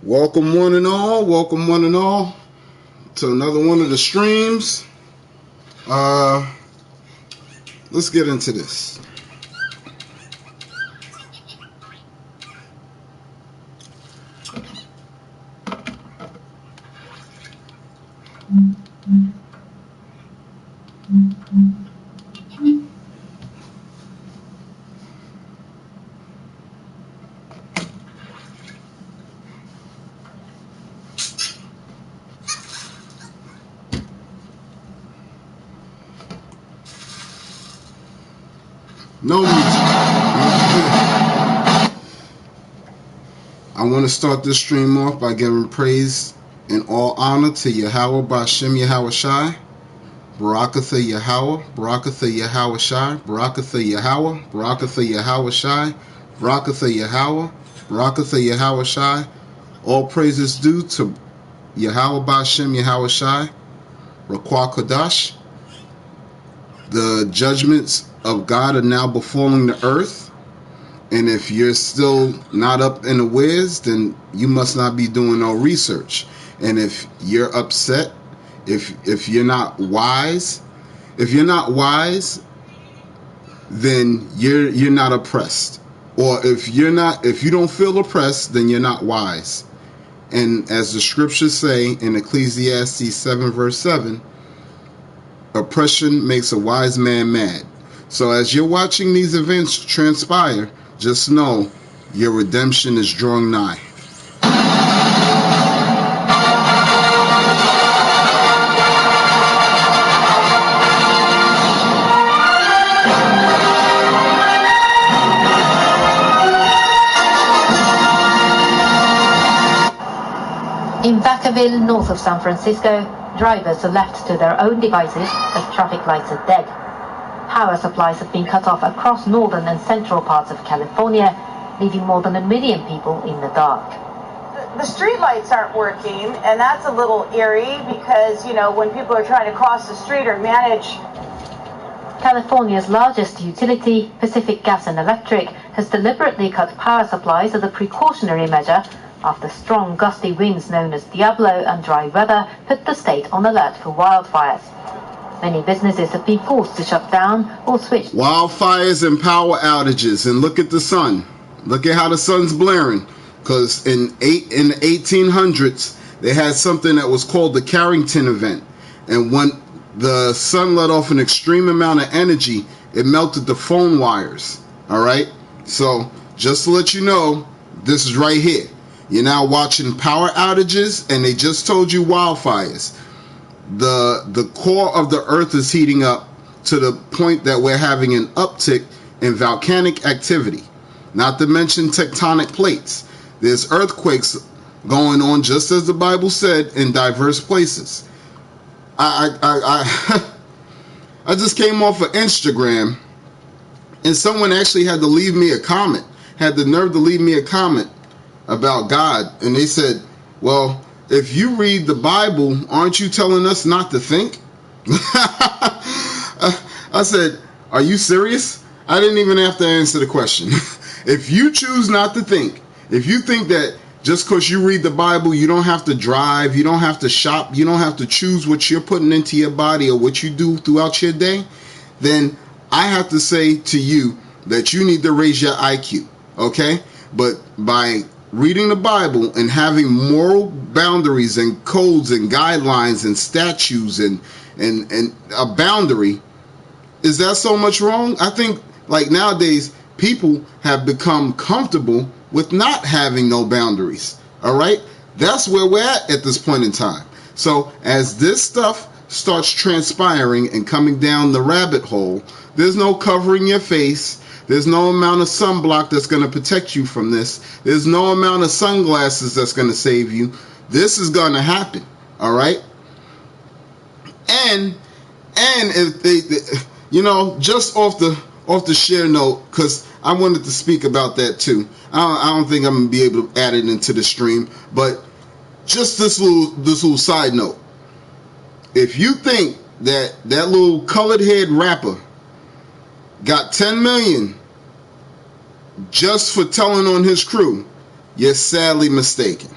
Welcome welcome one and all to another one of the streams. Let's get into this. No music. I want to start this stream off by giving praise and all honor to Yahweh Ba'Shem Yahweh Shai, Barakatha Yahweh, Barakatha Yahweh Shai, Barakatha Yahweh, Barakatha Yahweh Shai, Barakatha Yahweh, Barakatha Yahweh Shai. All praises due to Yahweh Ba'Shem Yahweh Shai, Rakwa Kodash. The judgments of God are now befalling the earth, and if you're still not up in the whiz, then you must not be doing no research. And if you're upset, if you're not wise, then you're not oppressed. Or if you don't feel oppressed, then you're not wise. And as the scriptures say in Ecclesiastes 7 verse 7, oppression makes a wise man mad. So as you're watching these events transpire, just know your redemption is drawing nigh. In Vacaville, north of San Francisco, drivers are left to their own devices as traffic lights are dead. Power supplies have been cut off across northern and central parts of California, leaving more than 1 million people in the dark. The street lights aren't working, and that's a little eerie because, when people are trying to cross the street or manage... California's largest utility, Pacific Gas and Electric, has deliberately cut power supplies as a precautionary measure after strong gusty winds known as Diablo and dry weather put the state on alert for wildfires. Many businesses have been forced to shut down or switch. Wildfires and power outages, and look at the sun. Look at how the sun's blaring. Because in the 1800s, they had something that was called the Carrington event, and when the sun let off an extreme amount of energy, it melted the phone wires. All right. So just to let you know, this is right here. You're now watching power outages, and they just told you wildfires. The core of the earth is heating up to the point that we're having an uptick in volcanic activity, not to mention tectonic plates. There's earthquakes going on, just as the Bible said, in diverse places. I just came off of Instagram, and someone actually had to leave me a comment, had the nerve to leave me a comment about God, and they said, well, if you read the Bible, aren't you telling us not to think? I said, are you serious? I didn't even have to answer the question. If you choose not to think, if you think that just because you read the Bible, you don't have to drive, you don't have to shop, you don't have to choose what you're putting into your body or what you do throughout your day, then I have to say to you that you need to raise your IQ, okay? But by reading the Bible and having moral boundaries and codes and guidelines and statutes and a boundary, is that so much wrong? I think like nowadays people have become comfortable with not having no boundaries. All right, that's where we're at this point in time. So as this stuff starts transpiring and coming down the rabbit hole, there's no covering your face. There's no amount of sunblock that's going to protect you from this. There's no amount of sunglasses that's going to save you. This is going to happen. All right. And if they just off the share note, because I wanted to speak about that too. I don't think I'm going to be able to add it into the stream, but just this little side note. If you think that little colored head rapper got 10 million just for telling on his crew, you're sadly mistaken.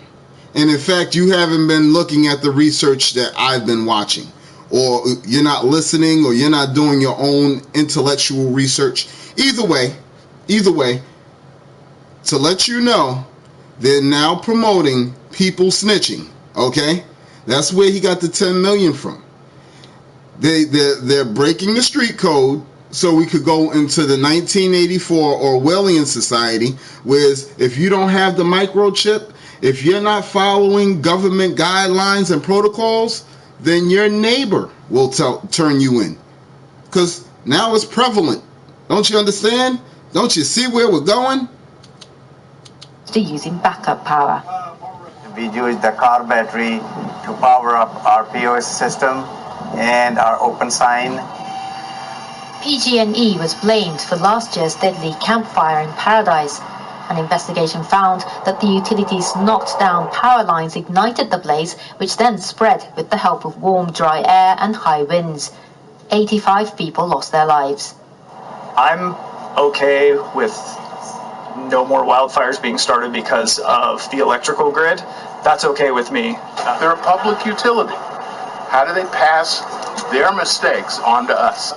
And in fact, you haven't been looking at the research that I've been watching, or you're not listening, or you're not doing your own intellectual research. Either way, to let you know, they're now promoting people snitching. Okay, that's where he got the 10 million from. They're breaking the street code so we could go into the 1984 Orwellian society, whereas if you don't have the microchip, if you're not following government guidelines and protocols, then your neighbor will turn you in. Because now it's prevalent. Don't you understand? Don't you see where we're going? To using backup power. We use the car battery to power up our POS system and our open sign. PG&E was blamed for last year's deadly campfire in Paradise. An investigation found that the utilities knocked down power lines ignited the blaze, which then spread with the help of warm, dry air and high winds. 85 people lost their lives. I'm okay with no more wildfires being started because of the electrical grid. That's okay with me. They're a public utility. How do they pass their mistakes on to us?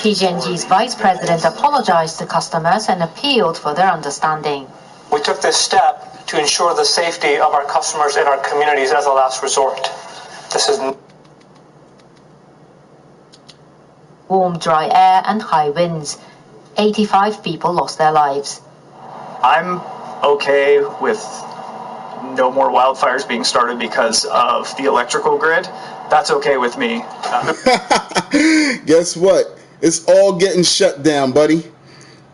PG&E's vice president apologized to customers and appealed for their understanding. We took this step to ensure the safety of our customers and our communities as a last resort. This is warm, dry air and high winds. 85 people lost their lives. I'm okay with no more wildfires being started because of the electrical grid. That's okay with me. Guess what? It's all getting shut down, buddy.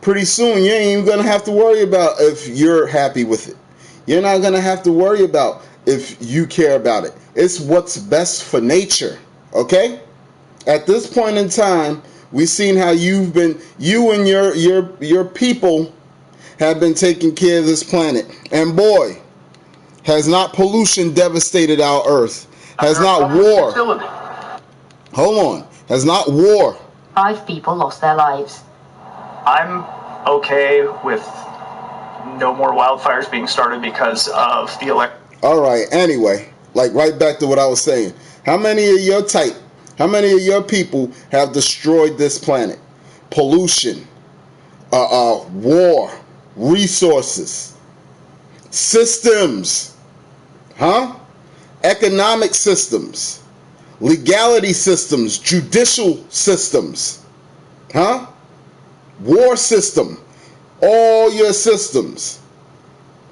Pretty soon, you ain't even going to have to worry about if you're happy with it. You're not going to have to worry about if you care about it. It's what's best for nature, okay? At this point in time, we've seen how you and your people have been taking care of this planet. And boy, has not pollution devastated our earth. Has not war. Hold on. Has not war. 5 people lost their lives. I'm okay with no more wildfires being started because of the All right, anyway, like right back to what I was saying. How many of your type, how many of your people have destroyed this planet? Pollution, war, resources, systems, economic systems, legality systems, judicial systems, war system, all your systems.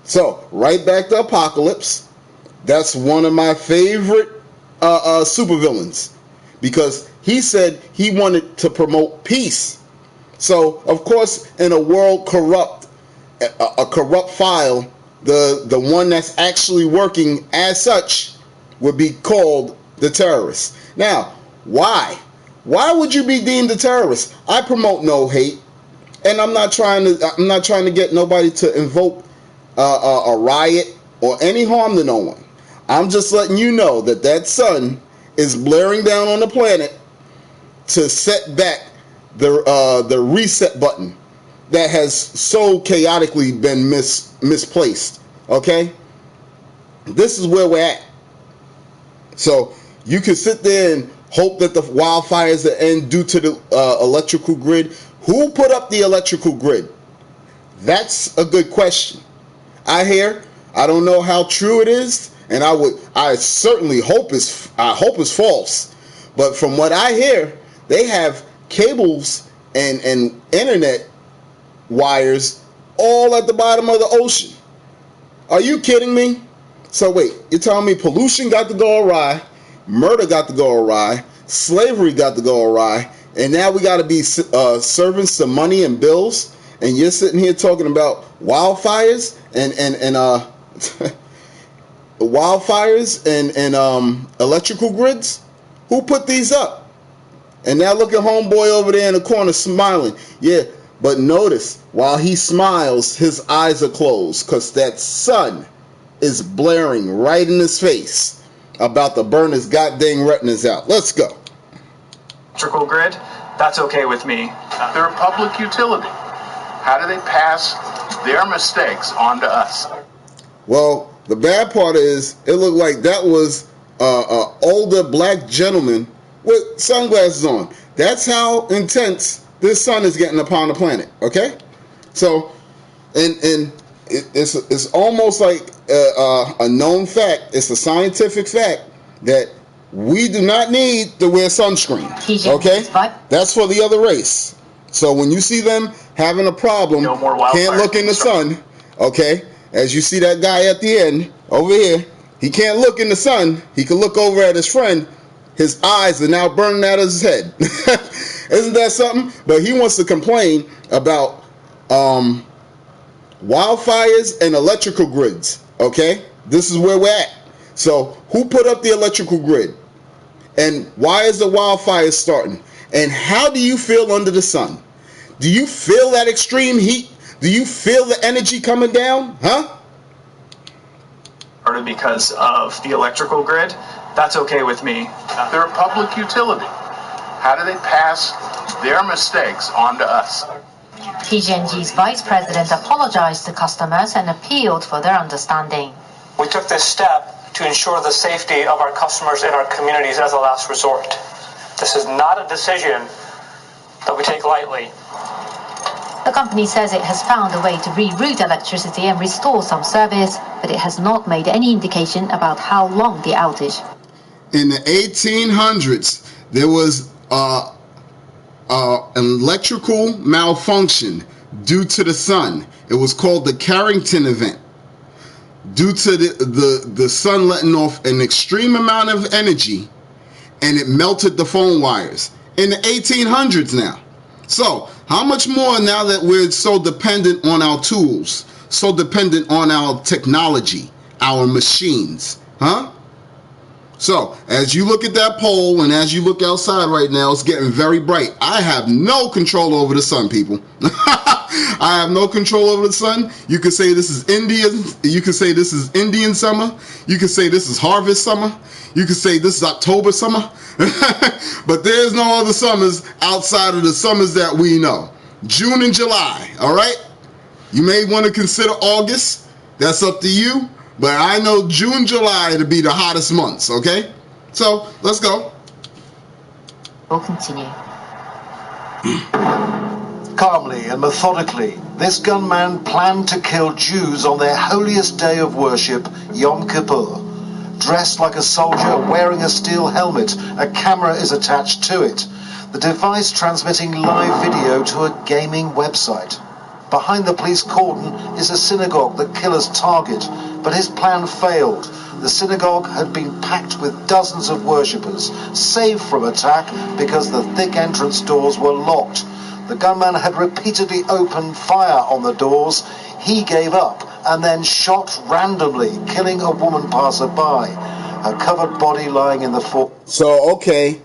So, right back to Apocalypse. That's one of my favorite supervillains, because he said he wanted to promote peace. So, of course, in a world corrupt, a corrupt file, the one that's actually working as such would be called the terrorist. Now, why? Why would you be deemed a terrorist? I promote no hate, and I'm not trying to get nobody to invoke a riot or any harm to no one. I'm just letting you know that sun is blaring down on the planet to set back the reset button that has so chaotically been misplaced. Okay, this is where we're at. So you can sit there and hope that the wildfires that end due to the electrical grid. Who put up the electrical grid? That's a good question. I don't know how true it is, and I certainly hope it's false. But from what I hear, they have cables and internet wires all at the bottom of the ocean. Are you kidding me? So wait, you're telling me pollution got to go awry, murder got to go awry, slavery got to go awry, and now we got to be serving some money and bills, and you're sitting here talking about wildfires and wildfires and electrical grids? Who put these up? And now look at homeboy over there in the corner smiling. Yeah, but notice, while he smiles, his eyes are closed, because that sun is blaring right in his face about to burn his goddamn retinas out. Let's go. Electrical grid, that's okay with me. They're a public utility. How do they pass their mistakes on to us? Well, The bad part is it looked like that was an older black gentleman with sunglasses on. That's how intense this sun is getting upon the planet. Okay, so and it's almost like a known fact. It's a scientific fact that we do not need to wear sunscreen. Okay, that's for the other race. So when you see them having a problem, can't look in the sun. Okay, as you see that guy at the end over here, he can't look in the sun. He can look over at his friend. His eyes are now burning out of his head. Isn't that something? But he wants to complain about wildfires and electrical grids. Okay, this is where we're at. So who put up the electrical grid? And why is the wildfire starting? And how do you feel under the sun? Do you feel that extreme heat? Do you feel the energy coming down? Huh? Because of the electrical grid, that's okay with me. They're a public utility. How do they pass their mistakes on to us? PG&G's vice president apologized to customers and appealed for their understanding. We took this step to ensure the safety of our customers and our communities as a last resort. This is not a decision that we take lightly. The company says it has found a way to reroute electricity and restore some service, but it has not made any indication about how long the outage. In the 1800s, there was an electrical malfunction due to the sun. It was called the Carrington event. Due to the sun letting off an extreme amount of energy, and it melted the phone wires. In the 1800s now. So, how much more now that we're so dependent on our tools, so dependent on our technology, our machines, huh? So, as you look at that pole and as you look outside right now, it's getting very bright. I have no control over the sun, people. I have no control over the sun. You could say this is Indian. You could say this is Indian summer. You could say this is harvest summer. You could say this is October summer. But there's no other summers outside of the summers that we know. June and July, all right? You may want to consider August. That's up to you. But I know June, July to be the hottest months, okay? So, let's go. We'll continue. Calmly and methodically, this gunman planned to kill Jews on their holiest day of worship, Yom Kippur. Dressed like a soldier, wearing a steel helmet, a camera is attached to it. The device transmitting live video to a gaming website. Behind the police cordon is a synagogue, the killer's target, but his plan failed. The synagogue had been packed with dozens of worshippers, saved from attack because the thick entrance doors were locked. The gunman had repeatedly opened fire on the doors. He gave up and then shot randomly, killing a woman passerby, her covered body lying in the floor. So, okay,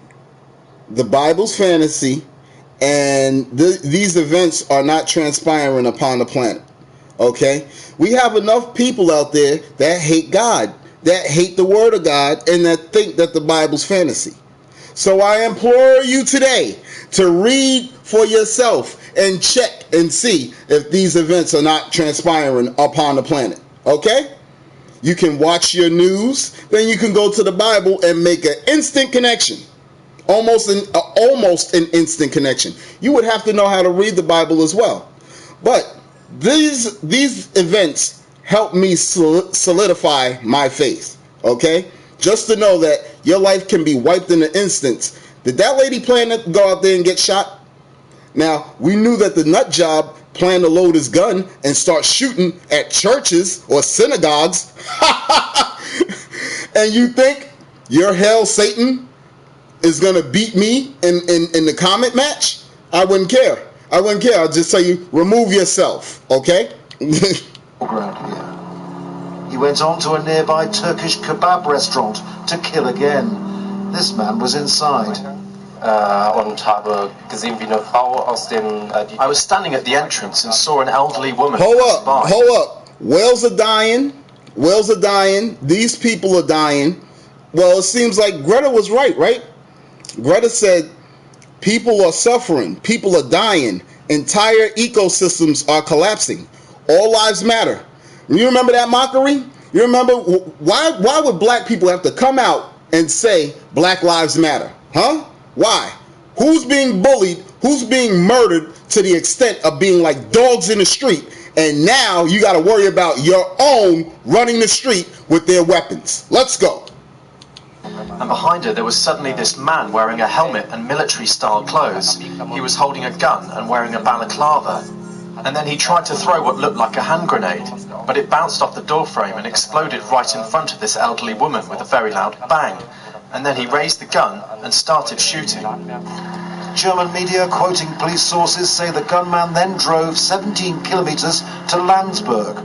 the Bible's fantasy, and these events are not transpiring upon the planet, okay? We have enough people out there that hate God, that hate the Word of God, and that think that the Bible's fantasy. So I implore you today to read for yourself and check and see if these events are not transpiring upon the planet, okay? You can watch your news, then you can go to the Bible and make an instant connection. Almost an instant connection. You would have to know how to read the Bible as well. But these events help me solidify my faith, okay? Just to know that your life can be wiped in an instant. Did that lady plan to go out there and get shot? Now, we knew that the nut job planned to load his gun and start shooting at churches or synagogues. And you think your hell Satan is going to beat me in the comment match? I wouldn't care. I wouldn't care. I'll just tell you, remove yourself, okay? He went on to a nearby Turkish kebab restaurant to kill again. This man was inside. I was standing at the entrance and saw an elderly woman. Hold up. Whales are dying. Whales are dying. These people are dying. Well, it seems like Greta was right? Greta said people are suffering. People are dying. Entire ecosystems are collapsing. All lives matter. You remember that mockery? You remember, why would black people have to come out and say Black Lives Matter? Huh? Why? Who's being bullied? Who's being murdered to the extent of being like dogs in the street? And now you got to worry about your own running the street with their weapons. Let's go. And behind her there was suddenly this man wearing a helmet and military-style clothes. He was holding a gun and wearing a balaclava. And then he tried to throw what looked like a hand grenade, but it bounced off the doorframe and exploded right in front of this elderly woman with a very loud bang. And then he raised the gun and started shooting. German media, quoting police sources, say the gunman then drove 17 kilometers to Landsberg.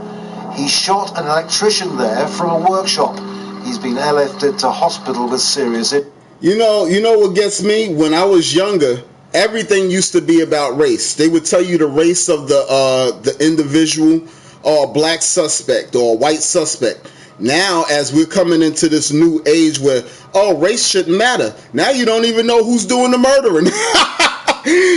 He shot an electrician there from a workshop. He's been airlifted to hospital with serious injuries. You know what gets me? When I was younger, everything used to be about race. They would tell you the race of the individual, or a black suspect or a white suspect. Now, as we're coming into this new age where, race shouldn't matter. Now you don't even know who's doing the murdering.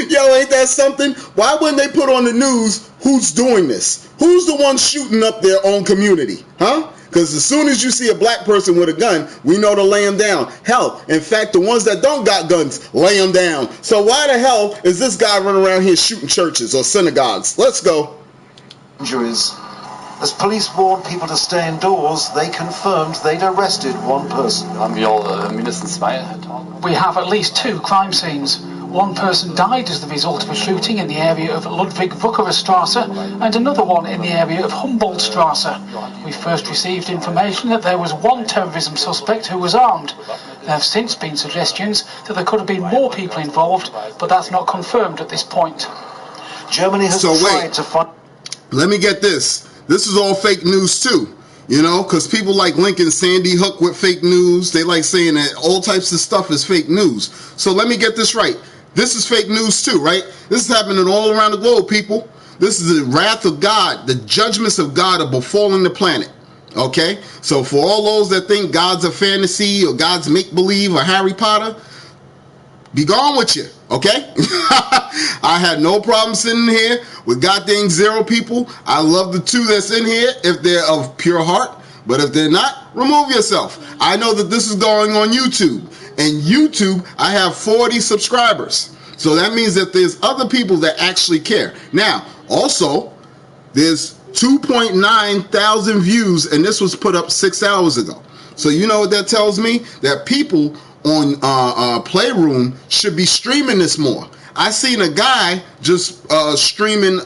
Yo, ain't that something? Why wouldn't they put on the news who's doing this? Who's the one shooting up their own community? Huh? Because as soon as you see a black person with a gun, we know to lay them down. Hell, in fact, the ones that don't got guns, lay them down. So why the hell is this guy running around here shooting churches or synagogues? Let's go. Injuries. As police warned people to stay indoors, they confirmed they'd arrested one person. We have at least 2 crime scenes. One person died as the result of a shooting in the area of Ludwig-Wucherer-Strasse and another one in the area of Humboldt-Strasse. We first received information that there was one terrorism suspect who was armed. There have since been suggestions that there could have been more people involved, but that's not confirmed at this point. Germany has tried to find... Let me get this. This is all fake news too, because people like linking Sandy Hook with fake news. They like saying that all types of stuff is fake news. So let me get this right. This is fake news too, right? This is happening all around the globe, people. This is the wrath of God. The judgments of God are befalling the planet. Okay? So for all those that think God's a fantasy or God's make-believe or Harry Potter, be gone with you, okay? I had no problem sitting here with goddamn 0 people. I love the 2 that's in here if they're of pure heart. But if they're not, remove yourself. I know that this is going on YouTube. And YouTube, I have 40 subscribers. So that means that there's other people that actually care. Now, also, there's 2.9 thousand views, and this was put up 6 hours ago. So you know what that tells me? That people on Playroom should be streaming this more. I seen a guy just streaming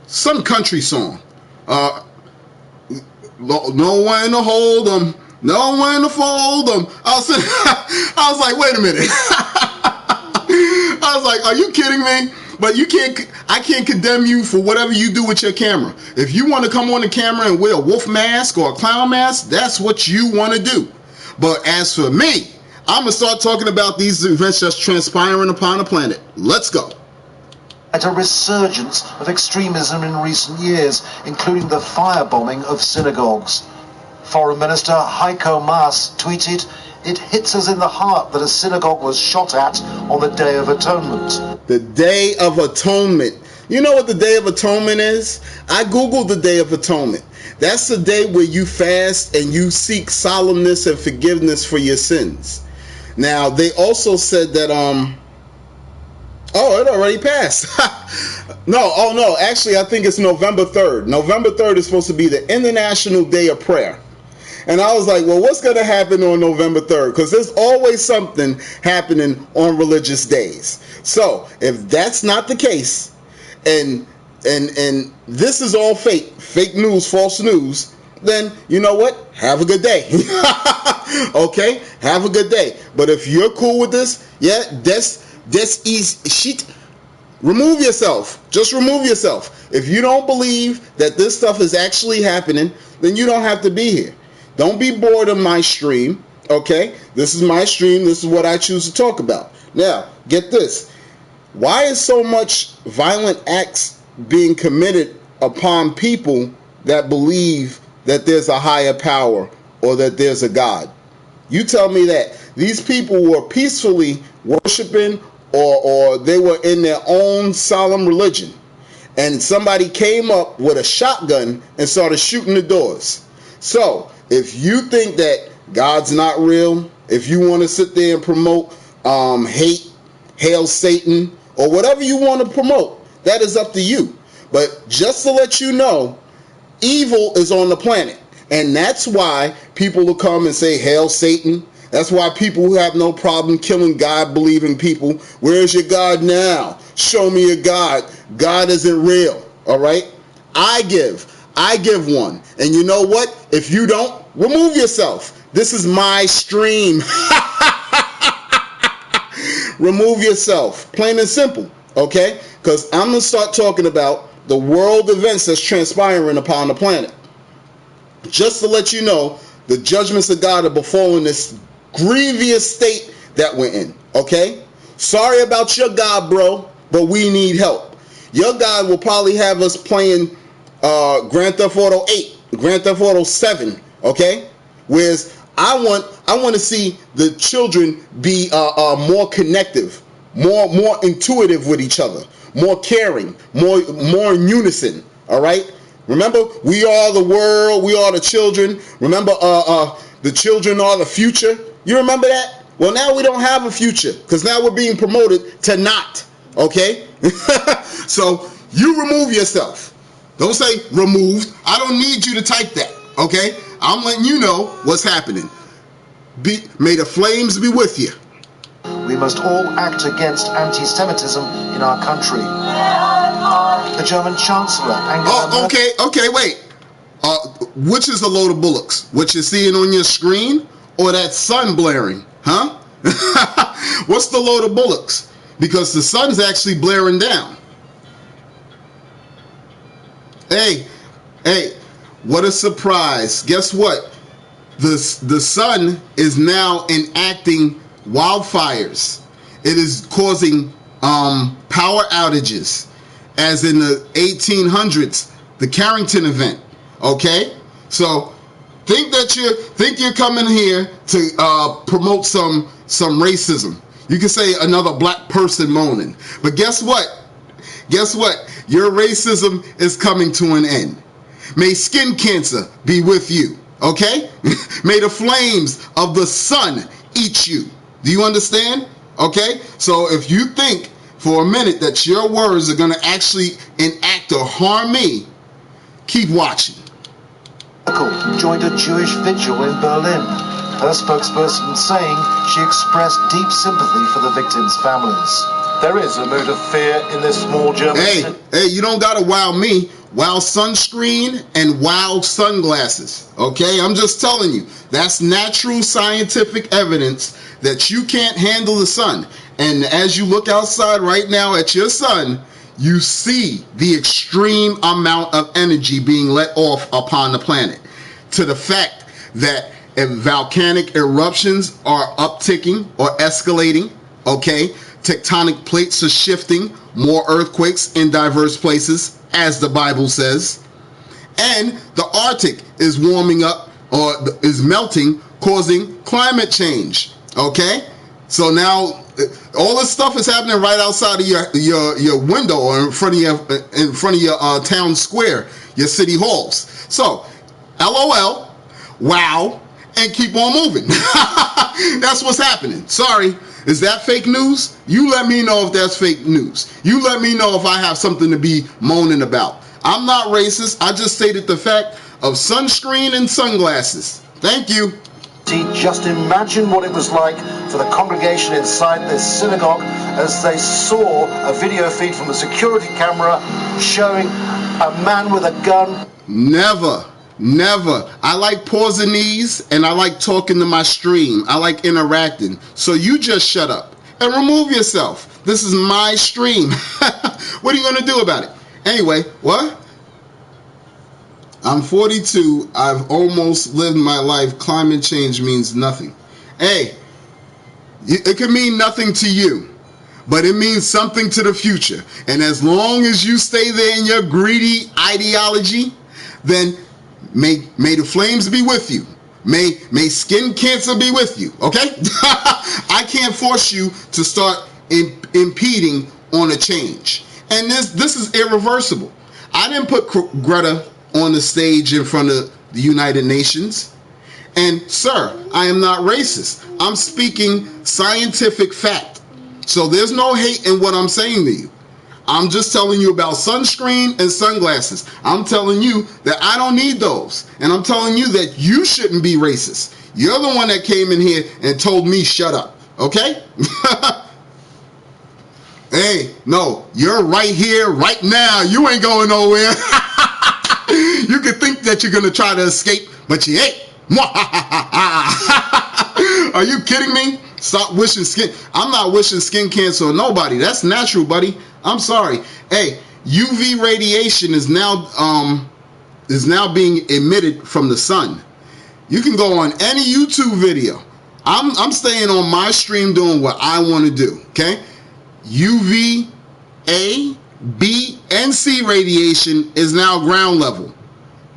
some country song. No one to hold them, no one to fold them. I was like, wait a minute. I was like, are you kidding me? But I can't condemn you for whatever you do with your camera. If you want to come on the camera and wear a wolf mask or a clown mask, that's what you want to do. But as for me, I'm going to start talking about these events that's transpiring upon the planet. Let's go. At a resurgence of extremism in recent years, including the firebombing of synagogues. Foreign Minister Heiko Maas tweeted, "It hits us in the heart that a synagogue was shot at on the Day of Atonement." The Day of Atonement. You know what the Day of Atonement is? I googled the Day of Atonement. That's the day where you fast and you seek solemnness and forgiveness for your sins. Now, they also said that, it already passed. No, actually, I think it's November 3rd. November 3rd is supposed to be the International Day of Prayer. And I was like, well, what's going to happen on November 3rd? Because there's always something happening on religious days. So, if that's not the case, and this is all fake news, false news, then you know what? Have a good day. Okay? Have a good day. But if you're cool with this, this is shit. Remove yourself. Just remove yourself. If you don't believe that this stuff is actually happening, then you don't have to be here. Don't be bored of my stream. Okay? This is my stream. This is what I choose to talk about. Now, get this. Why is so much violent acts being committed upon people that believe that there's a higher power or that there's a God? You tell me that. These people were peacefully worshiping or they were in their own solemn religion. And somebody came up with a shotgun and started shooting the doors. So if you think that God's not real, if you want to sit there and promote hate, hail Satan, or whatever you want to promote, that is up to you. But just to let you know, evil is on the planet. And that's why people will come and say, hail Satan. That's why people who have no problem killing God-believing people, where's your God now? Show me your God. God isn't real, all right? I give one. And you know what? If you don't, remove yourself. This is my stream. Remove yourself. Plain and simple, okay? Because I'm going to start talking about the world events that's transpiring upon the planet. Just to let you know, the judgments of God are befalling this grievous state that we're in, okay? Sorry about your God, bro, but we need help. Your God will probably have us playing Grand Theft Auto 8, Grand Theft Auto 7, okay? Whereas I want to see the children be more connective, more intuitive with each other, more caring, more in unison, all right? Remember, we are the world, we are the children. Remember, the children are the future. You remember that? Well, now we don't have a future because now we're being promoted to not, okay? So you remove yourself. Don't say removed. I don't need you to type that, okay? I'm letting you know what's happening. May the flames be with you. We must all act against anti-Semitism in our country. The German Chancellor, Angela Merkel... Okay, wait. Which is a load of bullocks? What you're seeing on your screen or that sun blaring? Huh? What's the load of bullocks? Because the sun's actually blaring down. Hey, what a surprise. Guess what? The sun is now enacting wildfires. It is causing power outages, as in the 1800s, the Carrington event. Okay, so think you're coming here to promote some racism. You can say another black person moaning, but guess what? Your racism is coming to an end. May skin cancer be with you. Okay? May the flames of the sun eat you. Do you understand? Okay? So if you think for a minute that your words are going to actually enact or harm me, keep watching. Merkel joined a Jewish vigil in Berlin. Her spokesperson saying she expressed deep sympathy for the victims' families. There is a mood of fear in this small German city. Hey, you don't gotta wow me. Wow sunscreen and wow sunglasses. Okay, I'm just telling you. That's natural scientific evidence that you can't handle the sun. And as you look outside right now at your sun, you see the extreme amount of energy being let off upon the planet. To the fact that volcanic eruptions are upticking or escalating, okay? Tectonic plates are shifting, more earthquakes in diverse places, as the Bible says. And the Arctic is warming up or is melting, causing climate change, okay? So now all this stuff is happening right outside of your window or in front of your town square, your city halls. So, LOL, wow, and keep on moving. That's what's happening. Sorry. Is that fake news? You let me know if that's fake news. You let me know if I have something to be moaning about. I'm not racist. I just stated the fact of sunscreen and sunglasses. Thank you. Just imagine what it was like for the congregation inside this synagogue as they saw a video feed from a security camera showing a man with a gun. Never. I like pausing these and I like talking to my stream. I like interacting. So you just shut up and remove yourself. This is my stream. What are you going to do about it? Anyway, what? I'm 42. I've almost lived my life. Climate change means nothing. Hey, it can mean nothing to you, but it means something to the future. And as long as you stay there in your greedy ideology, then may the flames be with you. May skin cancer be with you. Okay? I can't force you to start impeding on a change. And this is irreversible. I didn't put Greta on the stage in front of the United Nations. And sir, I am not racist. I'm speaking scientific fact. So there's no hate in what I'm saying to you. I'm just telling you about sunscreen and sunglasses. I'm telling you that I don't need those. And I'm telling you that you shouldn't be racist. You're the one that came in here and told me shut up. Okay? Hey, no, you're right here, right now. You ain't going nowhere. You can think that you're going to try to escape, but you ain't. Are you kidding me? Stop wishing skin. I'm not wishing skin cancer on nobody. That's natural, buddy. I'm sorry. Hey, UV radiation is now being emitted from the sun. You can go on any YouTube video. I'm staying on my stream doing what I want to do. Okay? UV A, B, and C radiation is now ground level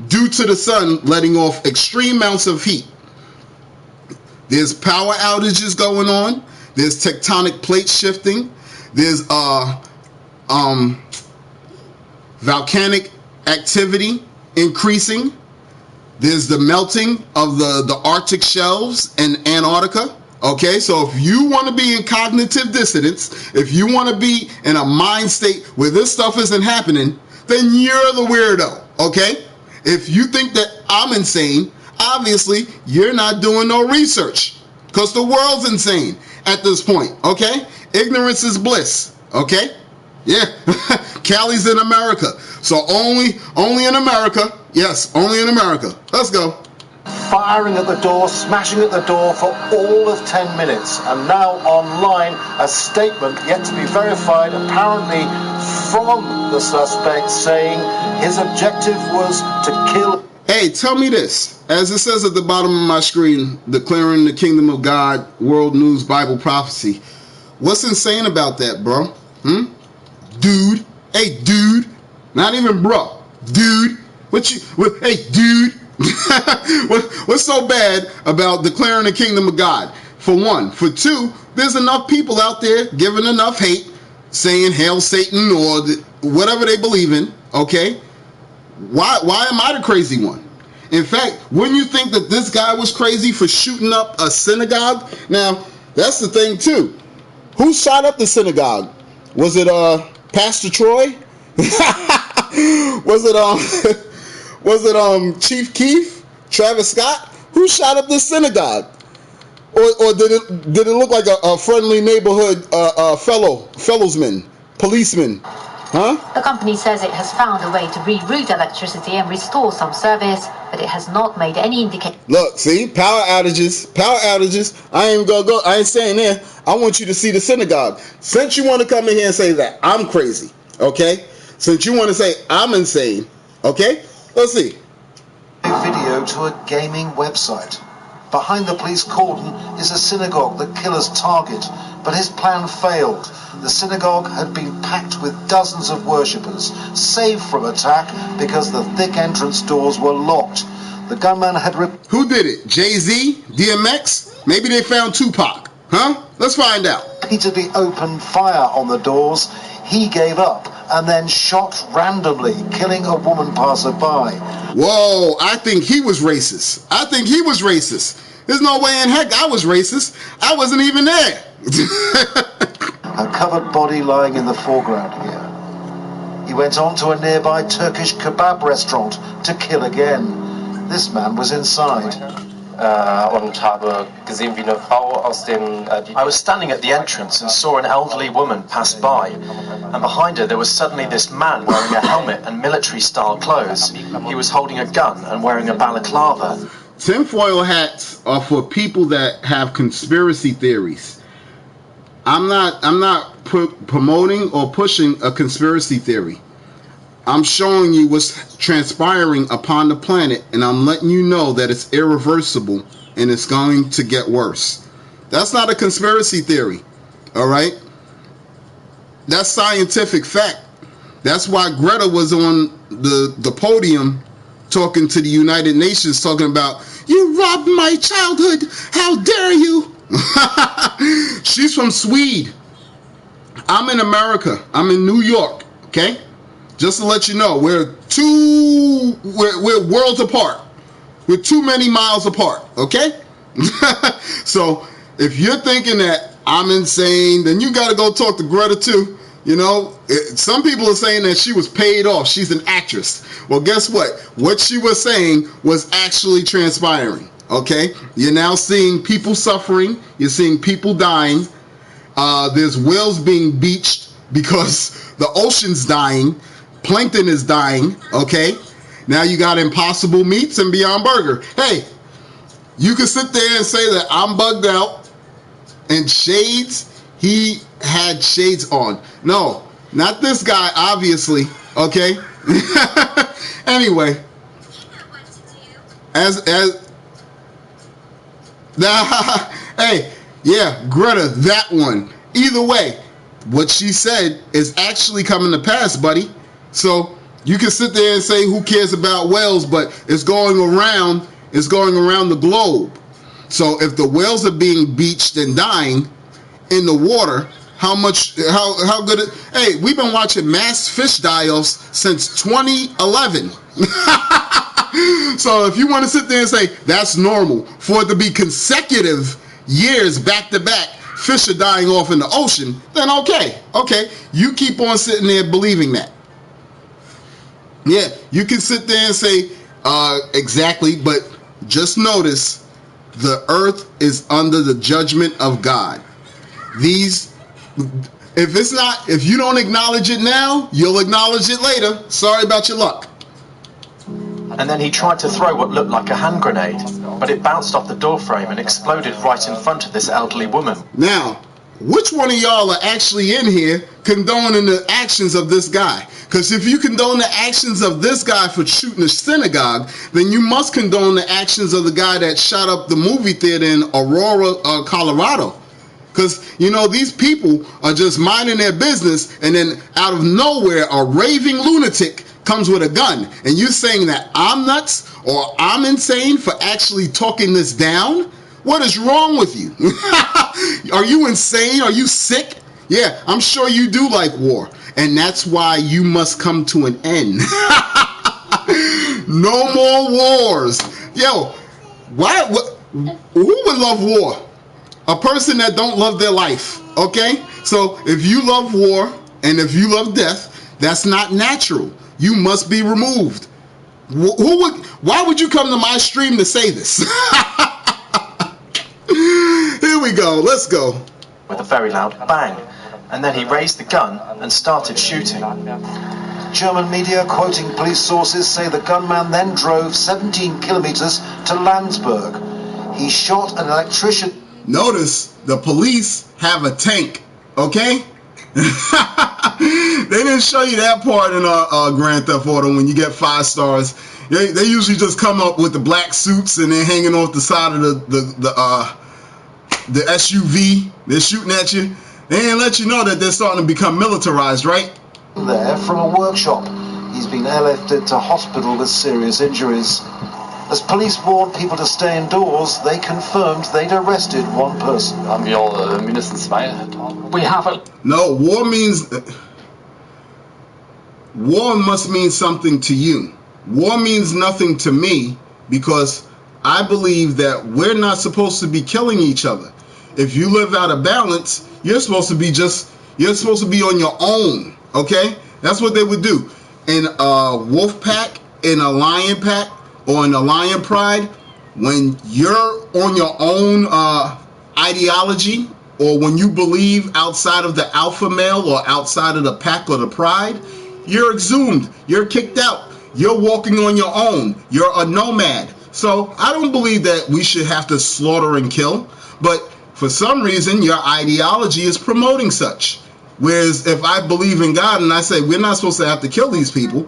due to the sun letting off extreme amounts of heat. There's power outages going on. There's tectonic plate shifting. There's volcanic activity increasing. There's the melting of the Arctic shelves in Antarctica. Okay, so if you want to be in cognitive dissonance, if you want to be in a mind state where this stuff isn't happening, then you're the weirdo. Okay, if you think that I'm insane, obviously you're not doing no research, because the world's insane at this point. Okay, ignorance is bliss. Okay, yeah. Cali's in America, so only in America. Yes, only in America. Let's go. Firing at the door, smashing at the door for all of 10 minutes. And now online, a statement yet to be verified, apparently from the suspect, saying his objective was to kill. Hey, tell me this. As it says at the bottom of my screen, declaring the kingdom of God, world news, Bible prophecy. What's insane about that, bro? Dude. Hey, dude. Not even bro. Dude. Hey, dude. What's so bad about declaring the kingdom of God? For one. For two, there's enough people out there giving enough hate, saying hail Satan or whatever they believe in. Okay? Why am I the crazy one? In fact, wouldn't you think that this guy was crazy for shooting up a synagogue? Now, that's the thing too. Who shot up the synagogue? Was it Pastor Troy? Was it Chief Keef? Travis Scott? Who shot up this synagogue? Or did it look like a friendly neighborhood fellowsman, policeman? Huh? The company says it has found a way to reroute electricity and restore some service, but it has not made any indication. Look, see, power outages. I ain't saying that. I want you to see the synagogue. Since you want to come in here and say that I'm crazy, okay? Since you want to say I'm insane, okay? Let's see. A video to a gaming website. Behind the police cordon is a synagogue, the killer's target, but his plan failed. The synagogue had been packed with dozens of worshippers, saved from attack because the thick entrance doors were locked. The gunman had... Who did it? Jay-Z? DMX? Maybe they found Tupac. Huh? Let's find out. Repeatedly opened fire on the doors. He gave up and then shot randomly, killing a woman passerby. Whoa, I think he was racist. There's no way in heck I was racist. I wasn't even there. A covered body lying in the foreground here. He went on to a nearby Turkish kebab restaurant to kill again. This man was inside. I was standing at the entrance and saw an elderly woman pass by, and behind her there was suddenly this man wearing a helmet and military-style clothes. He was holding a gun and wearing a balaclava. Tinfoil hats are for people that have conspiracy theories. I'm not promoting or pushing a conspiracy theory. I'm showing you what's transpiring upon the planet, and I'm letting you know that it's irreversible and it's going to get worse. That's not a conspiracy theory, all right? That's scientific fact. That's why Greta was on the podium talking to the United Nations, talking about, you robbed my childhood, how dare you? She's from Sweden. I'm in America. I'm in New York, okay? Just to let you know, we're worlds apart, We're too many miles apart, okay? So if you're thinking that I'm insane, then you got to go talk to Greta too. You know, some people are saying that she was paid off. She's an actress. Well, guess what? What she was saying was actually transpiring, okay? You're now seeing people suffering. You're seeing people dying. There's whales being beached because the ocean's dying. Plankton is dying, okay? Now you got Impossible Meats and Beyond Burger. Hey, you can sit there and say that I'm bugged out. And Shades, he had shades on. No, not this guy, obviously, okay? Anyway, hey, yeah, Greta, that one. Either way, what she said is actually coming to pass, buddy. So you can sit there and say who cares about whales, but it's going around the globe. So if the whales are being beached and dying in the water, how good it, hey, we've been watching mass fish die-offs since 2011. So if you want to sit there and say that's normal for it to be consecutive years back to back, fish are dying off in the ocean, then okay, you keep on sitting there believing that. Yeah, you can sit there and say exactly, but just notice the earth is under the judgment of God. If you don't acknowledge it now, you'll acknowledge it later. Sorry about your luck. And then he tried to throw what looked like a hand grenade, but it bounced off the door frame and exploded right in front of this elderly woman. Now, which one of y'all are actually in here condoning the actions of this guy? Because if you condone the actions of this guy for shooting a synagogue, then you must condone the actions of the guy that shot up the movie theater in Aurora, Colorado. Because, you know, these people are just minding their business, and then out of nowhere, a raving lunatic comes with a gun. And you're saying that I'm nuts or I'm insane for actually talking this down? What is wrong with you? Are you insane? Are you sick? Yeah, I'm sure you do like war. And that's why you must come to an end. No more wars. Yo, who would love war? A person that don't love their life, okay? So if you love war and if you love death, that's not natural. You must be removed. Why would you come to my stream to say this? Here we go. Let's go. With a very loud bang. And then he raised the gun and started shooting. German media, quoting police sources, say the gunman then drove 17 kilometers to Landsberg. He shot an electrician. Notice the police have a tank, okay? They didn't show you that part in Grand Theft Auto when you get 5 stars. They usually just come up with the black suits and they're hanging off the side of the SUV. They're shooting at you. They didn't let you know that they're starting to become militarized, right? There from a workshop. He's been airlifted to hospital with serious injuries. As police warned people to stay indoors, they confirmed they'd arrested one person. We haven't. No, war must mean something to you. War means nothing to me because I believe that we're not supposed to be killing each other. If you live out of balance, you're supposed to be on your own, okay? That's what they would do. In a wolf pack, in a lion pack, or in a lion pride, when you're on your own ideology, or when you believe outside of the alpha male or outside of the pack or the pride, you're exhumed, you're kicked out, you're walking on your own, you're a nomad. So I don't believe that we should have to slaughter and kill, but for some reason your ideology is promoting such. Whereas if I believe in God and I say we're not supposed to have to kill these people,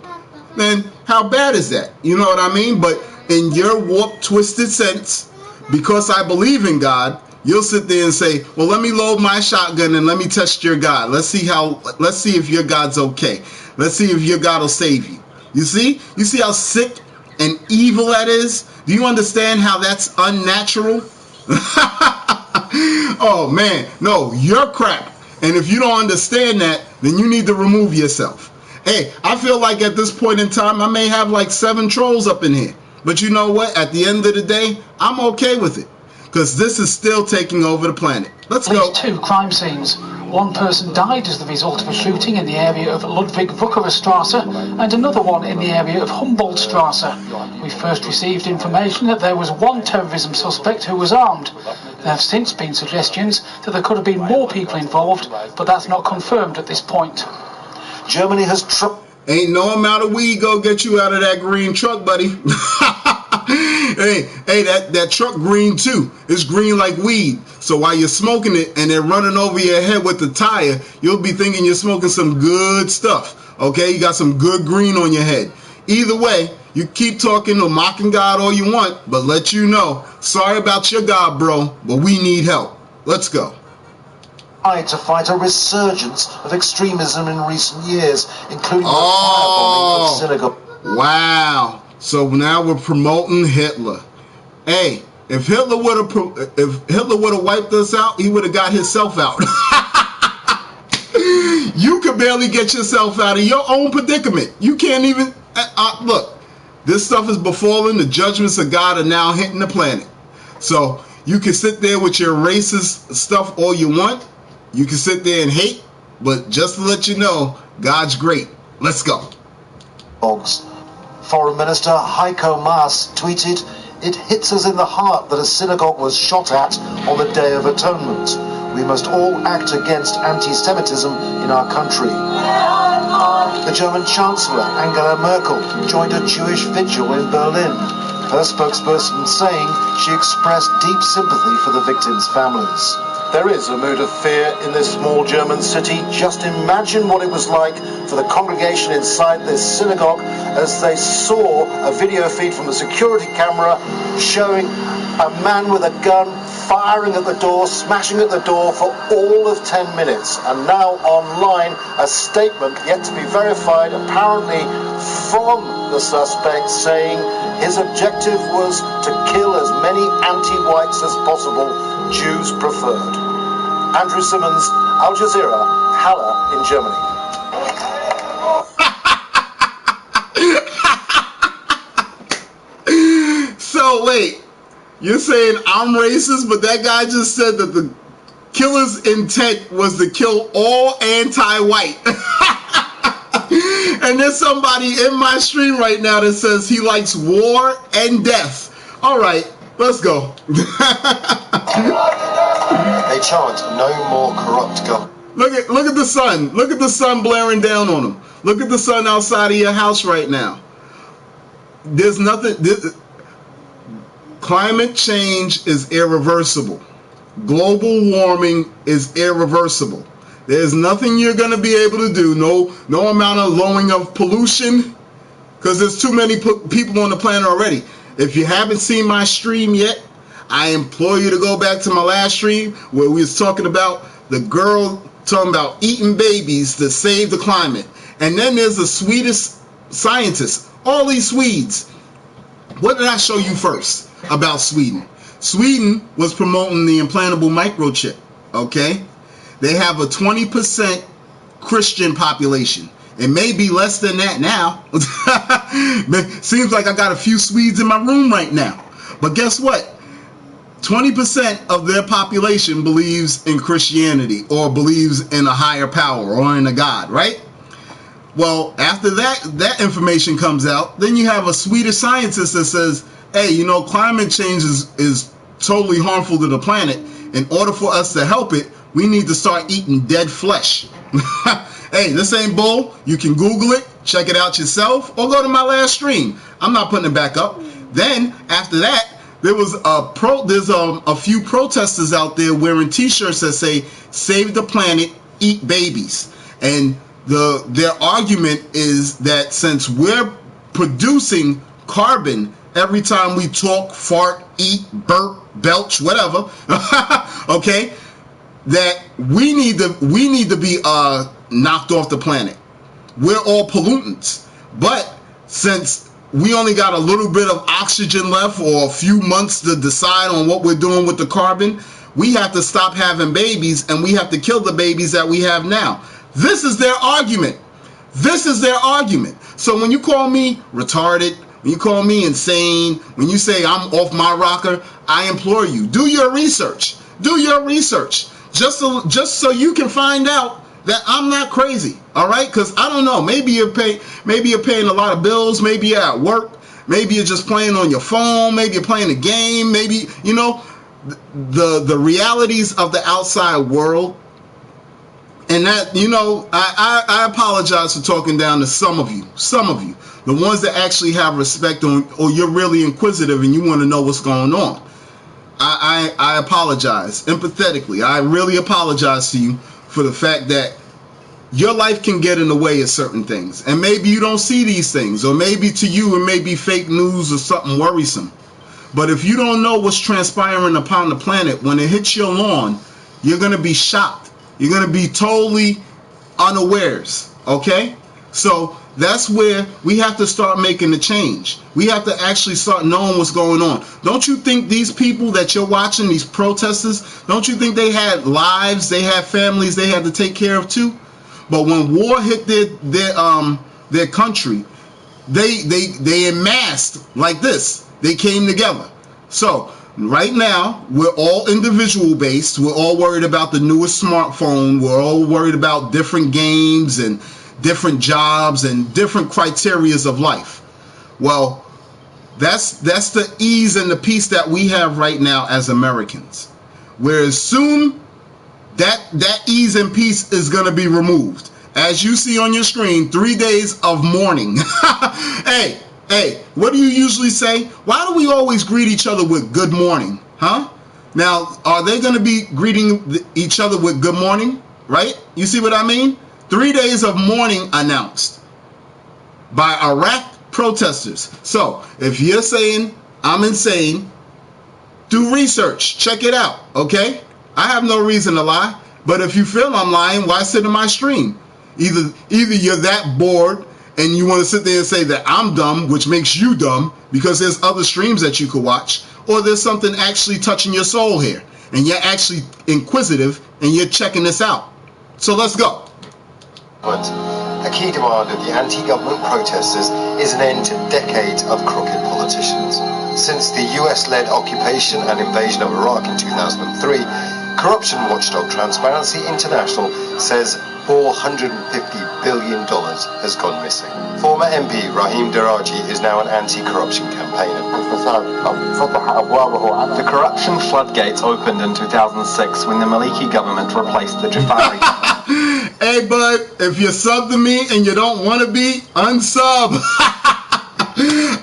then how bad is that? You know what I mean? But in your warped, twisted sense, because I believe in God, you'll sit there and say, well, let me load my shotgun and let me test your God. Let's see if your God's okay. Let's see if your God will save you. You see how sick and evil that is? Do you understand how that's unnatural? Oh man, no, you're crap. And if you don't understand that, then you need to remove yourself. Hey, I feel like at this point in time, I may have like 7 trolls up in here. But you know what? At the end of the day, I'm okay with it. Because this is still taking over the planet. Let's At go. least 2 crime scenes. One person died as the result of a shooting in the area of Ludwig-Wucherer-Strasse and another one in the area of Humboldt-Strasse. We first received information that there was one terrorism suspect who was armed. There have since been suggestions that there could have been more people involved, but that's not confirmed at this point. Germany has Ain't no amount of weed go get you out of that green truck, buddy. hey, that truck green too. It's green like weed. So while you're smoking it and they're running over your head with the tire, you'll be thinking you're smoking some good stuff. Okay, you got some good green on your head. Either way, you keep talking or mocking God all you want, but let you know, sorry about your God, bro, but we need help. Let's go. To fight a resurgence of extremism in recent years, including the firebombing of synagogue. Wow. So now we're promoting Hitler. Hey, if Hitler would have wiped us out, he would have got himself out. You could barely get yourself out of your own predicament. You can't even look. This stuff is befalling. The judgments of God are now hitting the planet. So you can sit there with your racist stuff all you want. You can sit there and hate, but just to let you know, God's great. Let's go. Foreign Minister Heiko Maas tweeted, "It hits us in the heart that a synagogue was shot at on the Day of Atonement. We must all act against anti-Semitism in our country." The German Chancellor Angela Merkel joined a Jewish vigil in Berlin. Her spokesperson saying she expressed deep sympathy for the victims' families. There is a mood of fear in this small German city. Just imagine what it was like for the congregation inside this synagogue as they saw a video feed from a security camera showing a man with a gun firing at the door, smashing at the door for all of 10 minutes. And now online, a statement yet to be verified, apparently from the suspect, saying his objective was to kill as many anti-whites as possible, Jews preferred. Andrew Simmons, Al Jazeera, Halle in Germany. So wait, you're saying I'm racist, but that guy just said that the killer's intent was to kill all anti-white. And there's somebody in my stream right now that says he likes war and death. All right, let's go. They chant, "No more corrupt government." Look at the sun. Look at the sun blaring down on them. Look at the sun outside of your house right now. There's nothing. Climate change is irreversible. Global warming is irreversible. There's nothing you're going to be able to do. No amount of lowering of pollution, because there's too many people on the planet already. If you haven't seen my stream yet, I implore you to go back to my last stream where we was talking about the girl talking about eating babies to save the climate. And then there's the Swedish scientists, all these Swedes. What did I show you first about Sweden? Sweden was promoting the implantable microchip, okay? They have a 20% Christian population. It may be less than that now. Seems like I got a few Swedes in my room right now. But guess what? 20% of their population believes in Christianity or believes in a higher power or in a God, right? Well, after that information comes out, then you have a Swedish scientist that says, hey, you know, climate change is totally harmful to the planet. In order for us to help it, we need to start eating dead flesh. Hey, this ain't bull. You can Google it, check it out yourself, or go to my last stream. I'm not putting it back up. Then, after that, there was a few protesters out there wearing t-shirts that say, save the planet, eat babies. And their argument is that since we're producing carbon every time we talk, fart, eat, burp, belch, whatever, okay, that we need to be knocked off the planet. We're all pollutants. But since we only got a little bit of oxygen left or a few months to decide on what we're doing with the carbon, we have to stop having babies and we have to kill the babies that we have now. This is their argument. This is their argument. So when you call me retarded when you call me insane, when you say I'm off my rocker, I implore you, do your research. Do your research. Just so you can find out that I'm not crazy, all right? Because I don't know, maybe you're paying a lot of bills, maybe you're at work, maybe you're just playing on your phone, maybe you're playing a game, maybe, you know, the realities of the outside world. And that, you know, I apologize for talking down to some of you, the ones that actually have respect on, or you're really inquisitive and you want to know what's going on. I apologize empathetically. I really apologize to you for the fact that your life can get in the way of certain things, and maybe you don't see these things, or maybe to you it may be fake news or something worrisome. But if you don't know what's transpiring upon the planet, when it hits your lawn, you're going to be shocked. You're going to be totally unawares, okay? So that's where we have to start making the change. We have to actually start knowing what's going on. Don't you think these people that you're watching, these protesters, don't you think they had lives, they had families they had to take care of too? But when war hit their country, they amassed like this. They came together. So right now, we're all individual based. We're all worried about the newest smartphone. We're all worried about different games and different jobs and different criterias of life. Well, that's the ease and the peace that we have right now as Americans. Whereas soon that ease and peace is going to be removed. As you see on your screen, 3 days of mourning. Hey, what do you usually say? Why do we always greet each other with good morning? Huh? Now, are they going to be greeting each other with good morning? Right? You see what I mean? 3 days of mourning announced by Iraq protesters. So, if you're saying I'm insane, do research. Check it out, okay? I have no reason to lie. But if you feel I'm lying, why sit in my stream? Either you're that bored and you want to sit there and say that I'm dumb, which makes you dumb, because there's other streams that you could watch, or there's something actually touching your soul here, and you're actually inquisitive, and you're checking this out. So let's go. A key demand of the anti-government protesters is an end to decades of crooked politicians. Since the US-led occupation and invasion of Iraq in 2003, corruption watchdog Transparency International says $450 billion has gone missing. Former MP Rahim Daraji is now an anti-corruption campaigner. The corruption floodgates opened in 2006 when the Maliki government replaced the Jafari. Hey, bud, if you're sub to me and you don't want to be, unsub.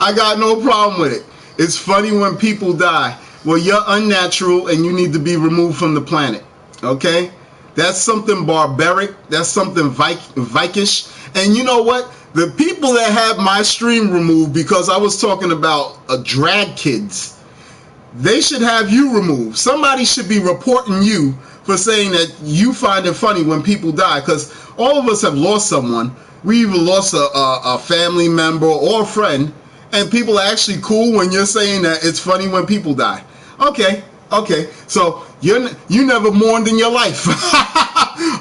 I got no problem with it. It's funny when people die. Well, you're unnatural and you need to be removed from the planet. Okay? That's something barbaric. That's something Vikish. And you know what? The people that had my stream removed because I was talking about drag kids, they should have you removed. Somebody should be reporting you for saying that you find it funny when people die, because all of us have lost someone. We either lost a family member or a friend, and people are actually cool when you're saying that it's funny when people die. Okay, so you never mourned in your life.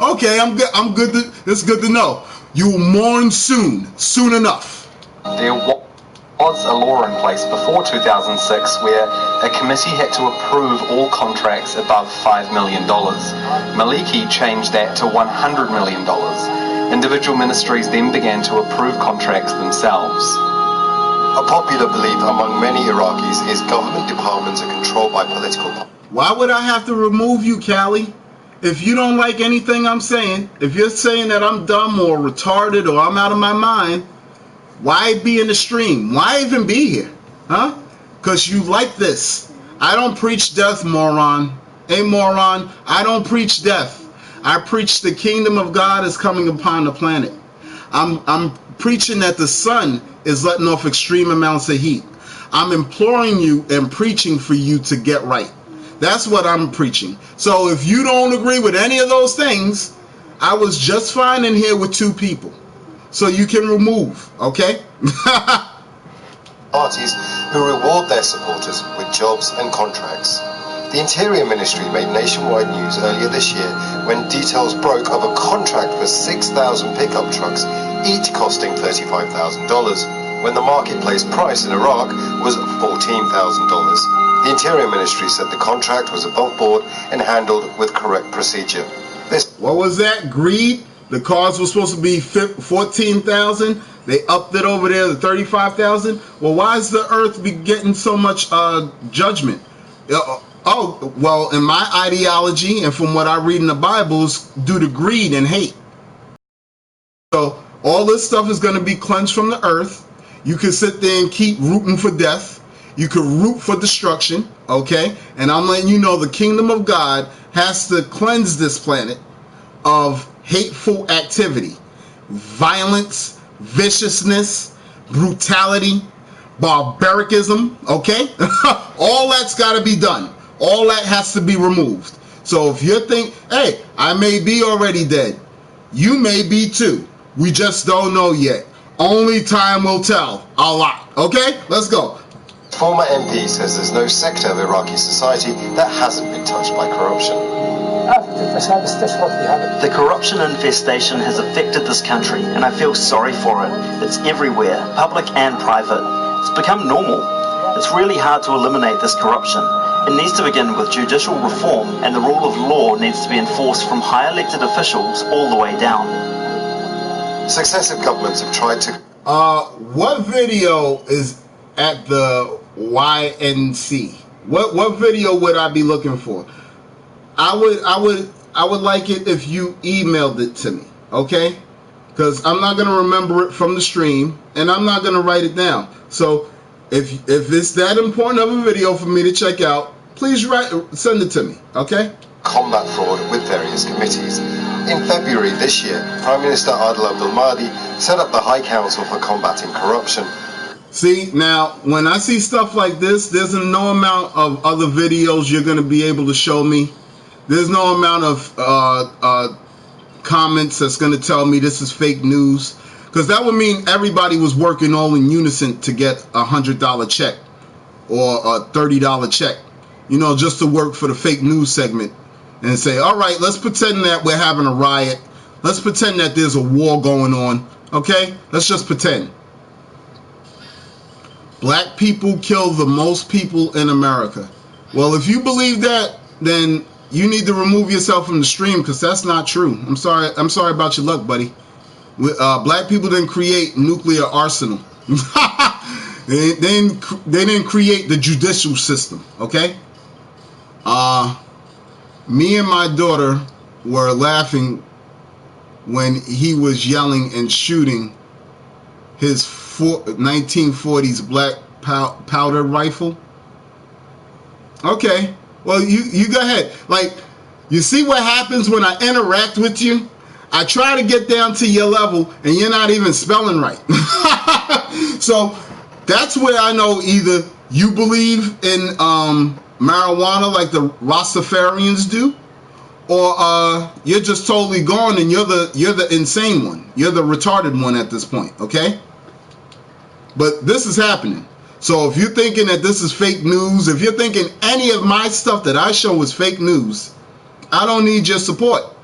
Okay, I'm good. It's good to know. You will mourn soon enough. There was a law in place before 2006 where a committee had to approve all contracts above $5 million. Maliki changed that to $100 million. Individual ministries then began to approve contracts themselves. A popular belief among many Iraqis is government departments are controlled by political parties. Why would I have to remove you, Callie? If you don't like anything I'm saying, if you're saying that I'm dumb or retarded or I'm out of my mind, why be in the stream? Why even be here? Huh? Because you like this. I don't preach death, moron. Hey, moron, I don't preach death. I preach the kingdom of God is coming upon the planet. I'm preaching that the sun is letting off extreme amounts of heat. I'm imploring you and preaching for you to get right. That's what I'm preaching. So if you don't agree with any of those things, I was just fine in here with 2 people. So you can remove, okay? Parties who reward their supporters with jobs and contracts. The Interior Ministry made nationwide news earlier this year when details broke of a contract for 6,000 pickup trucks, each costing $35,000. when the marketplace price in Iraq was $14,000. The Interior Ministry said the contract was above board and handled with correct procedure. What was that? Greed? The cars were supposed to be 14,000. They upped it over there to 35,000. Well, why is the earth be getting so much judgment? Oh, well, in my ideology and from what I read in the Bible is due to greed and hate. So all this stuff is going to be cleansed from the earth. You can sit there and keep rooting for death. You can root for destruction, okay? And I'm letting you know the kingdom of God has to cleanse this planet of hateful activity, violence, viciousness, brutality, barbaricism, okay? All that's got to be done. All that has to be removed. So if you think, hey, I may be already dead, you may be too. We just don't know yet. Only time will tell. A lot. Okay? Let's go. Former MP says there's no sector of Iraqi society that hasn't been touched by corruption. The corruption infestation has affected this country, and I feel sorry for it. It's everywhere, public and private. It's become normal. It's really hard to eliminate this corruption. It needs to begin with judicial reform, and the rule of law needs to be enforced from high elected officials all the way down. Successive governments have tried to... What video is at the YNC? What video would I be looking for? I would like it if you emailed it to me, okay? Because I'm not gonna remember it from the stream, and I'm not gonna write it down. So if it's that important of a video for me to check out, please send it to me, okay? Combat fraud with various committees. In February this year, Prime Minister Adel Abdul Mahdi set up the High Council for Combating Corruption. See, now, when I see stuff like this, there's no amount of other videos you're going to be able to show me. There's no amount of comments that's going to tell me this is fake news. Because that would mean everybody was working all in unison to get a $100 check or a $30 check, you know, just to work for the fake news segment and say, all right, let's pretend that we're having a riot. Let's pretend that there's a war going on. Okay? Let's just pretend. Black people kill the most people in America. Well, if you believe that, then you need to remove yourself from the stream because that's not true. I'm sorry about your luck, buddy. Black people didn't create nuclear arsenal. they didn't create the judicial system, okay? Me and my daughter were laughing when he was yelling and shooting his 1940s black powder rifle. Okay, well, you go ahead. Like, you see what happens when I interact with you? I try to get down to your level and you're not even spelling right. So that's where I know either you believe in marijuana like the Rastafarians do, or you're just totally gone and you're the insane one. You're the retarded one at this point, okay? But this is happening. So if you're thinking that this is fake news, if you're thinking any of my stuff that I show is fake news, I don't need your support.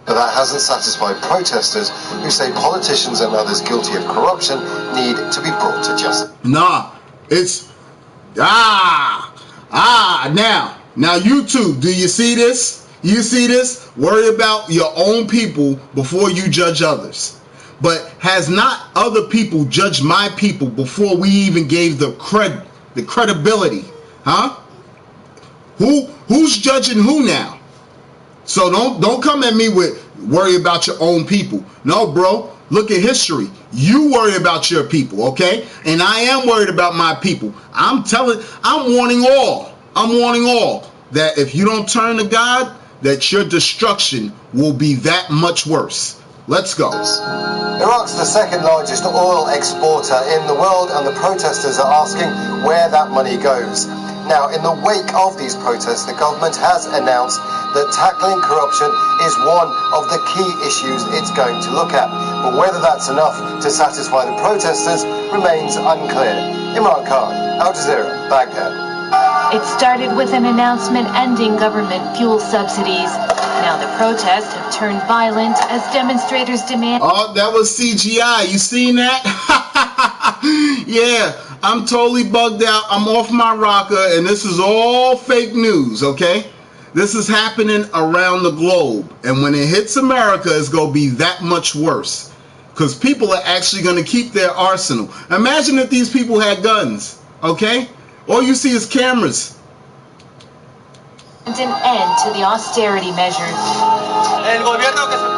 But that hasn't satisfied protesters who say politicians and others guilty of corruption need to be brought to justice. Nah, it's now YouTube, do you see this? You see this? Worry about your own people before you judge others. But has not other people judged my people before we even gave the credibility? Huh? Who's judging who now? So don't come at me with worry about your own people. No, bro. Look at history. You worry about your people, okay? And I am worried about my people. I'm warning all that if you don't turn to God, that your destruction will be that much worse. Let's go. Iraq's the second largest oil exporter in the world, and the protesters are asking where that money goes. Now, in the wake of these protests, the government has announced that tackling corruption is one of the key issues it's going to look at. But whether that's enough to satisfy the protesters remains unclear. Imran Khan, Al Jazeera, Baghdad. It started with an announcement ending government fuel subsidies. Now the protests have turned violent as demonstrators demand... Oh, that was CGI. You seen that? Yeah, I'm totally bugged out. I'm off my rocker, and this is all fake news, okay? This is happening around the globe, and when it hits America, it's going to be that much worse, because people are actually going to keep their arsenal. Imagine if these people had guns, okay? All you see is cameras. And an end to the austerity measures.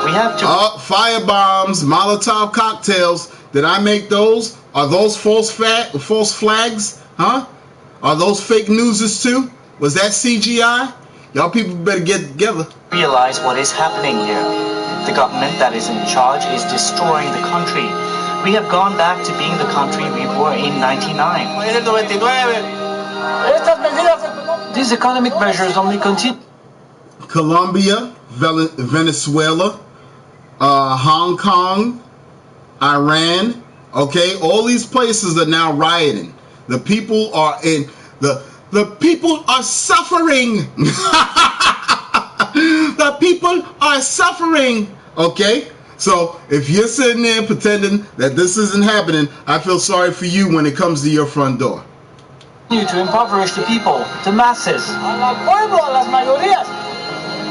We have to... fire bombs, Molotov cocktails. Did I make those? Are those false flags? Huh? Are those fake newses too? Was that CGI? Y'all people better get together. Realize what is happening here. The government that is in charge is destroying the country. We have gone back to being the country we were in 99. These economic measures only continue. Colombia, Venezuela, Hong Kong, Iran, okay, all these places are now rioting. The people are in the people are suffering. The people are suffering. Okay, so if you're sitting there pretending that this isn't happening, I feel sorry for you when it comes to your front door. To impoverish the people, the masses.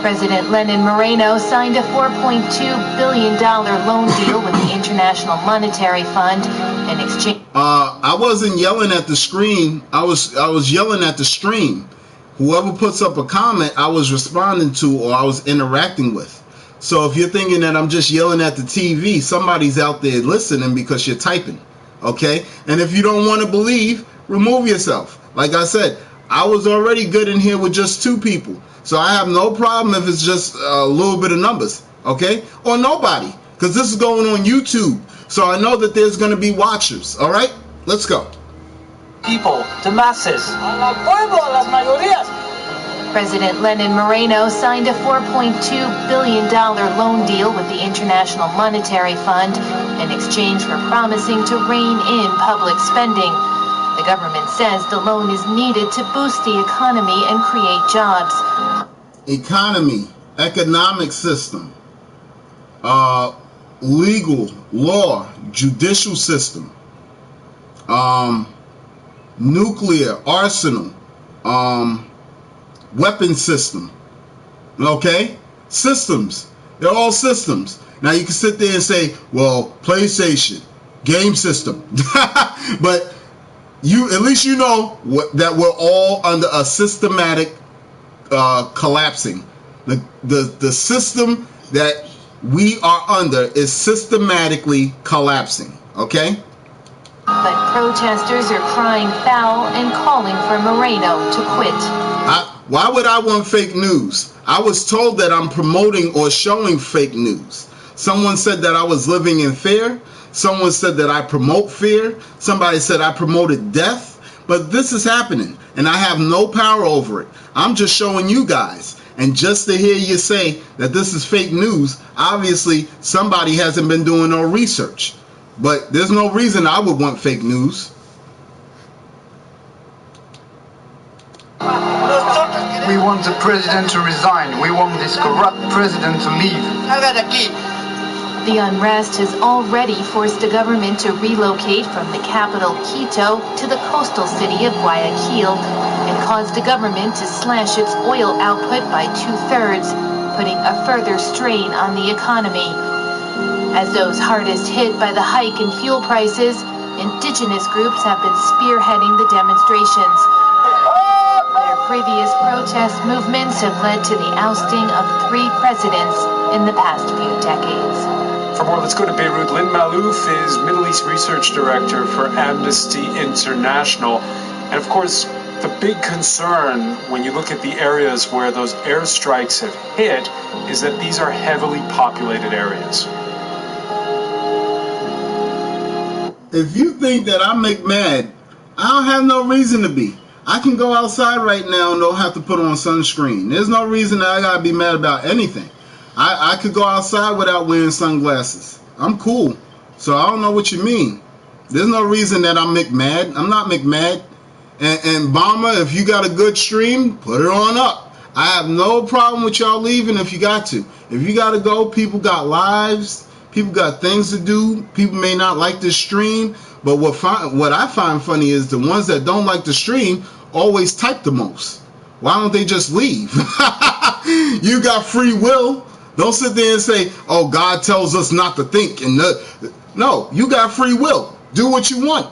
President Lenin Moreno signed a $4.2 billion loan deal with the International Monetary Fund in exchange. I wasn't yelling at the screen. I was yelling at the stream. Whoever puts up a comment, I was responding to or I was interacting with. So if you're thinking that I'm just yelling at the TV, somebody's out there listening because you're typing. Okay? And if you don't want to believe, remove yourself. Like I said, I was already good in here with just 2 people. So I have no problem if it's just a little bit of numbers, okay? Or nobody, because this is going on YouTube. So I know that there's going to be watchers, all right? Let's go. People, the masses. President Lenin Moreno signed a $4.2 billion loan deal with the International Monetary Fund in exchange for promising to rein in public spending. The government says the loan is needed to boost the economy and create jobs. Economy, economic system, legal, law, judicial system, nuclear arsenal, weapon system, okay? Systems. They're all systems. Now you can sit there and say, well, PlayStation, game system. But at least you know that we're all under a systematic collapsing. The system that we are under is systematically collapsing, okay? But protesters are crying foul and calling for Moreno to quit. Why would I want fake news? I was told that I'm promoting or showing fake news. Someone said that I was living in fear. Someone said that I promote fear. Somebody said I promoted death. But this is happening, and I have no power over it. I'm just showing you guys. And just to hear you say that this is fake news, obviously somebody hasn't been doing no research. But there's no reason I would want fake news. We want the president to resign. We want this corrupt president to leave. The unrest has already forced the government to relocate from the capital, Quito, to the coastal city of Guayaquil and caused the government to slash its oil output by 2/3, putting a further strain on the economy. As those hardest hit by the hike in fuel prices, indigenous groups have been spearheading the demonstrations. Their previous protest movements have led to the ousting of 3 presidents in the past few decades. For more, let's go to Beirut. Lynn Malouf is Middle East Research Director for Amnesty International. And of course, the big concern when you look at the areas where those airstrikes have hit is that these are heavily populated areas. If you think that I make mad, I don't have no reason to be. I can go outside right now and don't have to put on sunscreen. There's no reason that I gotta be mad about anything. I could go outside without wearing sunglasses. I'm cool. So I don't know what you mean. There's no reason that I'm McMad. I'm not McMad. And Bomber, if you got a good stream, put it on up. I have no problem with y'all leaving if you got to. If you got to go, people got lives. People got things to do. People may not like this stream. But what I find funny is the ones that don't like the stream always type the most. Why don't they just leave? You got free will. Don't sit there and say, oh, God tells us not to think. No, you got free will. Do what you want.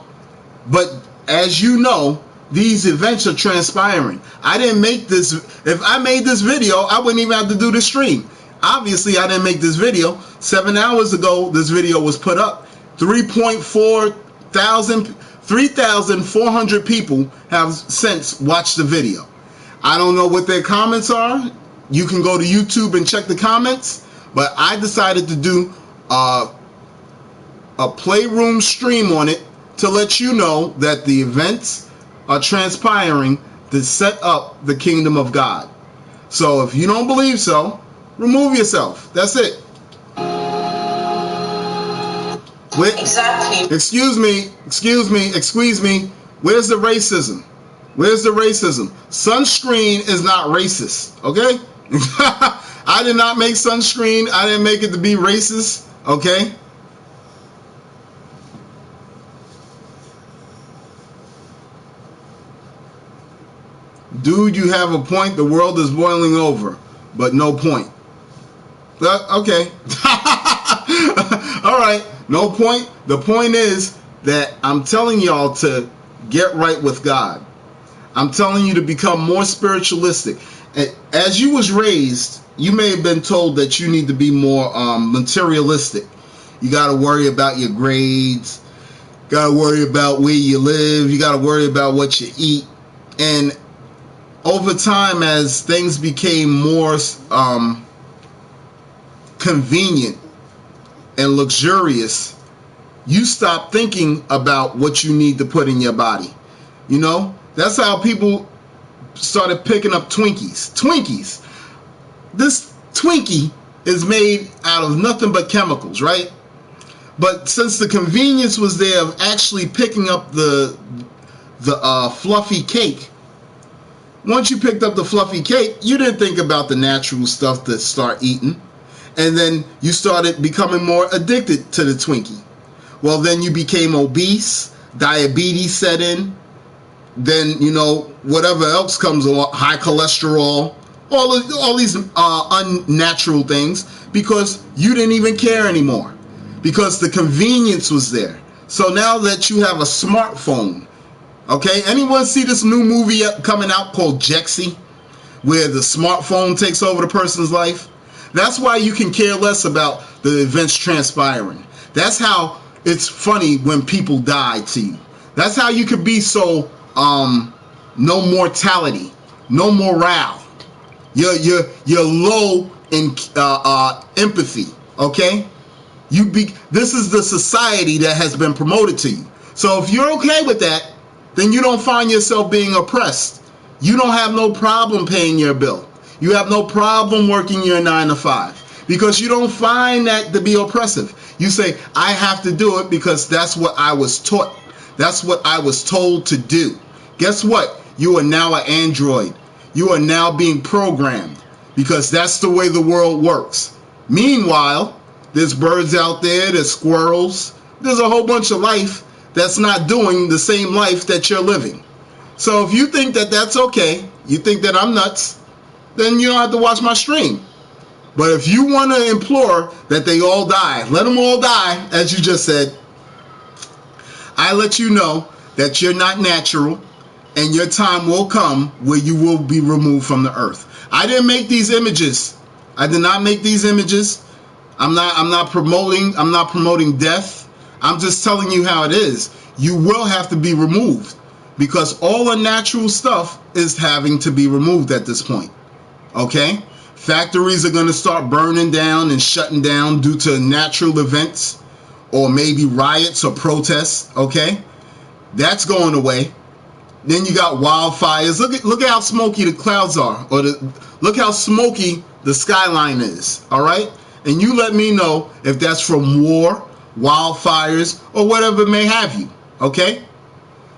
But as you know, these events are transpiring. I didn't make this. If I made this video, I wouldn't even have to do the stream. Obviously, I didn't make this video. 7 hours ago, this video was put up. 3,400 people have since watched the video. I don't know what their comments are. You can go to YouTube and check the comments. But I decided to do a playroom stream on it to let you know that the events are transpiring to set up the kingdom of God. So if you don't believe so, remove yourself. That's it. Exactly. Excuse me. Where's the racism? Where's the racism? Sunscreen is not racist, okay? I did not make sunscreen. I didn't make it to be racist, okay? Dude, you have a point. The world is boiling over, but no point. Okay. All right. No point. The point is that I'm telling y'all to get right with God. I'm telling you to become more spiritualistic. As you was raised, you may have been told that you need to be more materialistic. You got to worry about your grades. Got to worry about where you live. You got to worry about what you eat. And over time, as things became more convenient and luxurious, you stop thinking about what you need to put in your body. You know, that's how people started picking up Twinkies. This Twinkie is made out of nothing but chemicals, right? But since the convenience was there of actually picking up the fluffy cake, once you picked up the fluffy cake, you didn't think about the natural stuff to start eating. And then you started becoming more addicted to the Twinkie. Well, then you became obese, diabetes set in, then, you know, whatever else comes along, high cholesterol, all these unnatural things, because you didn't even care anymore, because the convenience was there. So now that you have a smartphone, okay, anyone see this new movie coming out called Jexy, where the smartphone takes over the person's life? That's why you can care less about the events transpiring. That's how it's funny when people die to you. That's how you could be so no mortality, no morale. You're low in empathy. Okay, this is the society that has been promoted to you. So if you're okay with that, then you don't find yourself being oppressed. You don't have no problem paying your bill. You have no problem working your 9 to 5 because you don't find that to be oppressive. You say, I have to do it because that's what I was taught. That's what I was told to do. Guess what? You are now an android. You are now being programmed because that's the way the world works. Meanwhile, there's birds out there, there's squirrels, there's a whole bunch of life that's not doing the same life that you're living. So if you think that that's okay, you think that I'm nuts, then you don't have to watch my stream. But if you want to implore that they all die, let them all die, as you just said, I let you know that you're not natural and your time will come where you will be removed from the earth. I didn't make these images. I did not make these images. I'm not promoting death. I'm just telling you how it is. You will have to be removed because all unnatural stuff is having to be removed at this point. Okay? Factories are going to start burning down and shutting down due to natural events or maybe riots or protests. Okay? That's going away. Then you got wildfires. Look at how smoky the clouds are, or look how smoky the skyline is. All right? And you let me know if that's from war, wildfires, or whatever may have you. Okay?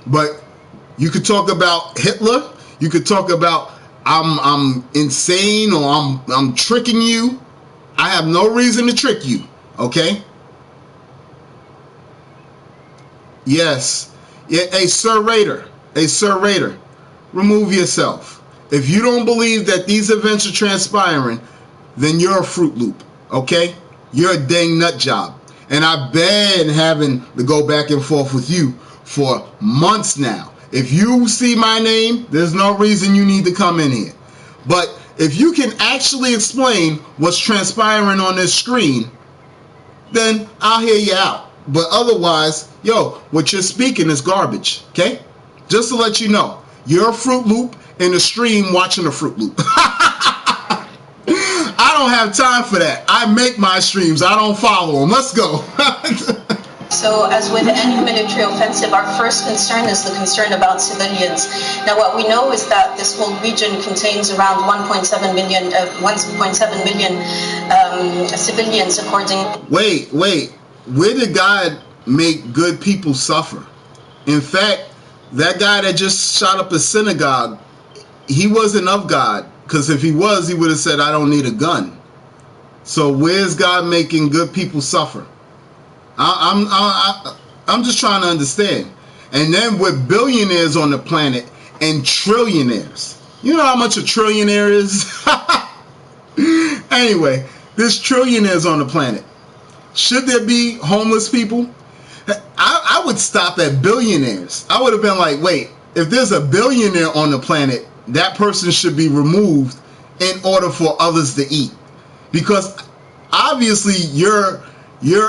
But you could talk about Hitler. You could talk about I'm insane or I'm tricking you. I have no reason to trick you. Okay? Yes. Yeah, Sir Raider, remove yourself. If you don't believe that these events are transpiring, then you're a Fruit Loop, okay? You're a dang nut job. And I've been having to go back and forth with you for months now. If you see my name, there's no reason you need to come in here. But if you can actually explain what's transpiring on this screen, then I'll hear you out. But otherwise, yo, what you're speaking is garbage, okay? Just to let you know, you're a Fruit Loop in the stream watching a Fruit Loop. I don't have time for that. I make my streams. I don't follow them. Let's go. So as with any military offensive, our first concern is the concern about civilians. Now what we know is that this whole region contains around 1.7 million civilians according... Wait. Where did God make good people suffer? In fact, that guy that just shot up a synagogue, he wasn't of God. Because if he was, he would have said, I don't need a gun. So where's God making good people suffer? I'm just trying to understand. And then with billionaires on the planet and trillionaires. You know how much a trillionaire is? Anyway, there's trillionaires on the planet. Should there be homeless people? I would stop at billionaires. I would have been like, wait, if there's a billionaire on the planet, that person should be removed in order for others to eat. Because obviously you're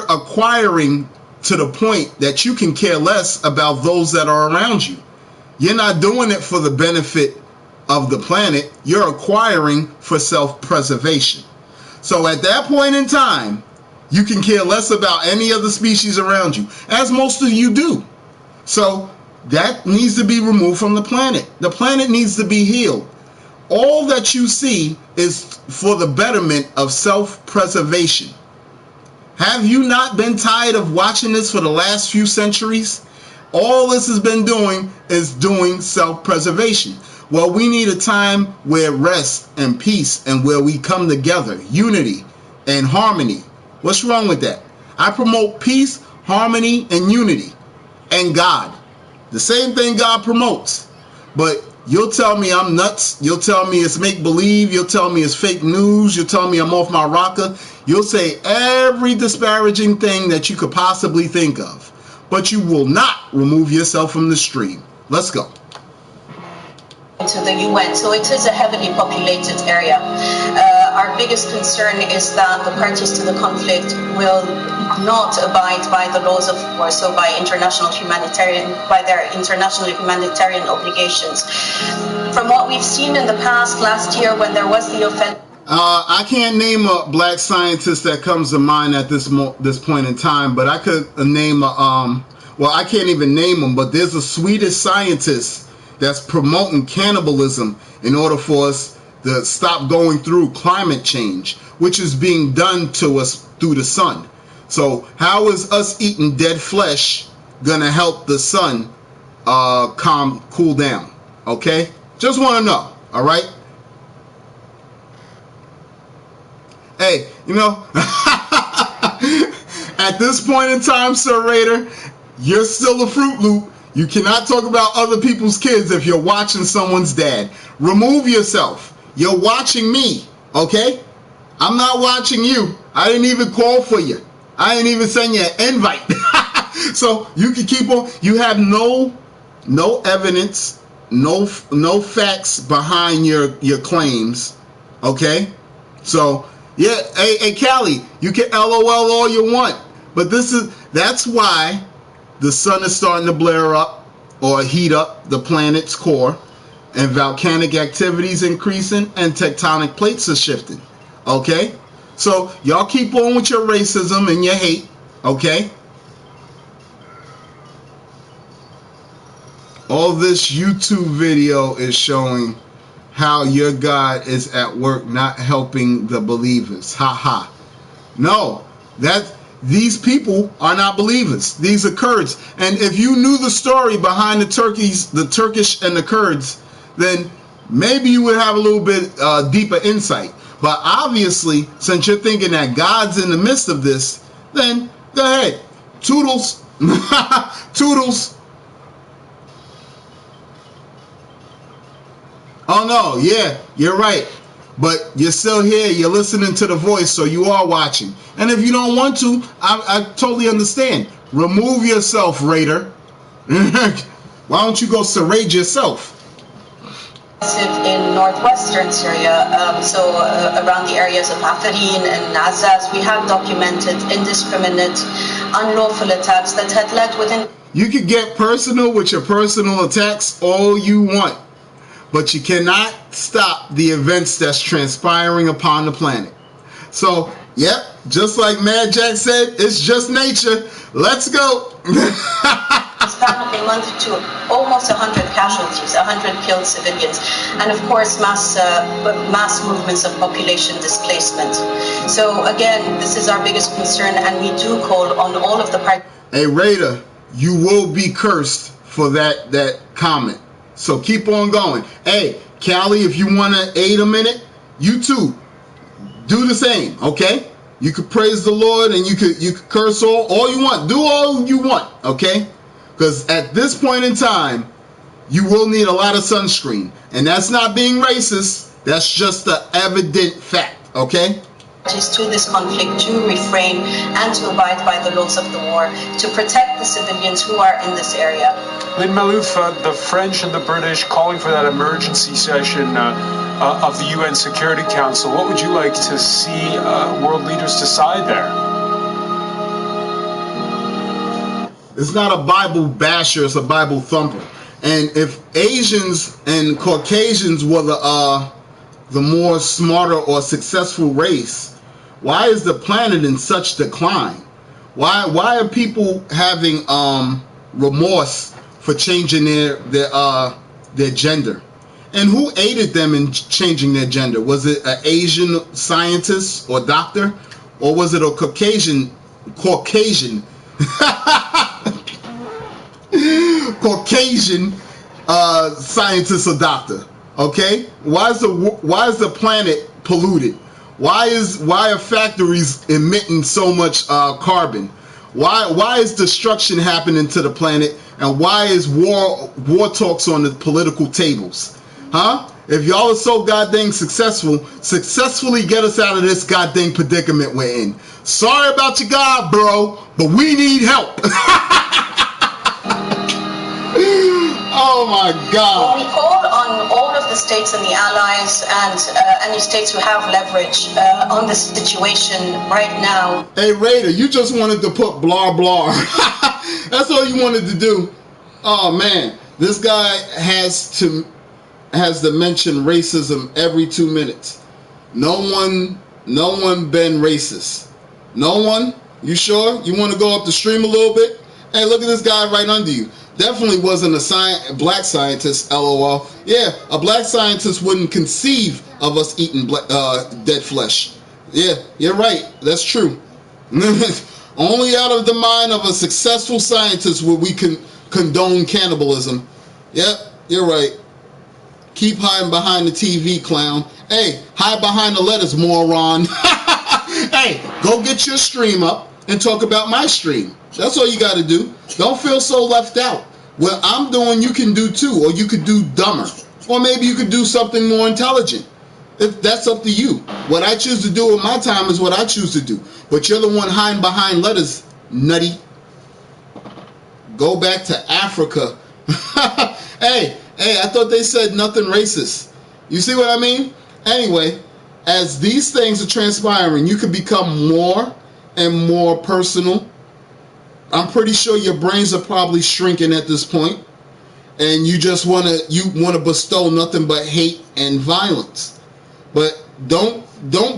acquiring to the point that you can care less about those that are around you. You're not doing it for the benefit of the planet. You're acquiring for self-preservation. So at that point in time, you can care less about any other species around you, as most of you do. So that needs to be removed from the planet. The planet needs to be healed. All that you see is for the betterment of self-preservation. Have you not been tired of watching this for the last few centuries? All this has been doing is doing self-preservation. Well, we need a time where rest and peace and where we come together, unity and harmony. What's wrong with that? I promote peace, harmony, and unity, and God. The same thing God promotes. But you'll tell me I'm nuts. You'll tell me it's make-believe. You'll tell me it's fake news. You'll tell me I'm off my rocker. You'll say every disparaging thing that you could possibly think of. But you will not remove yourself from the stream. Let's go. To the UN, so it is a heavily populated area. Our biggest concern is that the parties to the conflict will not abide by the laws of war, so by their international humanitarian obligations. From what we've seen in the past, last year when there was the offensive. I can't name a black scientist that comes to mind at this point in time, but I could name well, I can't even name them, but there's a Swedish scientist that's promoting cannibalism in order for us to stop going through climate change, which is being done to us through the sun. So how is us eating dead flesh gonna help the sun cool down? Okay, just want to know. All right. Hey, you know, at this point in time, Sir Raider, you're still a Fruit Loop. You cannot talk about other people's kids if you're watching someone's dad. Remove yourself. You're watching me, okay? I'm not watching you. I didn't even call for you. I didn't even send you an invite. So you can keep on. You have no evidence, no facts behind your claims, okay? So yeah, hey Callie, you can LOL all you want, but that's why the sun is starting to blare up or heat up the planet's core, and volcanic activities increasing and tectonic plates are shifting. Okay? So y'all keep on with your racism and your hate. Okay? All this YouTube video is showing how your God is at work not helping the believers. Ha ha. No, these people are not believers. These are Kurds. And if you knew the story behind the Turkish and the Kurds, then maybe you would have a little bit deeper insight. But obviously, since you're thinking that God's in the midst of this, then go ahead. Toodles. Toodles. Oh no, yeah, you're right. But you're still here, you're listening to the voice, so you are watching. And if you don't want to, I totally understand. Remove yourself, Raider. Why don't you go serrage yourself? In northwestern Syria, around the areas of Afrin and Azaz, we have documented indiscriminate, unlawful attacks that had led within... You could get personal with your personal attacks all you want, but you cannot stop the events that's transpiring upon the planet. So, yep, just like Mad Jack said, it's just nature. Let's go. Span of a month to almost 100 casualties, 100 killed civilians, and of course mass movements of population displacement. So again, this is our biggest concern, and we do call on all of the parties. Hey Raider, you will be cursed for that comment. So keep on going. Hey, Callie, if you want to aid a minute, you too, do the same, okay? You could praise the Lord and you could curse all you want. Do all you want, okay? Because at this point in time, you will need a lot of sunscreen. And that's not being racist. That's just the evident fact, okay? To this conflict to refrain and to abide by the laws of the war, to protect the civilians who are in this area. Lynn Malouf, the French and the British calling for that emergency session of the UN Security Council. What would you like to see world leaders decide there? It's not a Bible basher, it's a Bible thumper. And if Asians and Caucasians were the more smarter or successful race, why is the planet in such decline? Why are people having remorse for changing their gender? And who aided them in changing their gender? Was it an Asian scientist or doctor, or was it a Caucasian scientist or doctor? Okay, why is the planet polluted? Why are factories emitting so much carbon? Why is destruction happening to the planet? And why is war talks on the political tables? Huh? If y'all are so goddamn successfully get us out of this goddamn predicament we're in. Sorry about your God, bro, but we need help. Oh my God. We call on all of the states and the allies and any states who have leverage on this situation right now. Hey Raider, you just wanted to put blah blah. That's all you wanted to do. Oh man, this guy has to mention racism every 2 minutes. No one been racist. No one? You sure? You want to go up the stream a little bit? Hey, look at this guy right under you. Definitely wasn't a black scientist, LOL. Yeah, a black scientist wouldn't conceive of us eating dead flesh. Yeah, you're right. That's true. Only out of the mind of a successful scientist would we condone cannibalism. Yep, you're right. Keep hiding behind the TV, clown. Hey, hide behind the letters, moron. Hey, go get your stream up and talk about my stream. That's all you got to do. Don't feel so left out. What I'm doing, you can do too, or you could do dumber. Or maybe you could do something more intelligent. That's up to you. What I choose to do with my time is what I choose to do. But you're the one hiding behind letters, nutty. Go back to Africa. Hey, I thought they said nothing racist. You see what I mean? Anyway, as these things are transpiring, you can become more and more personal. I'm pretty sure your brains are probably shrinking at this point, and you just want to bestow nothing but hate and violence. But don't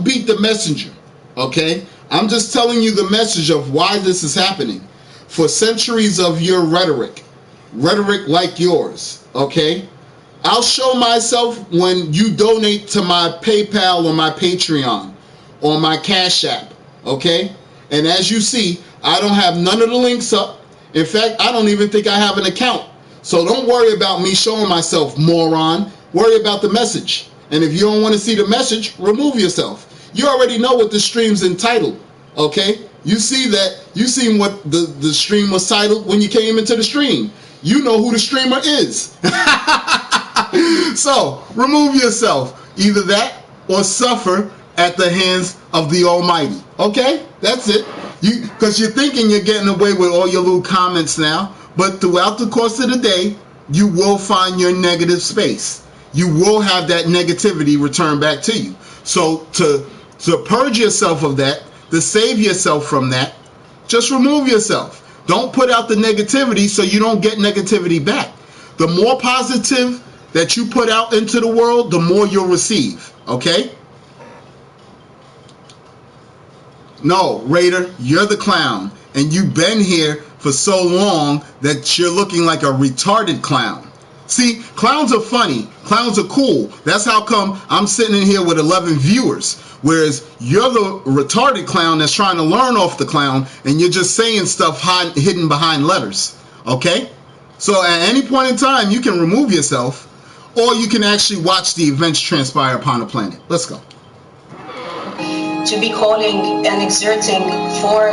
beat the messenger, okay? I'm just telling you the message of why this is happening. For centuries of your rhetoric like yours, okay? I'll show myself when you donate to my PayPal or my Patreon or my Cash App, okay? And as you see, I don't have none of the links up. In fact, I don't even think I have an account. So don't worry about me showing myself, moron. Worry about the message. And if you don't want to see the message, remove yourself. You already know what the stream's entitled, okay? You see that, you seen what the stream was titled when you came into the stream. You know who the streamer is. So, remove yourself. Either that or suffer at the hands of the Almighty. Okay? That's it. Because you're thinking you're getting away with all your little comments now, but throughout the course of the day, you will find your negative space. You will have that negativity return back to you. So to purge yourself of that, to save yourself from that, just remove yourself. Don't put out the negativity so you don't get negativity back. The more positive that you put out into the world, the more you'll receive. Okay? No, Raider, you're the clown. And you've been here for so long that you're looking like a retarded clown. See, clowns are funny. Clowns are cool. That's how come I'm sitting in here with 11 viewers. Whereas you're the retarded clown that's trying to learn off the clown, and you're just saying stuff hidden behind letters. Okay? So at any point in time, you can remove yourself, or you can actually watch the events transpire upon the planet. Let's go. To be calling and exerting for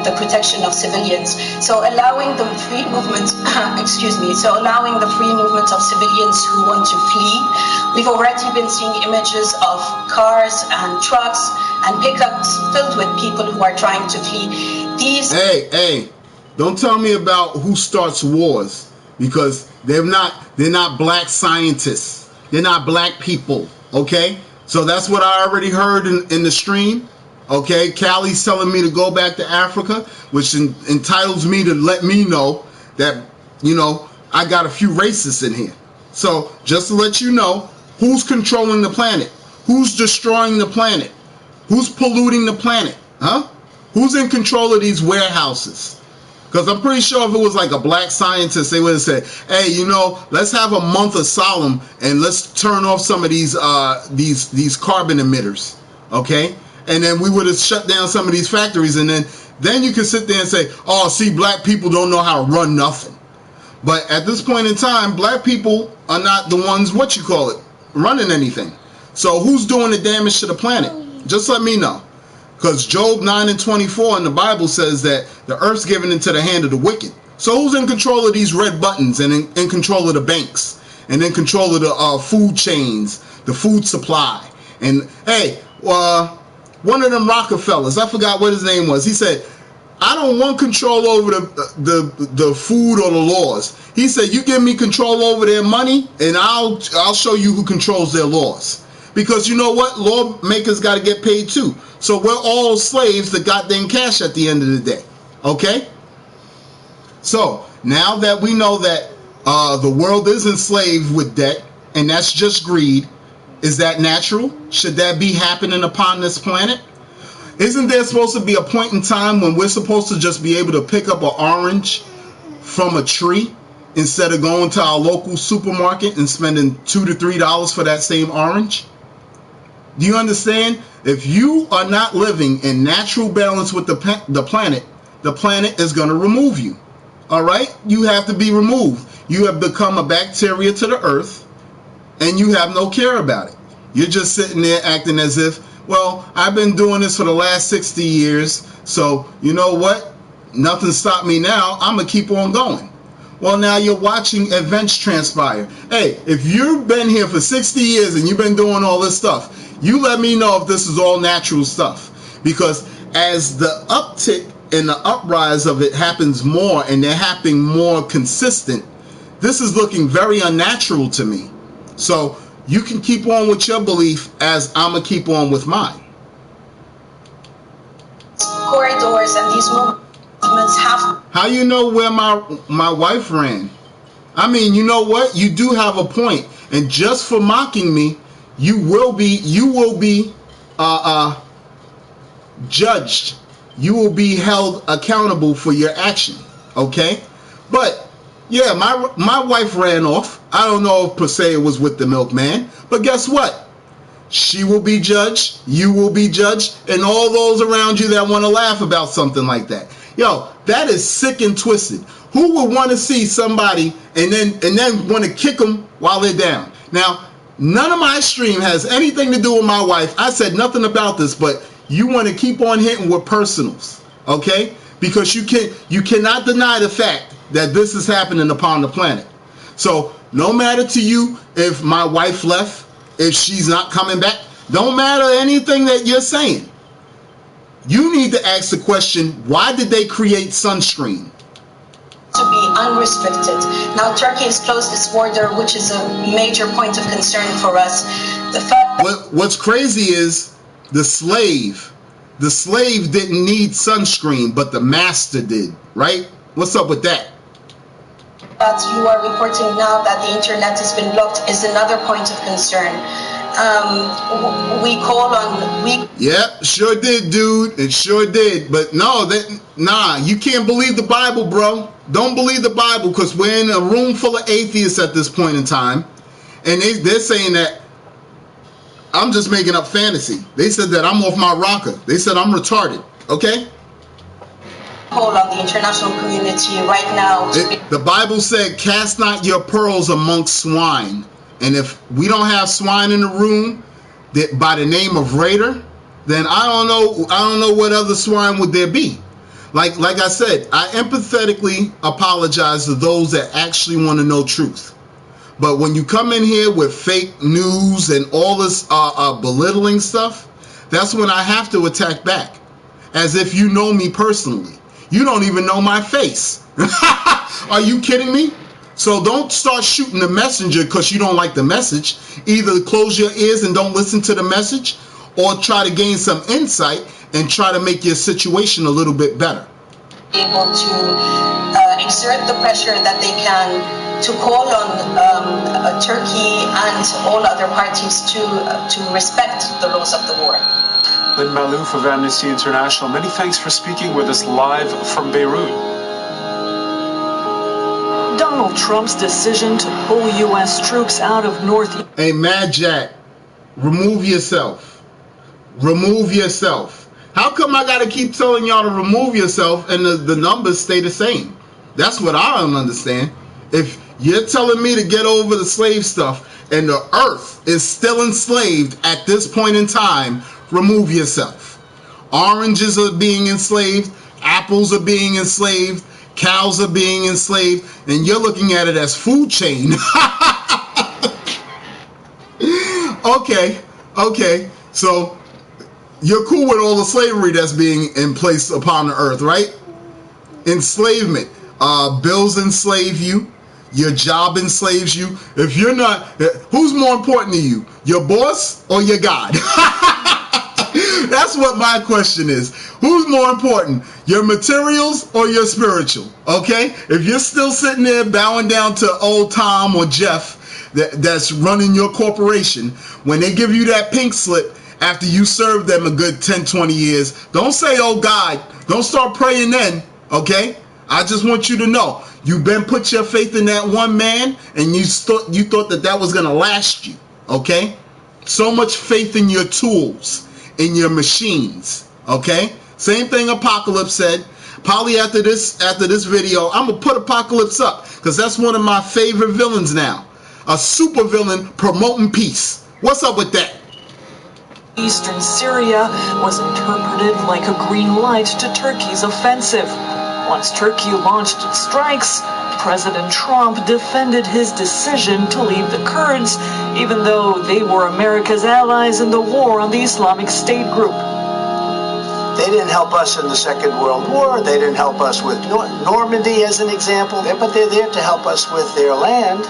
the protection of civilians. So allowing the free movement, so allowing the free movement of civilians who want to flee. We've already been seeing images of cars and trucks and pickups filled with people who are trying to flee. Hey, don't tell me about who starts wars, because they're not black scientists. They're not black people, okay? So that's what I already heard in the stream. Okay, Callie's telling me to go back to Africa, which entitles me to let me know that, you know, I got a few racists in here. So just to let you know, who's controlling the planet? Who's destroying the planet? Who's polluting the planet? Huh? Who's in control of these warehouses? Because I'm pretty sure if it was like a black scientist, they would have said, hey, you know, let's have a month of solemn and let's turn off some of these carbon emitters, okay? And then we would have shut down some of these factories, and then you could sit there and say, oh, see, black people don't know how to run nothing. But at this point in time, black people are not the ones, running anything. So who's doing the damage to the planet? Just let me know. Because Job 9:24 in the Bible says that the earth's given into the hand of the wicked. So who's in control of these red buttons, and in control of the banks, and in control of the food chains, the food supply? And hey, one of them Rockefellers, I forgot what his name was, he said, I don't want control over the food or the laws. He said, you give me control over their money, and I'll show you who controls their laws. Because you know what? Lawmakers got to get paid too. So we're all slaves to goddamn cash at the end of the day. Okay? So now that we know that the world is enslaved with debt, and that's just greed, is that natural? Should that be happening upon this planet? Isn't there supposed to be a point in time when we're supposed to just be able to pick up an orange from a tree instead of going to our local supermarket and spending $2 to $3 for that same orange? Do you understand? If you are not living in natural balance with the planet is going to remove you. All right? You have to be removed. You have become a bacteria to the earth, and you have no care about it. You're just sitting there acting as if, well, I've been doing this for the last 60 years, so you know what? Nothing stopped me now. I'm going to keep on going. Well, now you're watching events transpire. Hey, if you've been here for 60 years and you've been doing all this stuff, you let me know if this is all natural stuff. Because as the uptick and the uprise of it happens more, and they're happening more consistent, this is looking very unnatural to me. So you can keep on with your belief as I'm going to keep on with mine. Corridors and these movements have... How you know where my wife ran? I mean, you know what? You do have a point. And just for mocking me, you will be judged. You will be held accountable for your action. Okay? But yeah, my wife ran off. I don't know if per se it was with the milkman, but guess what? She will be judged, you will be judged, and all those around you that want to laugh about something like that. Yo, that is sick and twisted. Who would want to see somebody and then want to kick them while they're down? Now, none of my stream has anything to do with my wife. I said nothing about this, but you want to keep on hitting with personals. okay? Because you cannot deny the fact that this is happening upon the planet. So no matter to you if my wife left, if she's not coming back, don't matter anything that you're saying. You need to ask the question, why did they create sunscreen? To be unrestricted. Now Turkey has closed its border, which is a major point of concern for us. The fact What's crazy is the slave didn't need sunscreen, but the master did, right? What's up with that? that you are reporting now that the internet has been blocked is another point of concern. We call on Yep, sure did, dude. It sure did. But no, you can't believe the Bible, bro. Don't believe the Bible, because we're in a room full of atheists at this point in time, and they're saying that I'm just making up fantasy. They said that I'm off my rocker. They said I'm retarded. Okay? Call on the international community right now. The Bible said, "Cast not your pearls amongst swine." And if we don't have swine in the room that by the name of Raider, then I don't know what other swine would there be. Like I said, I empathetically apologize to those that actually want to know truth. But when you come in here with fake news and all this belittling stuff, that's when I have to attack back. As if you know me personally. You don't even know my face. Are you kidding me? So don't start shooting the messenger because you don't like the message. Either close your ears and don't listen to the message, or try to gain some insight and try to make your situation a little bit better. Able to exert the pressure that they can to call on Turkey and all other parties to respect the laws of the war. Lynn Malouf of Amnesty International, many thanks for speaking with us live from Beirut. Donald Trump's decision to pull U.S. troops out of North... Hey, Mad Jack, remove yourself. Remove yourself. How come I gotta keep telling y'all to remove yourself and the numbers stay the same? That's what I don't understand. If you're telling me to get over the slave stuff and the earth is still enslaved at this point in time, remove yourself. Oranges are being enslaved, apples are being enslaved, cows are being enslaved, and you're looking at it as food chain. Okay, so you're cool with all the slavery that's being in place upon the earth, right? Enslavement. Bills enslave you. Your job enslaves you. If you're not, who's more important to you? Your boss or your God? That's what my question is. Who's more important? Your materials or your spiritual? Okay? If you're still sitting there bowing down to old Tom or Jeff that's running your corporation, when they give you that pink slip after you serve them a good 10, 20 years, don't say, oh God. Don't start praying then, okay? I just want you to know, you've been put your faith in that one man, and you thought that was going to last you, okay? So much faith in your tools, in your machines, okay? Same thing Apocalypse said. Probably after this video, I'm going to put Apocalypse up, because that's one of my favorite villains now. A super villain promoting peace. What's up with that? Eastern Syria was interpreted like a green light to Turkey's offensive. Once Turkey launched its strikes, President Trump defended his decision to leave the Kurds, even though they were America's allies in the war on the Islamic State group. They didn't help us in the Second World War. They didn't help us with Normandy, as an example. But they're there to help us with their land.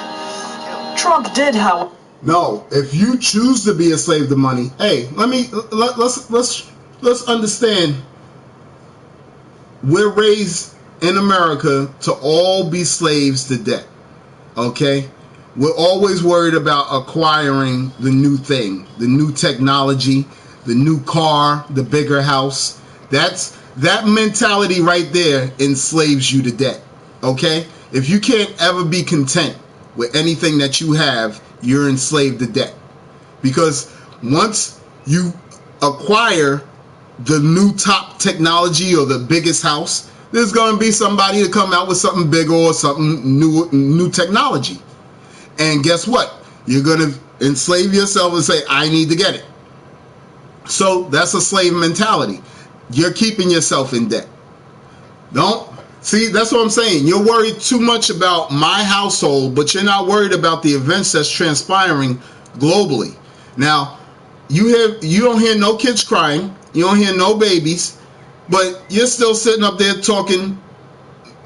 Trump did, however. No, if you choose to be a slave to money, hey, let's understand. We're raised in America to all be slaves to debt. Okay? We're always worried about acquiring the new thing, the new technology, the new car, the bigger house. That mentality right there enslaves you to debt. Okay? If you can't ever be content with anything that you have, you're enslaved to debt. Because once you acquire the new top technology or the biggest house, there's going to be somebody to come out with something bigger or something new technology. And guess what? You're going to enslave yourself and say, I need to get it. So that's a slave mentality. You're keeping yourself in debt. Don't see, that's what I'm saying. You're worried too much about my household, but you're not worried about the events that's transpiring globally. Now, you don't hear no kids crying, you don't hear no babies, but you're still sitting up there talking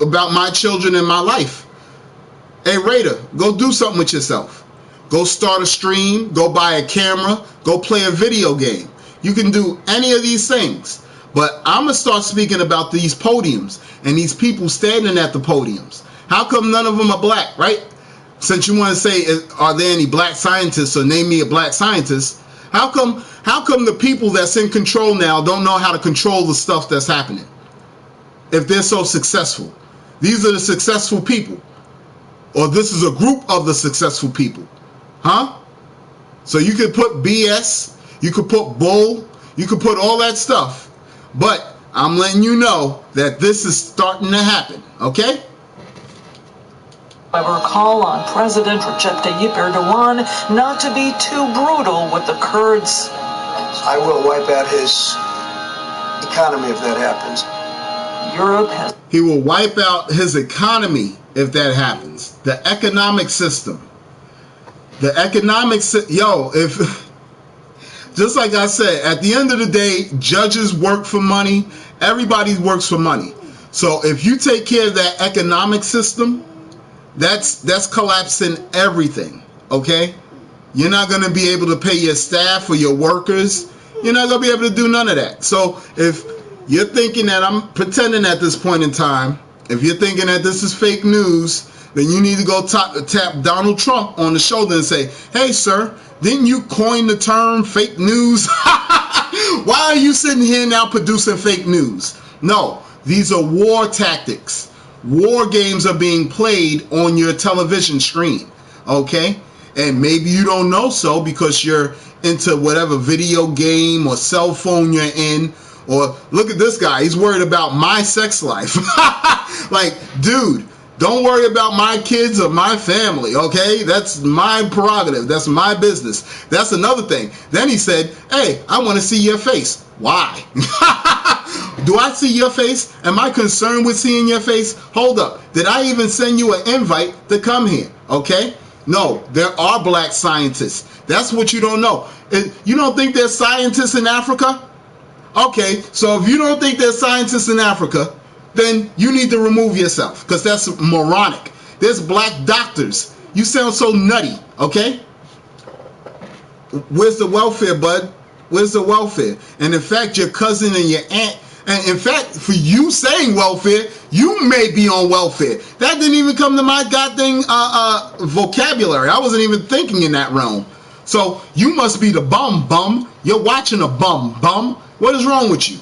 about my children and my life. Hey, Raider, go do something with yourself. Go start a stream, go buy a camera, go play a video game. You can do any of these things. But I'm going to start speaking about these podiums and these people standing at the podiums. How come none of them are black, right? Since you want to say, are there any black scientists, or name me a black scientist? How come the people that's in control now don't know how to control the stuff that's happening? If they're so successful. These are the successful people. Or this is a group of the successful people. Huh? So you could put BS, you could put bull, you could put all that stuff. But I'm letting you know that this is starting to happen, okay? However, call on President Recep Tayyip Erdogan not to be too brutal with the Kurds. I will wipe out his economy if that happens. Europe has... He will wipe out his economy if that happens. The economic system. The economic if... Just like I said, at the end of the day, judges work for money. Everybody works for money. So if you take care of that economic system, that's collapsing everything, okay? You're not going to be able to pay your staff or your workers. You're not going to be able to do none of that. So if you're thinking that I'm pretending at this point in time, if you're thinking that this is fake news, then you need to go tap Donald Trump on the shoulder and say, hey, sir, didn't you coin the term fake news? Why are you sitting here now producing fake news? No, these are war tactics. War games are being played on your television screen, okay? And maybe you don't know so because you're into whatever video game or cell phone you're in. Or look at this guy, he's worried about my sex life. Like, dude, don't worry about my kids or my family, okay? That's my prerogative. That's my business. That's another thing. Then he said, hey, I want to see your face. Why? Do I see your face? Am I concerned with seeing your face? Hold up. Did I even send you an invite to come here? Okay? No, there are black scientists. That's what you don't know. You don't think there's scientists in Africa? Okay, so if you don't think there's scientists in Africa, then you need to remove yourself, because that's moronic. There's black doctors. You sound so nutty, okay? Where's the welfare, bud? Where's the welfare? And in fact, your cousin and your aunt, and in fact, for you saying welfare, you may be on welfare. That didn't even come to my goddamn vocabulary. I wasn't even thinking in that realm. So you must be the bum. You're watching a bum. What is wrong with you?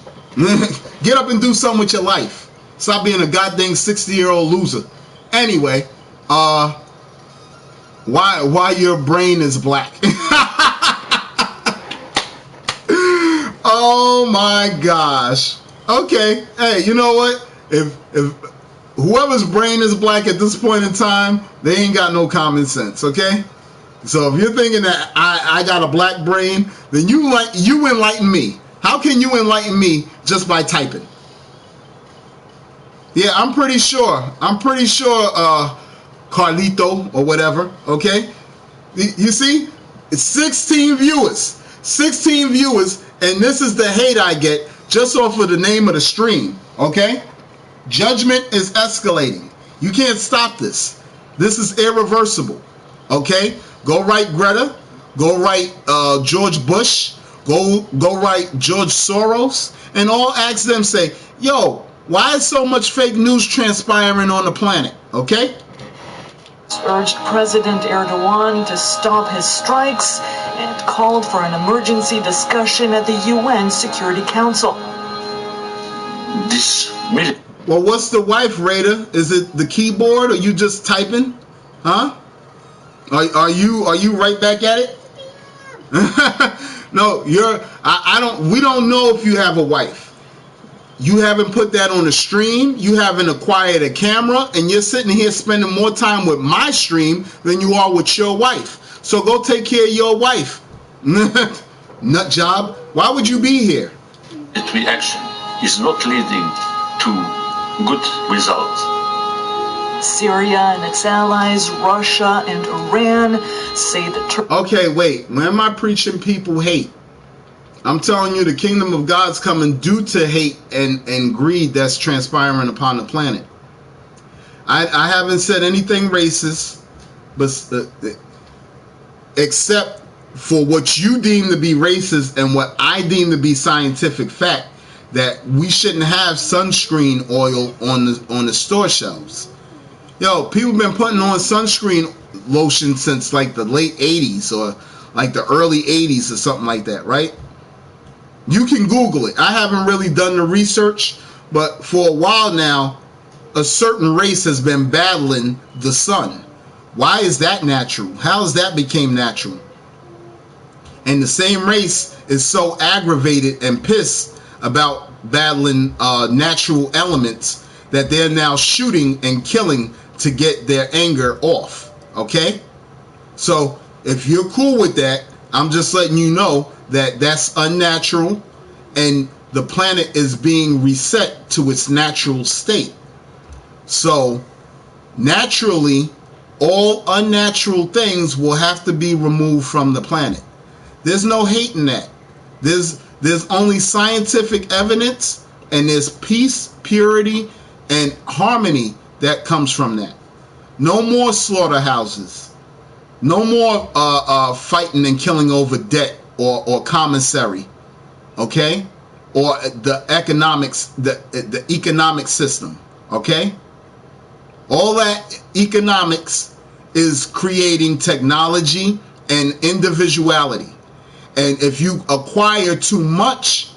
Get up and do something with your life. Stop being a goddamn 60-year-old loser. Anyway, why your brain is black? Oh my gosh. Okay. Hey, you know what? If whoever's brain is black at this point in time, they ain't got no common sense, okay? So if you're thinking that I got a black brain, then you enlighten me. How can you enlighten me just by typing? Yeah, I'm pretty sure, Carlito or whatever, okay? You see? It's 16 viewers. 16 viewers, and this is the hate I get just off of the name of the stream, okay? Judgment is escalating. You can't stop this. This is irreversible, okay? Go write Greta. Go write George Bush. Go write George Soros. And all ask them, say, yo, why is so much fake news transpiring on the planet, okay? Urged President Erdogan to stop his strikes and called for an emergency discussion at the UN Security Council. Well, what's the wife, Raider? Is it the keyboard, or you just typing? Huh? Are you right back at it? No, we don't know if you have a wife. You haven't put that on the stream. You haven't acquired a camera, and you're sitting here spending more time with my stream than you are with your wife. So go take care of your wife. Nut job. Why would you be here? Reaction is not leading to good results. Syria and its allies, Russia and Iran, say that Okay, wait. When am I preaching people hate? I'm telling you, the kingdom of God's coming due to hate and greed that's transpiring upon the planet. I haven't said anything racist, but except for what you deem to be racist and what I deem to be scientific fact, that we shouldn't have sunscreen oil on the store shelves. Yo, people been putting on sunscreen lotion since like the late 80s or like the early 80s or something like that, right? You can Google it. I haven't really done the research, but for a while now, a certain race has been battling the sun. Why is that natural? How has that became natural? And the same race is so aggravated and pissed about battling natural elements that they're now shooting and killing to get their anger off. Okay? So if you're cool with that, I'm just letting you know that that's unnatural and the planet is being reset to its natural state. So naturally, all unnatural things will have to be removed from the planet. There's no hate in that. There's only scientific evidence, and there's peace, purity, and harmony that comes from that. No more slaughterhouses. No more fighting and killing over debt or commissary. Okay? Or the economics, the economic system. Okay? All that economics is creating technology and individuality. And if you acquire too much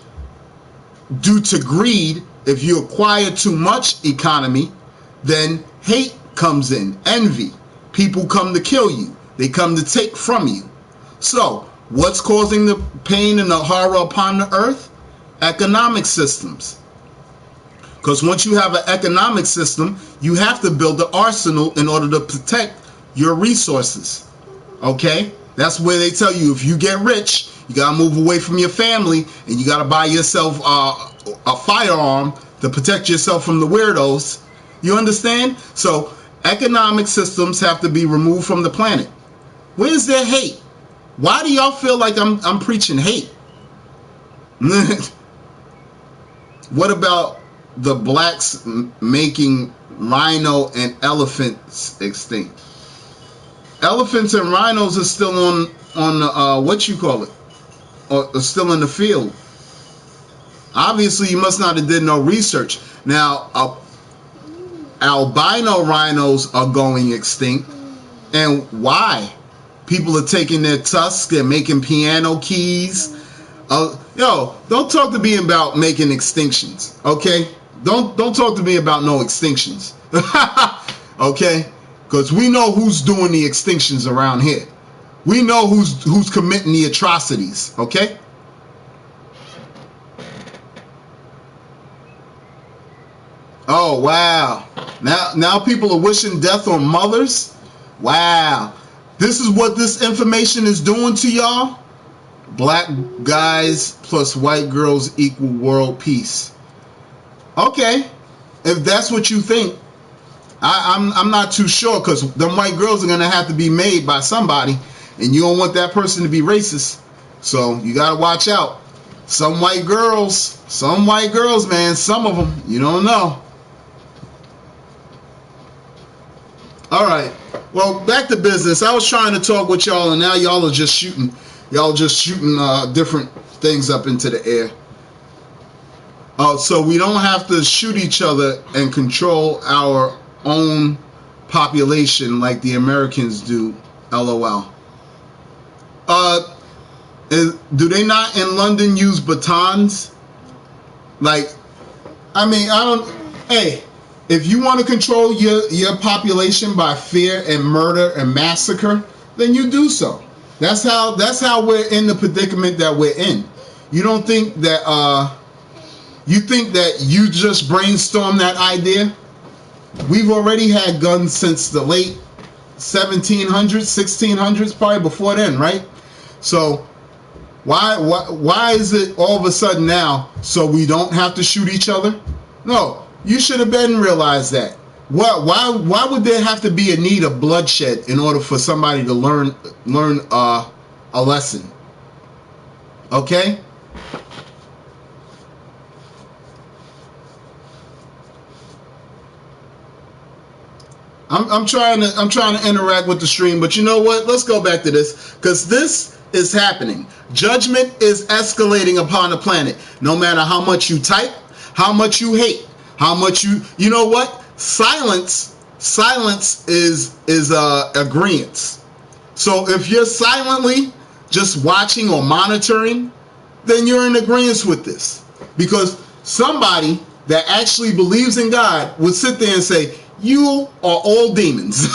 due to greed, if you acquire too much economy, then hate comes in, envy. People come to kill you. They come to take from you. So, what's causing the pain and the horror upon the earth? Economic systems. Because once you have an economic system, you have to build an arsenal in order to protect your resources. Okay? That's where they tell you if you get rich, you got to move away from your family and you got to buy yourself a firearm to protect yourself from the weirdos. You understand? So economic systems have to be removed from the planet. Where's their hate? Why do y'all feel like I'm preaching hate? What about the blacks making rhino and elephants extinct? Elephants and rhinos are still on what you call it, or still in the field. Obviously, you must not have did no research. Now, albino rhinos are going extinct, and why? People are taking their tusks and making piano keys. Yo, don't talk to me about making extinctions, okay? Don't talk to me about no extinctions, okay? Because we know who's doing the extinctions around here. We know who's committing the atrocities, okay? Oh, wow. Now people are wishing death on mothers? Wow. This is what this information is doing to y'all? Black guys plus white girls equal world peace. Okay. If that's what you think, I'm not too sure, because them white girls are going to have to be made by somebody, and you don't want that person to be racist. So you got to watch out. Some white girls, man, some of them, you don't know. All right. Well, back to business. I was trying to talk with y'all, and now y'all are just shooting. Y'all just shooting different things up into the air. So we don't have to shoot each other and control our own population like the Americans do. LOL. Do they not in London use batons? Like, I mean, I don't. Hey, if you want to control your population by fear and murder and massacre, then you do so. That's how we're in the predicament that we're in. You don't think that you think that you just brainstormed that idea? We've already had guns since the late 1700s, 1600s, probably before then, right? So why is it all of a sudden now so we don't have to shoot each other? No, You should have been realized that. Why would there have to be a need of bloodshed in order for somebody to learn a lesson? Okay? I'm trying to interact with the stream, but you know what? Let's go back to this, because this is happening. Judgment is escalating upon the planet. No matter how much you type, how much you hate, how much you know what? Silence is agreeance. So if you're silently just watching or monitoring, then you're in agreement with this, because somebody that actually believes in God would sit there and say, you are all demons.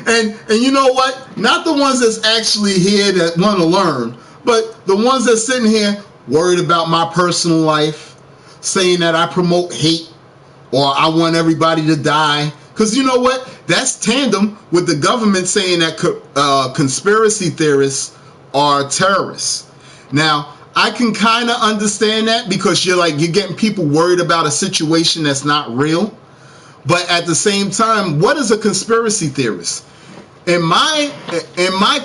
and you know what? Not the ones that's actually here that want to learn, but the ones that's sitting here worried about my personal life, saying that I promote hate or I want everybody to die. Because you know what? That's tandem with the government saying that conspiracy theorists are terrorists. Now, I can kind of understand that, because you're getting people worried about a situation that's not real. But at the same time, what is a conspiracy theorist? In my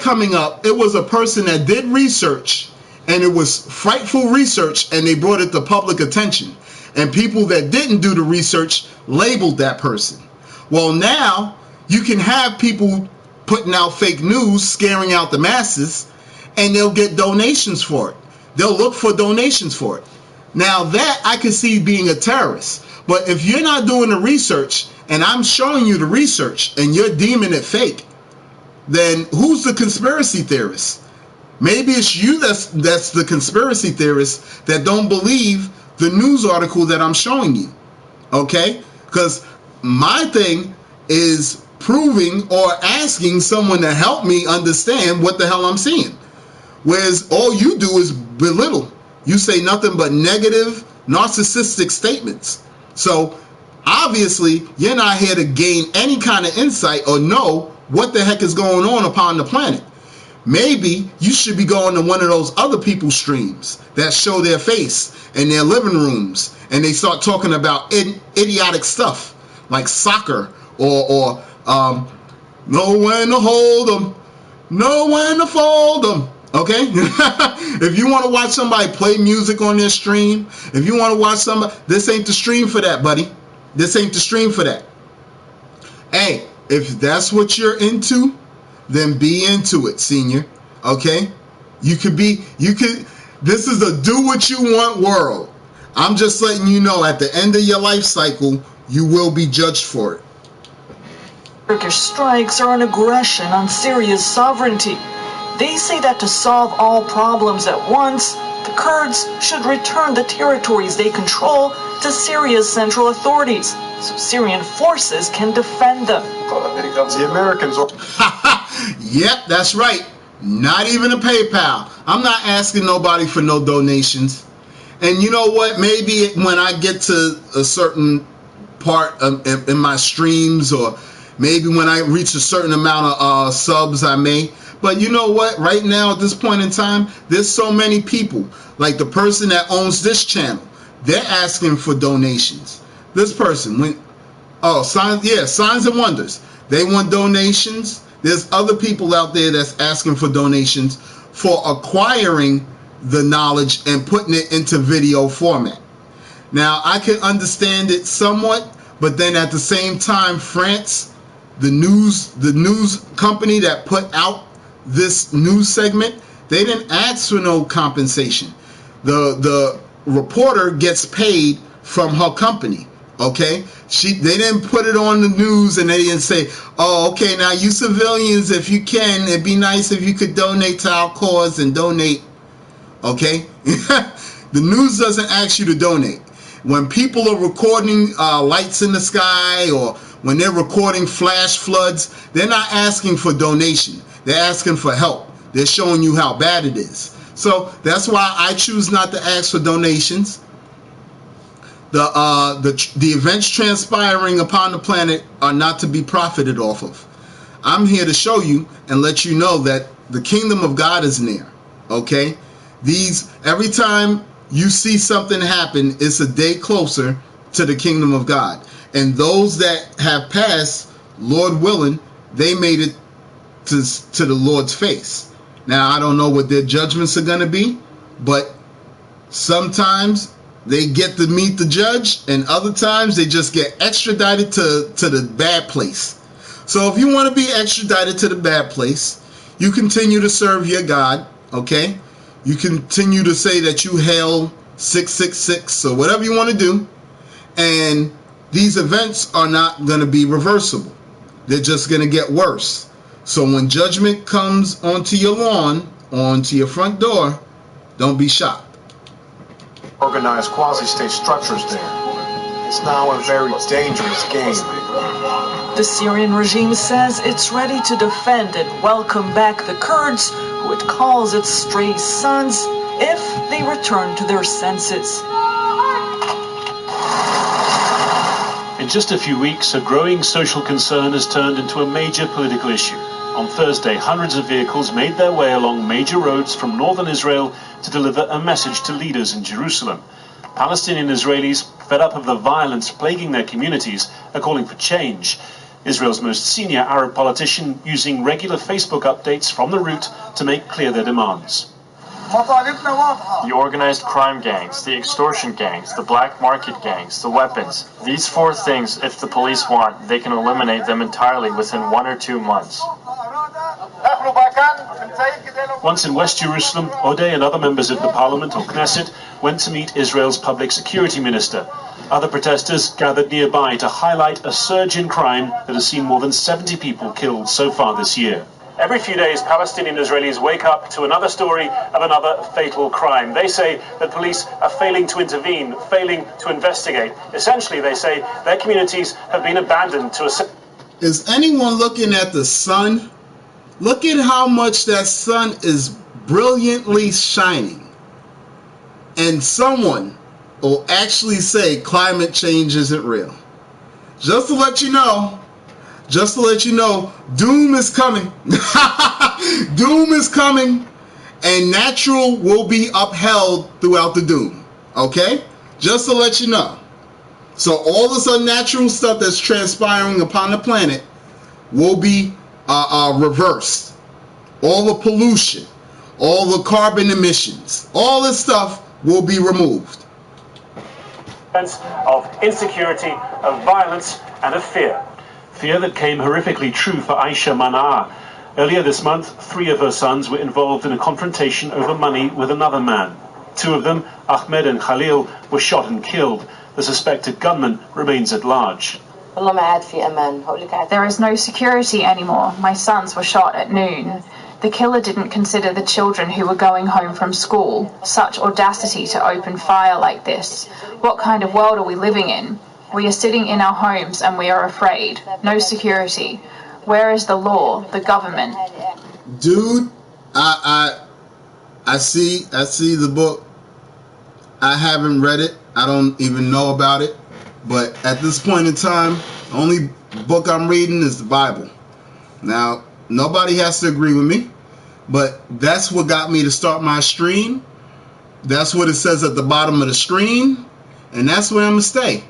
coming up, it was a person that did research, and it was frightful research, and they brought it to public attention. And people that didn't do the research labeled that person. Well, now you can have people putting out fake news, scaring out the masses, and they'll get donations for it. They'll look for donations for it. Now that I can see being a terrorist. But if you're not doing the research, and I'm showing you the research, and you're deeming it fake, then who's the conspiracy theorist? Maybe it's you that's the conspiracy theorist that don't believe the news article that I'm showing you. Okay? Because my thing is proving or asking someone to help me understand what the hell I'm seeing. Whereas all you do is belittle. You say nothing but negative, narcissistic statements. So obviously you're not here to gain any kind of insight or know what the heck is going on upon the planet. Maybe you should be going to one of those other people's streams that show their face in their living rooms, and they start talking about idiotic stuff like soccer or know when to hold them, know when to fold them. Okay? If you want to watch somebody play music on their stream, if you want to watch somebody, this ain't the stream for that, buddy. This ain't the stream for that. Hey, if that's what you're into, then be into it, senior. Okay? This is a do what you want world. I'm just letting you know, at the end of your life cycle, you will be judged for it. Turkish strikes are an aggression on Syria's sovereignty. They say that to solve all problems at once, the Kurds should return the territories they control to Syria's central authorities, so Syrian forces can defend them. The Americans are... Yep, that's right. Not even a PayPal. I'm not asking nobody for no donations. And you know what? Maybe when I get to a certain part in my streams, or maybe when I reach a certain amount of subs, I may. But you know what? Right now, at this point in time, there's so many people. Like the person that owns this channel, they're asking for donations. This person, Signs and Wonders. They want donations. There's other people out there that's asking for donations for acquiring the knowledge and putting it into video format. Now, I can understand it somewhat, but then at the same time, France, the news company that put out this news segment, they didn't ask for no compensation. The reporter gets paid from her company. Okay, they didn't put it on the news, and they didn't say, oh, okay, now you civilians, if you can, it'd be nice if you could donate to our cause and donate. Okay, the news doesn't ask you to donate. When people are recording lights in the sky, or when they're recording flash floods, they're not asking for donation. They're asking for help. They're showing you how bad it is. So that's why I choose not to ask for donations. The events transpiring upon the planet are not to be profited off of. I'm here to show you and let you know that the kingdom of God is near. Okay? Every time you see something happen, it's a day closer to the kingdom of God. And those that have passed, Lord willing, they made it to the Lord's face. Now, I don't know what their judgments are going to be, but sometimes they get to meet the judge, and other times they just get extradited to the bad place. So if you want to be extradited to the bad place, you continue to serve your God, okay? You continue to say that you hail 666 or whatever you want to do, and these events are not going to be reversible. They're just going to get worse. So when judgment comes onto your lawn, onto your front door, don't be shocked. Organized quasi-state structures there. It's now a very dangerous game. The Syrian regime says it's ready to defend and welcome back the Kurds, who it calls its stray sons, if they return to their senses. In just a few weeks, a growing social concern has turned into a major political issue. On Thursday, hundreds of vehicles made their way along major roads from northern Israel to deliver a message to leaders in Jerusalem. Palestinian Israelis, fed up of the violence plaguing their communities, are calling for change. Israel's most senior Arab politician using regular Facebook updates from the route to make clear their demands. The organized crime gangs, the extortion gangs, the black market gangs, the weapons. These four things, if the police want, they can eliminate them entirely within 1 or 2 months. Once in West Jerusalem, Odeh and other members of the parliament, or Knesset, went to meet Israel's public security minister. Other protesters gathered nearby to highlight a surge in crime that has seen more than 70 people killed so far this year. Every few days, Palestinian Israelis wake up to another story of another fatal crime. They say that police are failing to intervene, failing to investigate. Essentially, they say their communities have been abandoned to a... Is anyone looking at the sun? Look at how much that sun is brilliantly shining. And someone will actually say climate change isn't real. Just to let you know, doom is coming. Doom is coming, and natural will be upheld throughout the doom. Okay? Just to let you know. So all this unnatural stuff that's transpiring upon the planet will be reversed. All the pollution, all the carbon emissions, all this stuff will be removed. Of insecurity, of violence, and of fear. Fear that came horrifically true for Aisha Manaa. Earlier this month, 3 of her sons were involved in a confrontation over money with another man. 2 of them, Ahmed and Khalil, were shot and killed. The suspected gunman remains at large. There is no security anymore. My sons were shot at noon. The killer didn't consider the children who were going home from school. Such audacity to open fire like this. What kind of world are we living in? We are sitting in our homes and we are afraid. No security. Where is the law, the government? Dude, I see the book. I haven't read it. I don't even know about it. But at this point in time, the only book I'm reading is the Bible. Now, nobody has to agree with me, but that's what got me to start my stream. That's what it says at the bottom of the screen, and that's where I'm going to stay.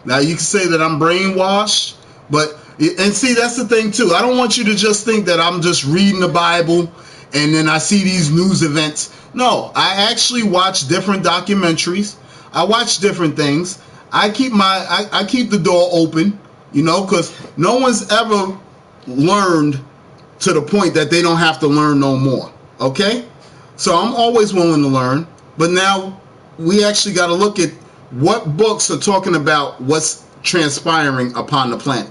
Now, you can say that I'm brainwashed, and see, that's the thing, too. I don't want you to just think that I'm just reading the Bible and then I see these news events. No, I actually watch different documentaries. I watch different things. I keep the door open, because no one's ever learned to the point that they don't have to learn no more. Okay? So I'm always willing to learn. But now we actually got to look at what books are talking about what's transpiring upon the planet.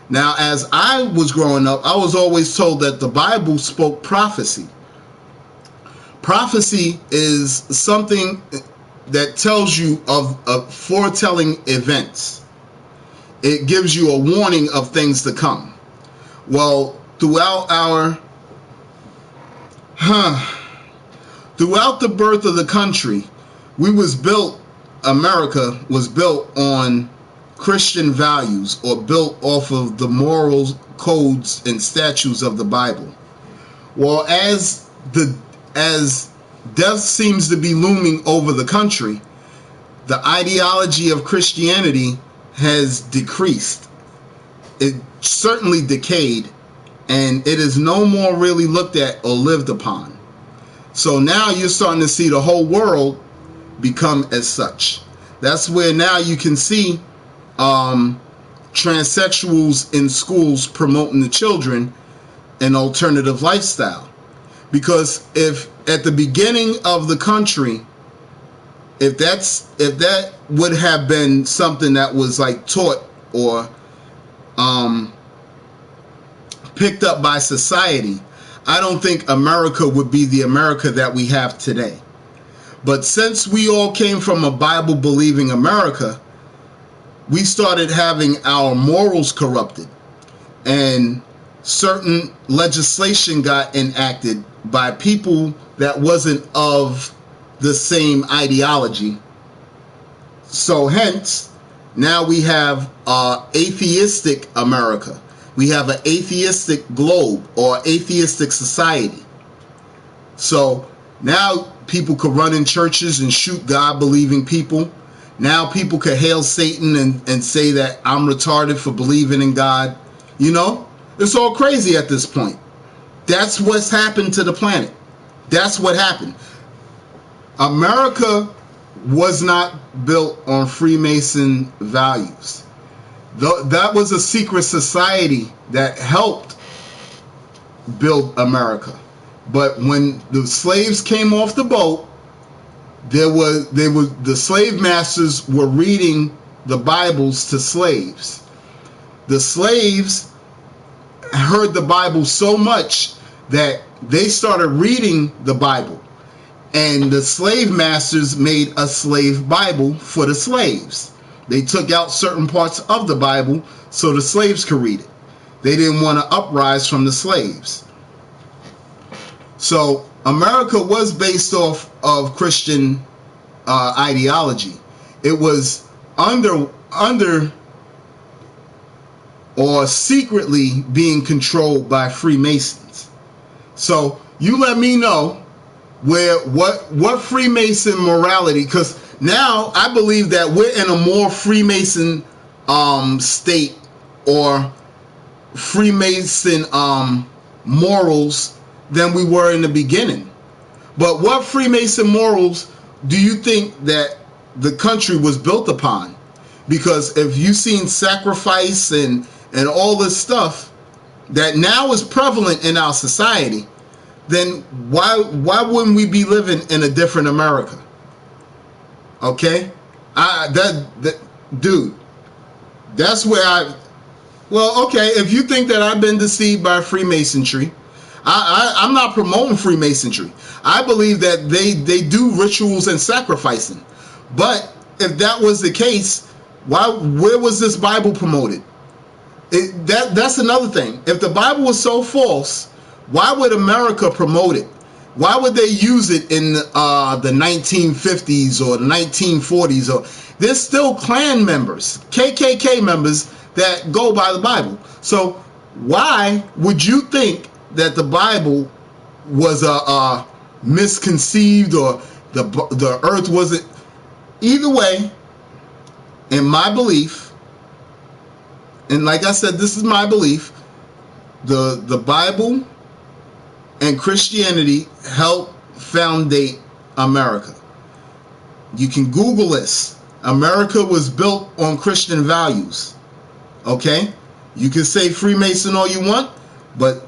Now, as I was growing up, I was always told that the Bible spoke prophecy. Prophecy is something that tells you of foretelling events. It gives you a warning of things to come. Well, throughout the birth of the country, America was built on Christian values, or built off of the moral codes and statutes of the Bible. Well, as death seems to be looming over the country, the ideology of Christianity has decreased. It certainly decayed, and it is no more really looked at or lived upon. So now you're starting to see the whole world become as such. That's where now you can see transsexuals in schools promoting the children an alternative lifestyle. Because if at the beginning of the country, if that would have been something that was like taught or picked up by society, I don't think America would be the America that we have today. But since we all came from a Bible-believing America, we started having our morals corrupted, and certain legislation got enacted by people that wasn't of the same ideology. So hence, now we have atheistic America. We have an atheistic globe or atheistic society. So now people could run in churches and shoot God-believing people. Now people could hail Satan and say that I'm retarded for believing in God. You know, it's all crazy at this point. That's what's happened to the planet. That's what happened. America was not built on Freemason values. That was a secret society that helped build America. But when the slaves came off the boat, the slave masters were reading the Bibles to slaves. The slaves heard the Bible so much that they started reading the Bible, and the slave masters made a slave Bible for the slaves. They took out certain parts of the Bible so the slaves could read it. They didn't want to uprise from the slaves. So America was based off of Christian ideology. It was under or secretly being controlled by Freemasons. So you let me know what Freemason morality, because now I believe that we're in a more Freemason state or Freemason morals than we were in the beginning. But what Freemason morals do you think that the country was built upon? Because if you've seen sacrifice and all this stuff that now is prevalent in our society, then why wouldn't we be living in a different America? Okay, dude, that's where well, okay, if you think that I've been deceived by Freemasonry, I'm not promoting Freemasonry. I believe that they do rituals and sacrificing. But if that was the case, where was this Bible promoted? That's another thing. If the Bible was so false, why would America promote it? Why would they use it in the 1950s or the 1940s? Or there's still Klan members, KKK members that go by the Bible. So why would you think that the Bible was misconceived or the earth wasn't? Either way, in my belief, and like I said, this is my belief, the Bible and Christianity help foundate America. You can Google this. America was built on Christian values. Okay? You can say Freemason all you want, but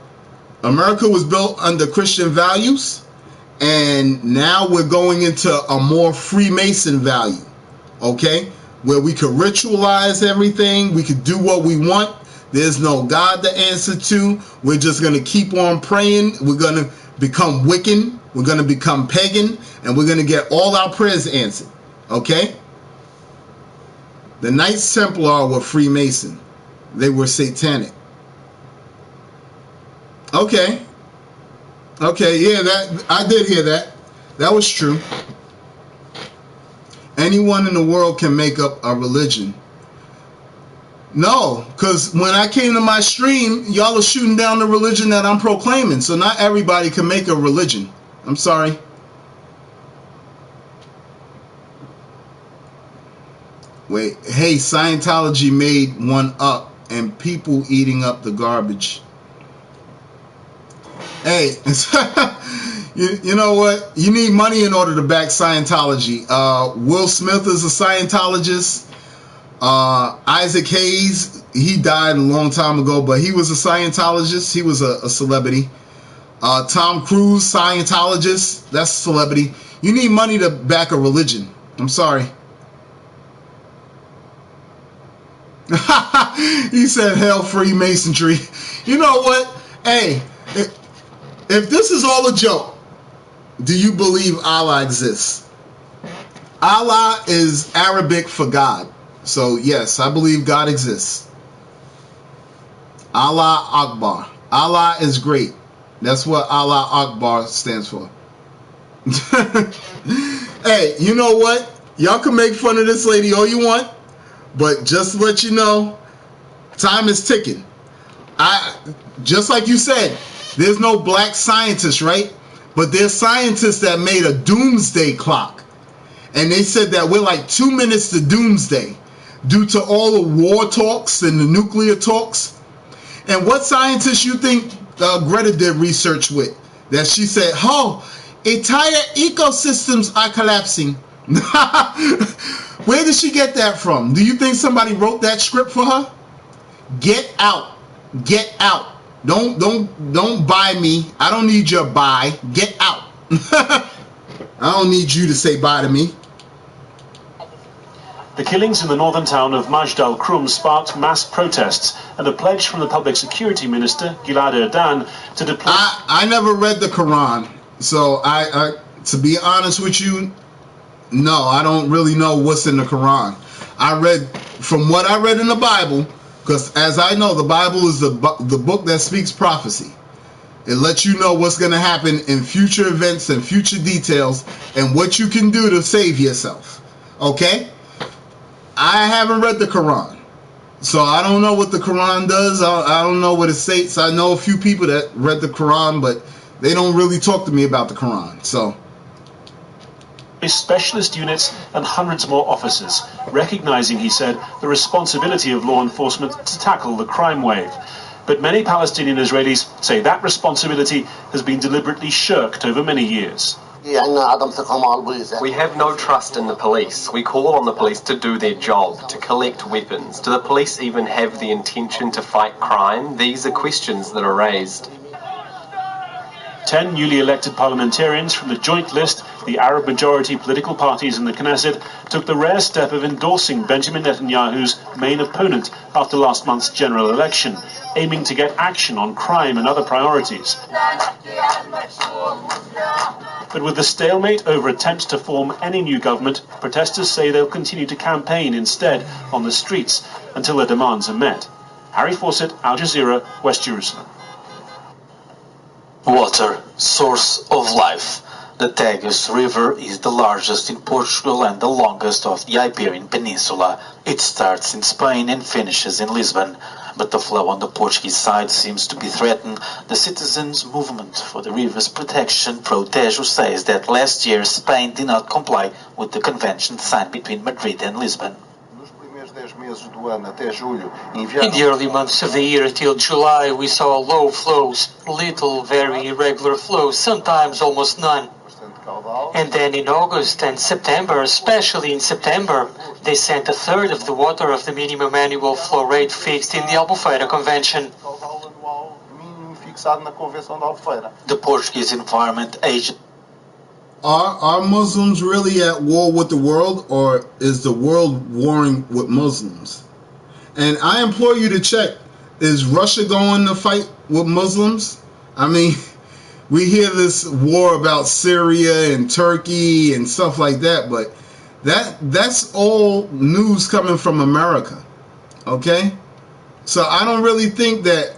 America was built under Christian values, and now we're going into a more Freemason value. Okay? Where we could ritualize everything, we could do what we want. There's no God to answer to. We're just going to keep on praying. We're going to become Wiccan. We're going to become pagan. And we're going to get all our prayers answered. Okay? The Knights Templar were Freemason. They were satanic. Okay. Okay, yeah, that I did hear that. That was true. Anyone in the world can make up a religion. No, because when I came to my stream, y'all are shooting down the religion that I'm proclaiming. So not everybody can make a religion. I'm sorry. Wait, hey, Scientology made one up and people eating up the garbage. Hey, you know what? You need money in order to back Scientology. Will Smith is a Scientologist. Isaac Hayes, he died a long time ago, but he was a Scientologist. He was a celebrity. Tom Cruise, Scientologist, that's a celebrity. You need money to back a religion. I'm sorry. He said, hell, Freemasonry. You know what? Hey, if this is all a joke, do you believe Allah exists? Allah is Arabic for God. So yes, I believe God exists. Allah Akbar. Allah is great. That's what Allah Akbar stands for. Hey, you know what? Y'all can make fun of this lady all you want, but just to let you know, time is ticking. Just like you said, there's no black scientists, right? But there's scientists that made a doomsday clock. And they said that we're like 2 minutes to doomsday due to all the war talks and the nuclear talks. And what scientists you think Greta did research with? That she said, oh, entire ecosystems are collapsing. Where did she get that from? Do you think somebody wrote that script for her? Get out. Get out. Don't buy me. I don't need your buy. Get out. I don't need you to say bye to me. The killings in the northern town of Majd al-Krum sparked mass protests and a pledge from the public security minister, Gilad Erdan, to deploy... I never read the Quran, so I to be honest with you, no, I don't really know what's in the Quran. From what I read in the Bible, because as I know, the Bible is the book that speaks prophecy. It lets you know what's going to happen in future events and future details and what you can do to save yourself. Okay? I haven't read the Quran, so I don't know what the Quran does. I don't know what it states. I know a few people that read the Quran, but they don't really talk to me about the Quran. So, specialist units and hundreds more officers, recognizing, he said, the responsibility of law enforcement to tackle the crime wave. But many Palestinian Israelis say that responsibility has been deliberately shirked over many years. We have no trust in the police. We call on the police to do their job, to collect weapons. Do the police even have the intention to fight crime? These are questions that are raised. 10 newly elected parliamentarians from the joint list, the Arab-majority political parties in the Knesset, took the rare step of endorsing Benjamin Netanyahu's main opponent after last month's general election, aiming to get action on crime and other priorities. But with the stalemate over attempts to form any new government, protesters say they'll continue to campaign instead on the streets until their demands are met. Harry Fawcett, Al Jazeera, West Jerusalem. Water, source of life. The Tagus River is the largest in Portugal and the longest of the Iberian Peninsula. It starts in Spain and finishes in Lisbon. But the flow on the Portuguese side seems to be threatened. The Citizens' Movement for the River's Protection, Protejo, says that last year Spain did not comply with the convention signed between Madrid and Lisbon. In the early months of the year till July, we saw low flows, little, very irregular flows, sometimes almost none. And then in August and September, especially in September, they sent a third of the water of the minimum annual flow rate fixed in the Albufeira Convention. The Portuguese Environment Agency. Are Muslims really at war with the world, or is the world warring with Muslims? And I implore you to check, is Russia going to fight with Muslims? I mean, we hear this war about Syria and Turkey and stuff like that, but that's all news coming from America, okay? So I don't really think that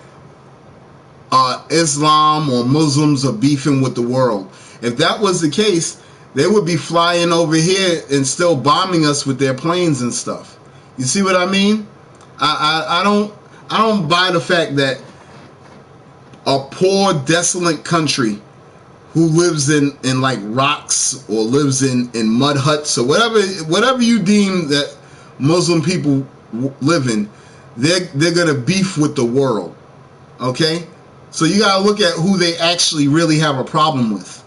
Islam or Muslims are beefing with the world. If that was the case, they would be flying over here and still bombing us with their planes and stuff. You see what I mean? I don't buy the fact that a poor, desolate country who lives in like rocks or lives in mud huts or whatever you deem that Muslim people live in, they're gonna beef with the world. Okay, so you gotta look at who they actually really have a problem with.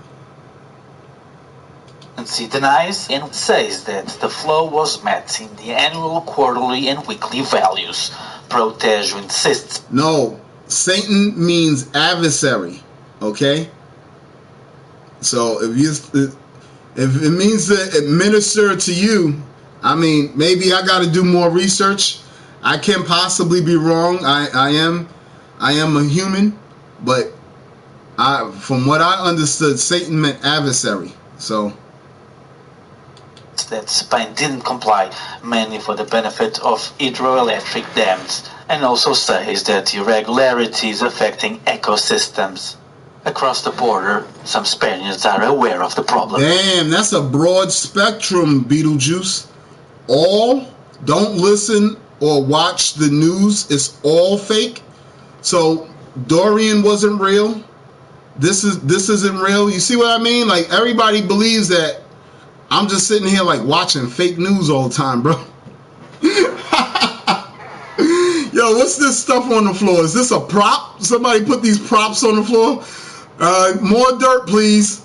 And he denies and says that the flow was met in the annual, quarterly, and weekly values. pt2 insists. No, Satan means adversary. Okay, so if it means to administer to you, I mean, maybe I got to do more research. I can possibly be wrong. I am a human, but from what I understood, Satan meant adversary. So that Spain didn't comply, mainly for the benefit of hydroelectric dams, and also says that irregularities affecting ecosystems. Across the border, some Spaniards are aware of the problem. Damn, that's a broad spectrum, Beetlejuice. Don't listen or watch the news. It's all fake. So Dorian wasn't real. This isn't real. You see what I mean? Like, everybody believes that I'm just sitting here like watching fake news all the time, bro. Yo, what's this stuff on the floor? Is this a prop? Somebody put these props on the floor? More dirt, please.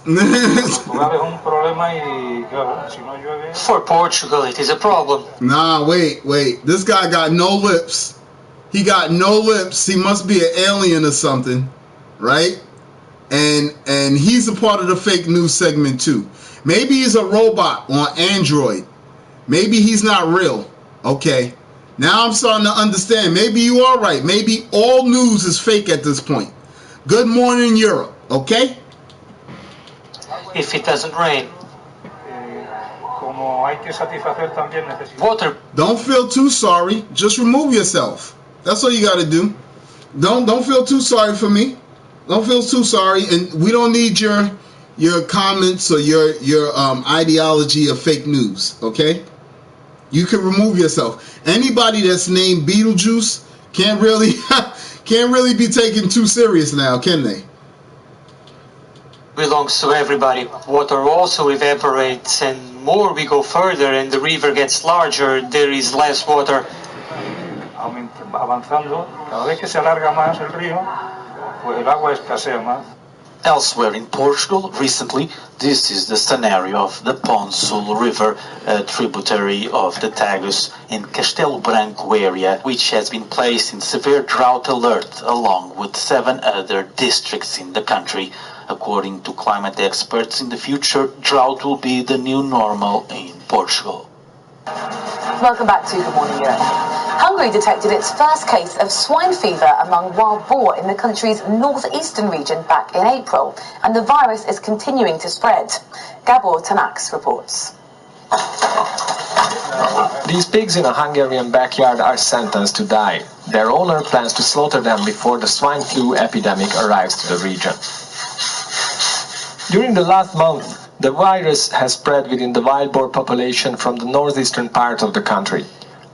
For Portugal, it is a problem. Nah, wait. This guy got no lips. He got no lips. He must be an alien or something, right? And he's a part of the fake news segment too. Maybe he's a robot on Android. Maybe he's not real. Okay. Now I'm starting to understand. Maybe you are right. Maybe all news is fake at this point. Good morning, Europe. Okay? If it doesn't rain. Water. Don't feel too sorry. Just remove yourself. That's all you got to do. Don't feel too sorry for me. Don't feel too sorry. And we don't need your comments or your ideology of fake news. Okay? You can remove yourself. Anybody that's named Beetlejuice can't really be taken too serious now, can they? Belongs to everybody. Water also evaporates, and more we go further and the river gets larger, there is less water. Elsewhere in Portugal, recently, this is the scenario of the Ponsul River, a tributary of the Tagus in Castelo Branco area, which has been placed in severe drought alert along with 7 other districts in the country. According to climate experts, in the future, drought will be the new normal in Portugal. Welcome back to Good Morning Europe. Hungary detected its first case of swine fever among wild boar in the country's northeastern region back in April, and the virus is continuing to spread. Gabor Tanax reports. These pigs in a Hungarian backyard are sentenced to die. Their owner plans to slaughter them before the swine flu epidemic arrives to the region. During the last month, the virus has spread within the wild boar population from the northeastern part of the country.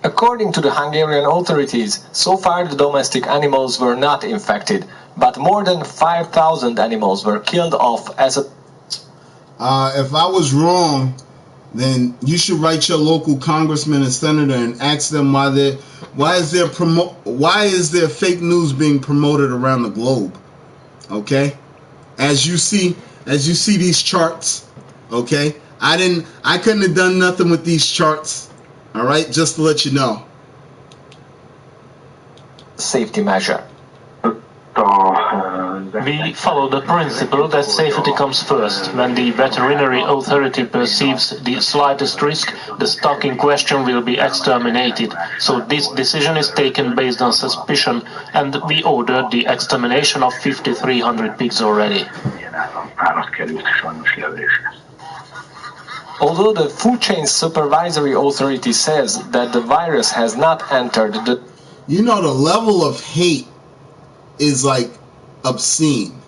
According to the Hungarian authorities, so far the domestic animals were not infected, but more than 5,000 animals were killed off as a... If I was wrong, then you should write your local congressman and senator and ask them why is there fake news being promoted around the globe? Okay? As you see these charts, okay? I couldn't have done nothing with these charts. All right, just to let you know. Safety measure. We follow the principle that safety comes first. When the veterinary authority perceives the slightest risk, the stock in question will be exterminated. So this decision is taken based on suspicion, and we ordered the extermination of 5,300 pigs already. Although the Food Chain Supervisory Authority says that the virus has not entered the... You know, the level of hate is like obscene.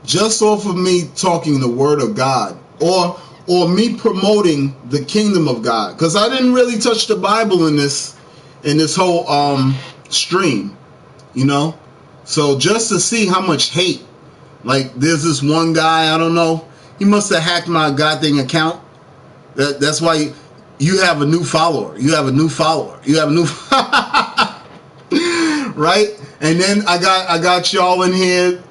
Just off of me talking the word of God or me promoting the kingdom of God, because I didn't really touch the Bible in this whole stream, you know. So just to see how much hate, like there's this one guy, I don't know, he must have hacked my goddamn account. That's why you have a new follower. You have a new follower. You have a new right? And then I got y'all in here,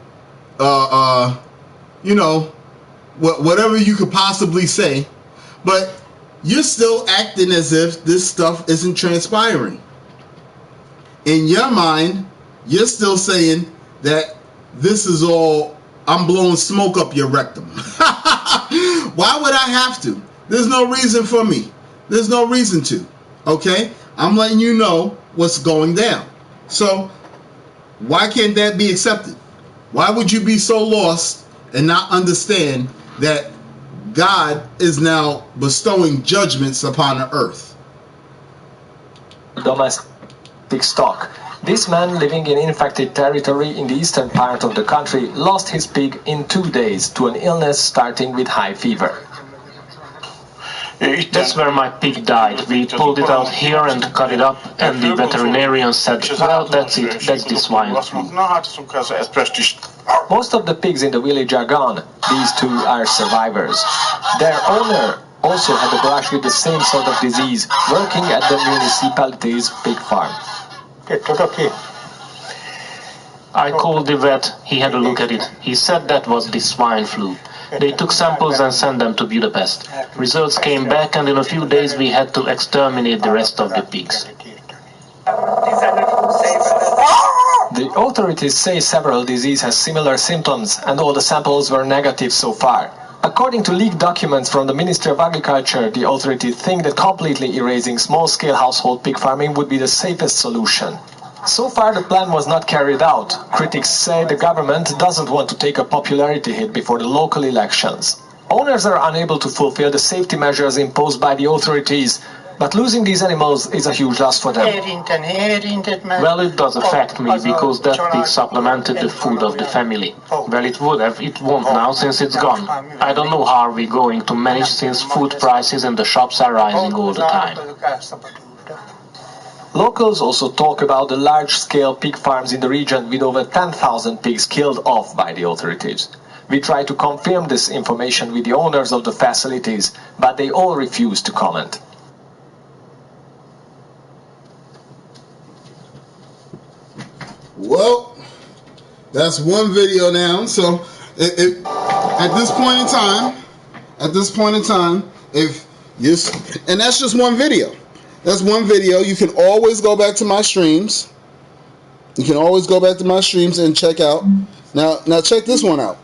you know, whatever you could possibly say, but you're still acting as if this stuff isn't transpiring. In your mind, you're still saying that this is all, I'm blowing smoke up your rectum. Why would I have to? There's no reason for me. There's no reason to. Okay? I'm letting you know what's going down. So, why can't that be accepted? Why would you be so lost and not understand that God is now bestowing judgments upon the earth? Domestic stock. This man living in infected territory in the eastern part of the country lost his pig in 2 days to an illness starting with high fever. That's where my pig died. We pulled it out here and cut it up, and the veterinarian said, well, that's it, that's the swine flu. Most of the pigs in the village are gone. These two are survivors. Their owner also had a brush with the same sort of disease, working at the municipality's pig farm. I called the vet, he had a look at it. He said that was the swine flu. They took samples and sent them to Budapest. Results came back, and in a few days we had to exterminate the rest of the pigs. The authorities say several diseases have similar symptoms, and all the samples were negative so far. According to leaked documents from the Ministry of Agriculture, the authorities think that completely erasing small-scale household pig farming would be the safest solution. So far, the plan was not carried out. Critics say the government doesn't want to take a popularity hit before the local elections. Owners are unable to fulfill the safety measures imposed by the authorities, but losing these animals is a huge loss for them. Well, it does affect me, because that pig supplemented the food of the family. Well, it would have, it won't now since it's gone. I don't know how are we going to manage since food prices in the shops are rising all the time. Locals also talk about the large-scale pig farms in the region with over 10,000 pigs killed off by the authorities. We try to confirm this information with the owners of the facilities, but they all refuse to comment. Well, that's one video now. So at this point in time, if you, and that's just one video. That's one video. You can always go back to my streams. You can always go back to my streams and check out. Now check this one out.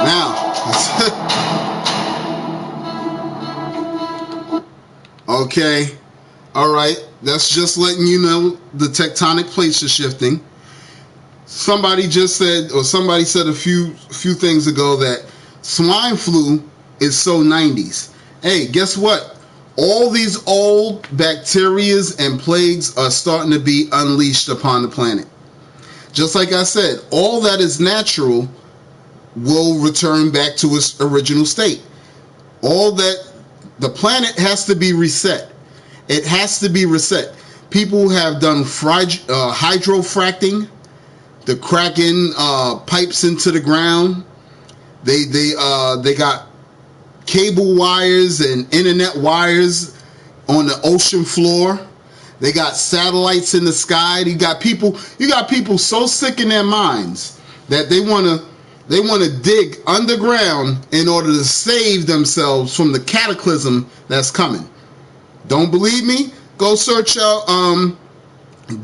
Now, okay, all right. That's just letting you know the tectonic plates are shifting. Somebody just said, or somebody said a few things ago that swine flu is so 90s. Hey, guess what? All these old bacterias and plagues are starting to be unleashed upon the planet. Just like I said, all that is natural will return back to its original state. All that, the planet has to be reset. It has to be reset. People have done hydrofracking, the cracking pipes into the ground. They got cable wires and internet wires on the ocean floor. They got satellites in the sky. You got people so sick in their minds that they want to dig underground in order to save themselves from the cataclysm that's coming. Don't believe me? Go search out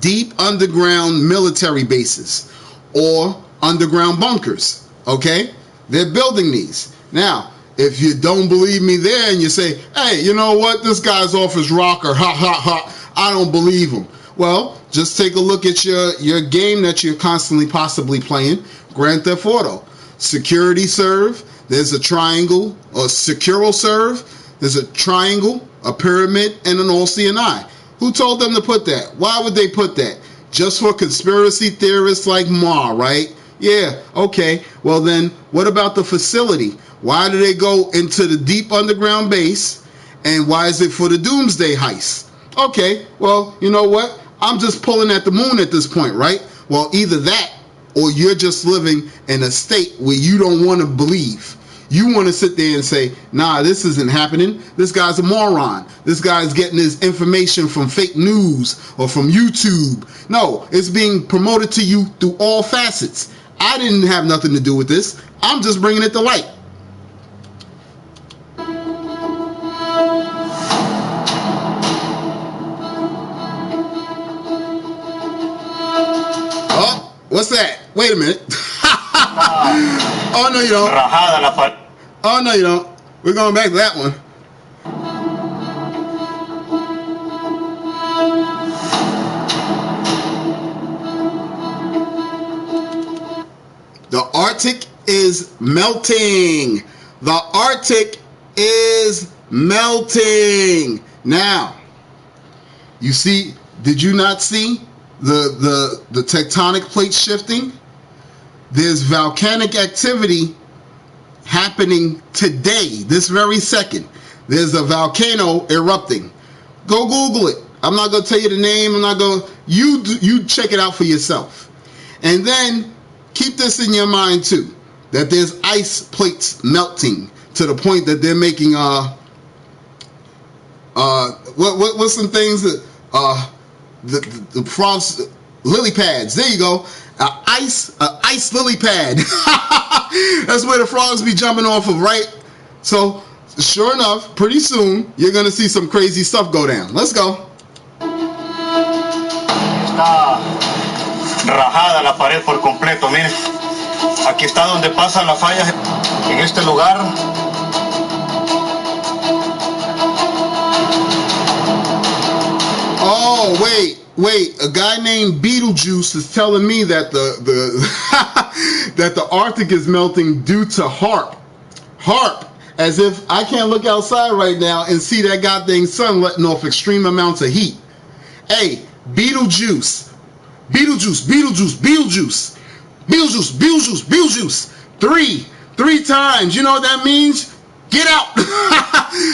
deep underground military bases or underground bunkers. Okay, they're building these now. If you don't believe me there and you say, hey, you know what, this guy's off his rocker, ha ha ha, I don't believe him. Well, just take a look at your game that you're constantly possibly playing, Grand Theft Auto. Security serve, there's a triangle, or secural serve, there's a triangle, a pyramid, and an all-seeing eye. Who told them to put that? Why would they put that? Just for conspiracy theorists like Ma, right? Yeah, okay. Well then, what about the facility? Why do they go into the deep underground base? And why is it for the doomsday heist? Okay, well, you know what? I'm just pulling at the moon at this point, right? Well, either that or you're just living in a state where you don't want to believe. You want to sit there and say, nah, this isn't happening. This guy's a moron. This guy's getting his information from fake news or from YouTube. No, it's being promoted to you through all facets. I didn't have nothing to do with this. I'm just bringing it to light. Oh, what's that? Wait a minute. Oh, no, you don't. Oh, no, you don't. We're going back to that one. The Arctic is melting. The Arctic is melting. Now, you see, did you not see the tectonic plate shifting? There's volcanic activity happening today, this very second. There's a volcano erupting. Go Google it. I'm not going to tell you the name. I'm not going to. You check it out for yourself. And then keep this in your mind too, that there's ice plates melting to the point that they're making what's some things that the frost lily pads. There you go. Ice lily pad. That's where the frogs be jumping off of, right? So, sure enough, pretty soon you're gonna see some crazy stuff go down. Let's go. Está rajada la pared por completo, miren. Aquí está donde pasan las fallas en este lugar. Oh, wait. A guy named Beetlejuice is telling me that that the Arctic is melting due to HAARP. HAARP, as if I can't look outside right now and see that goddamn sun letting off extreme amounts of heat. Hey, Beetlejuice. Three times. You know what that means? Get out.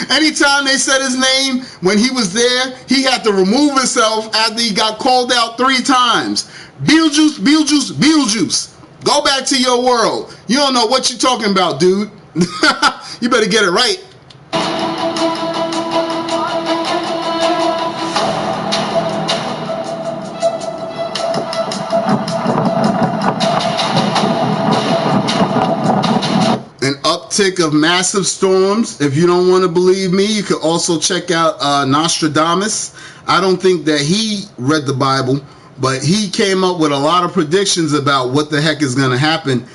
Anytime they said his name when he was there, he had to remove himself after he got called out 3 times. Beetlejuice. Go back to your world. You don't know what you're talking about, dude. You better get it right. An uptick of massive storms. If you don't want to believe me, you could also check out Nostradamus. I don't think that he read the Bible, but he came up with a lot of predictions about what the heck is going to happen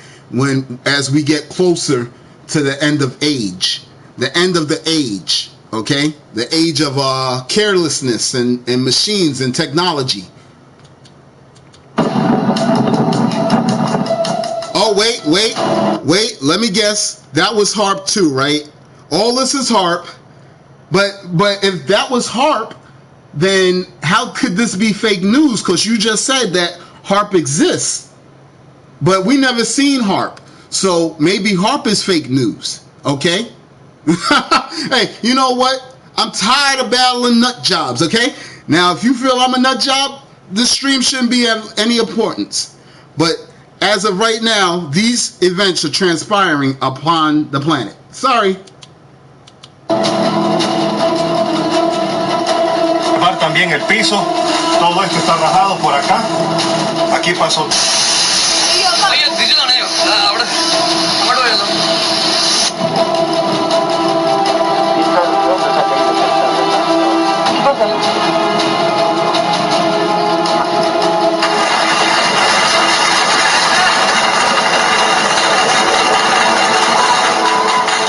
as we get closer to the end of age. The end of the age, okay? The age of carelessness and machines and technology. Oh, wait, let me guess. That was HAARP too, right? All this is HAARP. But if that was HAARP, then how could this be fake news? Because you just said that HAARP exists. But we never seen HAARP. So maybe HAARP is fake news, okay? Hey, you know what? I'm tired of battling nut jobs, okay? Now, if you feel I'm a nut job, this stream shouldn't be of any importance. But as of right now, these events are transpiring upon the planet. Sorry. También el piso, todo esto está rajado por acá. Aquí pasó.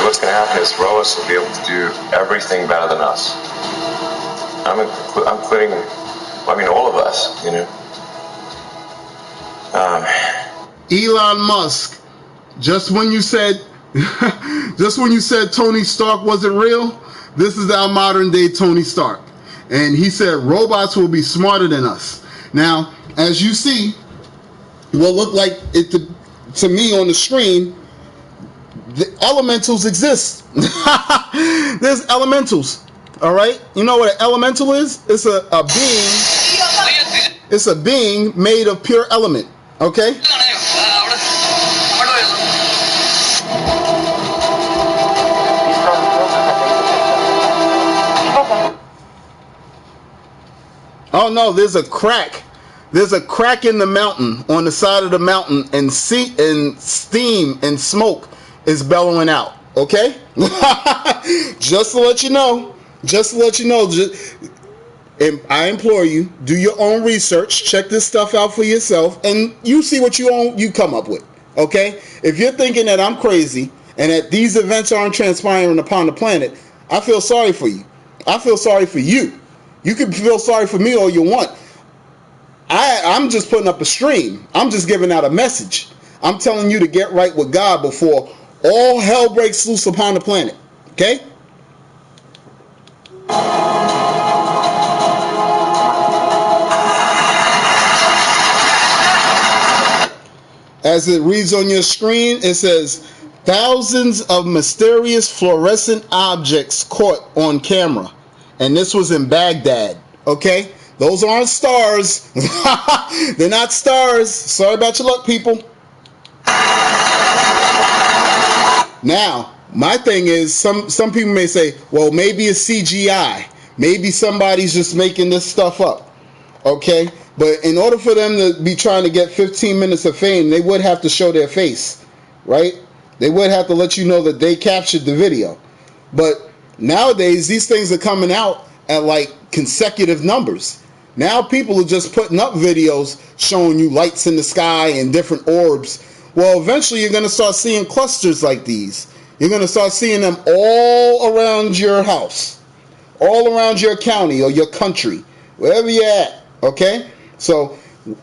What's going to happen is Roas will be able to do everything better than us. I'm quitting. I mean, all of us, you know. Elon Musk. Just when you said Tony Stark wasn't real, this is our modern day Tony Stark. And he said robots will be smarter than us. Now, as you see, what looked like it to me on the screen, the elementals exist. There's elementals. All right, you know what an elemental is? It's a being. It's a being made of pure element. Okay. Oh no, there's a crack. There's a crack in the mountain, on the side of the mountain, and steam and smoke is bellowing out. Okay? Just to let you know. Just to let you know. And I implore you, do your own research, check this stuff out for yourself, and you see what you come up with. Okay? If you're thinking that I'm crazy and that these events aren't transpiring upon the planet, I feel sorry for you. I feel sorry for you. You can feel sorry for me all you want. I'm just putting up a stream. I'm just giving out a message. I'm telling you to get right with God before all hell breaks loose upon the planet. Okay? As it reads on your screen, it says, thousands of mysterious fluorescent objects caught on camera. And this was in Baghdad. Okay? Those aren't stars. They're not stars. Sorry about your luck, people. Now, my thing is, some people may say, well, maybe it's CGI. Maybe somebody's just making this stuff up. Okay? But in order for them to be trying to get 15 minutes of fame, they would have to show their face. Right? They would have to let you know that they captured the video. But nowadays, these things are coming out at like consecutive numbers. Now people are just putting up videos showing you lights in the sky and different orbs. Well, eventually you're going to start seeing clusters like these. You're going to start seeing them all around your house, all around your county or your country, wherever you're at. Okay? So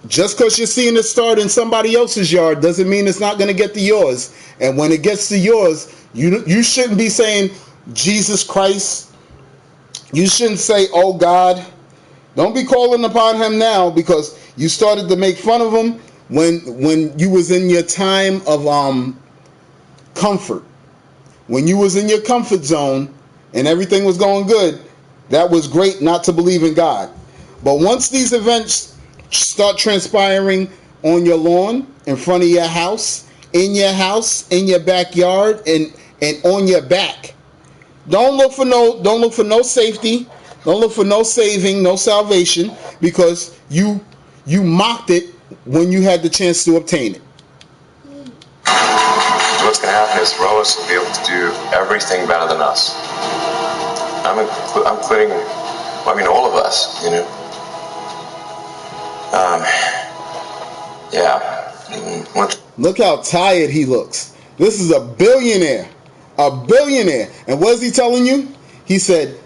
just because you're seeing it start in somebody else's yard doesn't mean it's not going to get to yours. And when it gets to yours, you shouldn't be saying Jesus Christ. You shouldn't say, oh God. Don't be calling upon him now, because you started to make fun of him when you was in your time of comfort. When you was in your comfort zone and everything was going good, that was great not to believe in God. But once these events start transpiring on your lawn, in front of your house, in your backyard, and on your back, don't look for no safety. Don't look for no saving, no salvation, because you mocked it when you had the chance to obtain it. What's going to happen is Roas will be able to do everything better than us. I'm including, I mean, all of us, you know. Yeah. Look how tired he looks. This is a billionaire. A billionaire. And what is he telling you? He said,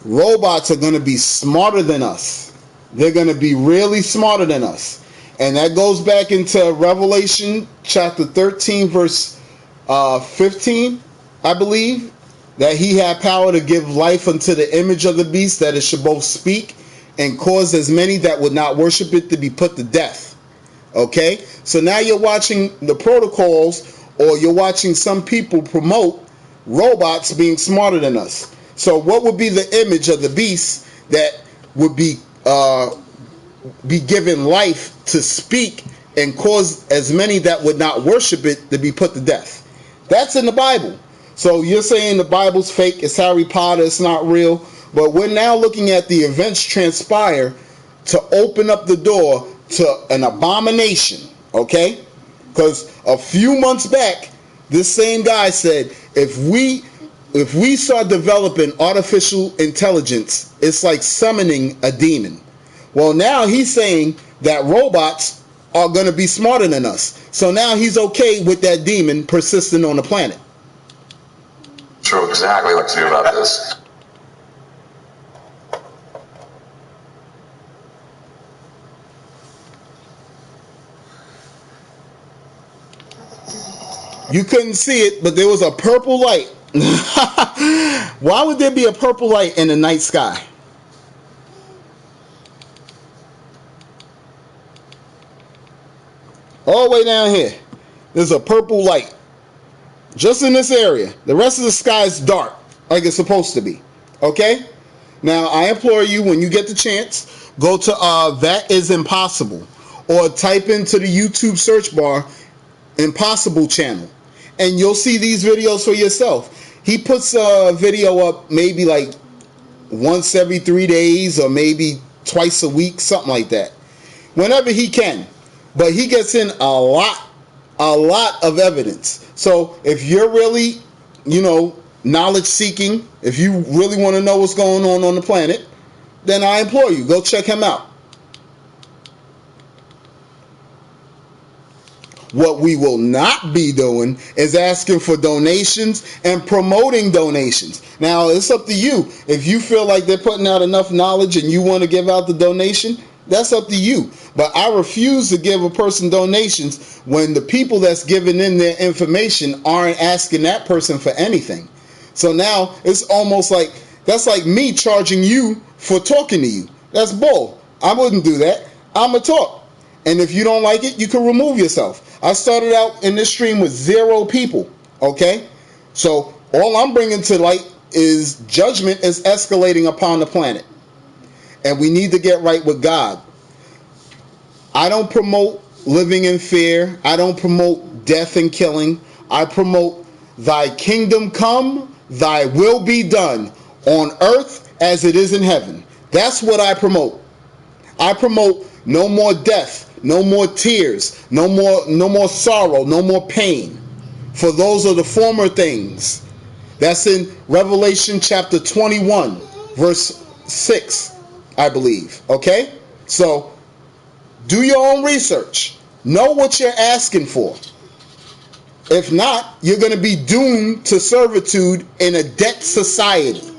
robots are going to be smarter than us. They're going to be really smarter than us. And that goes back into Revelation chapter 13, verse 15, I believe, that he had power to give life unto the image of the beast, that it should both speak and cause as many that would not worship it to be put to death. Okay? So now you're watching the protocols, or you're watching some people promote robots being smarter than us. So what would be the image of the beast that would be given life to speak and cause as many that would not worship it to be put to death? That's in the Bible. So you're saying the Bible's fake, it's Harry Potter, it's not real. But we're now looking at the events transpire to open up the door to an abomination, okay? Because a few months back, this same guy said, if we start developing artificial intelligence, it's like summoning a demon. Well, now he's saying that robots are going to be smarter than us. So now he's okay with that demon persisting on the planet. Sure, exactly what to do about this. You couldn't see it, but there was a purple light. Why would there be a purple light in the night sky? All the way down here, there's a purple light. Just in this area. The rest of the sky is dark, like it's supposed to be. Okay? Now, I implore you, when you get the chance, go to That Is Impossible, or type into the YouTube search bar, Impossible Channel, and you'll see these videos for yourself. He puts a video up maybe like once every 3 days, or maybe twice a week, something like that. Whenever he can. But he gets in a lot of evidence. So if you're really, knowledge seeking, if you really want to know what's going on the planet, then I implore you, go check him out. What we will not be doing is asking for donations and promoting donations. Now, it's up to you. If you feel like they're putting out enough knowledge and you want to give out the donation, that's up to you. But I refuse to give a person donations when the people that's giving in their information aren't asking that person for anything. So now it's almost like, that's like me charging you for talking to you. That's bull. I wouldn't do that. I'm going to talk. And if you don't like it, you can remove yourself. I started out in this stream with 0 people, okay? So all I'm bringing to light is judgment is escalating upon the planet. And we need to get right with God. I don't promote living in fear. I don't promote death and killing. I promote thy kingdom come, thy will be done on earth as it is in heaven. That's what I promote. I promote no more death, no more tears, no more sorrow, no more pain. For those are the former things. That's in Revelation chapter 21, verse 6, I believe. Okay? So, do your own research. Know what you're asking for. If not, you're going to be doomed to servitude in a debt society.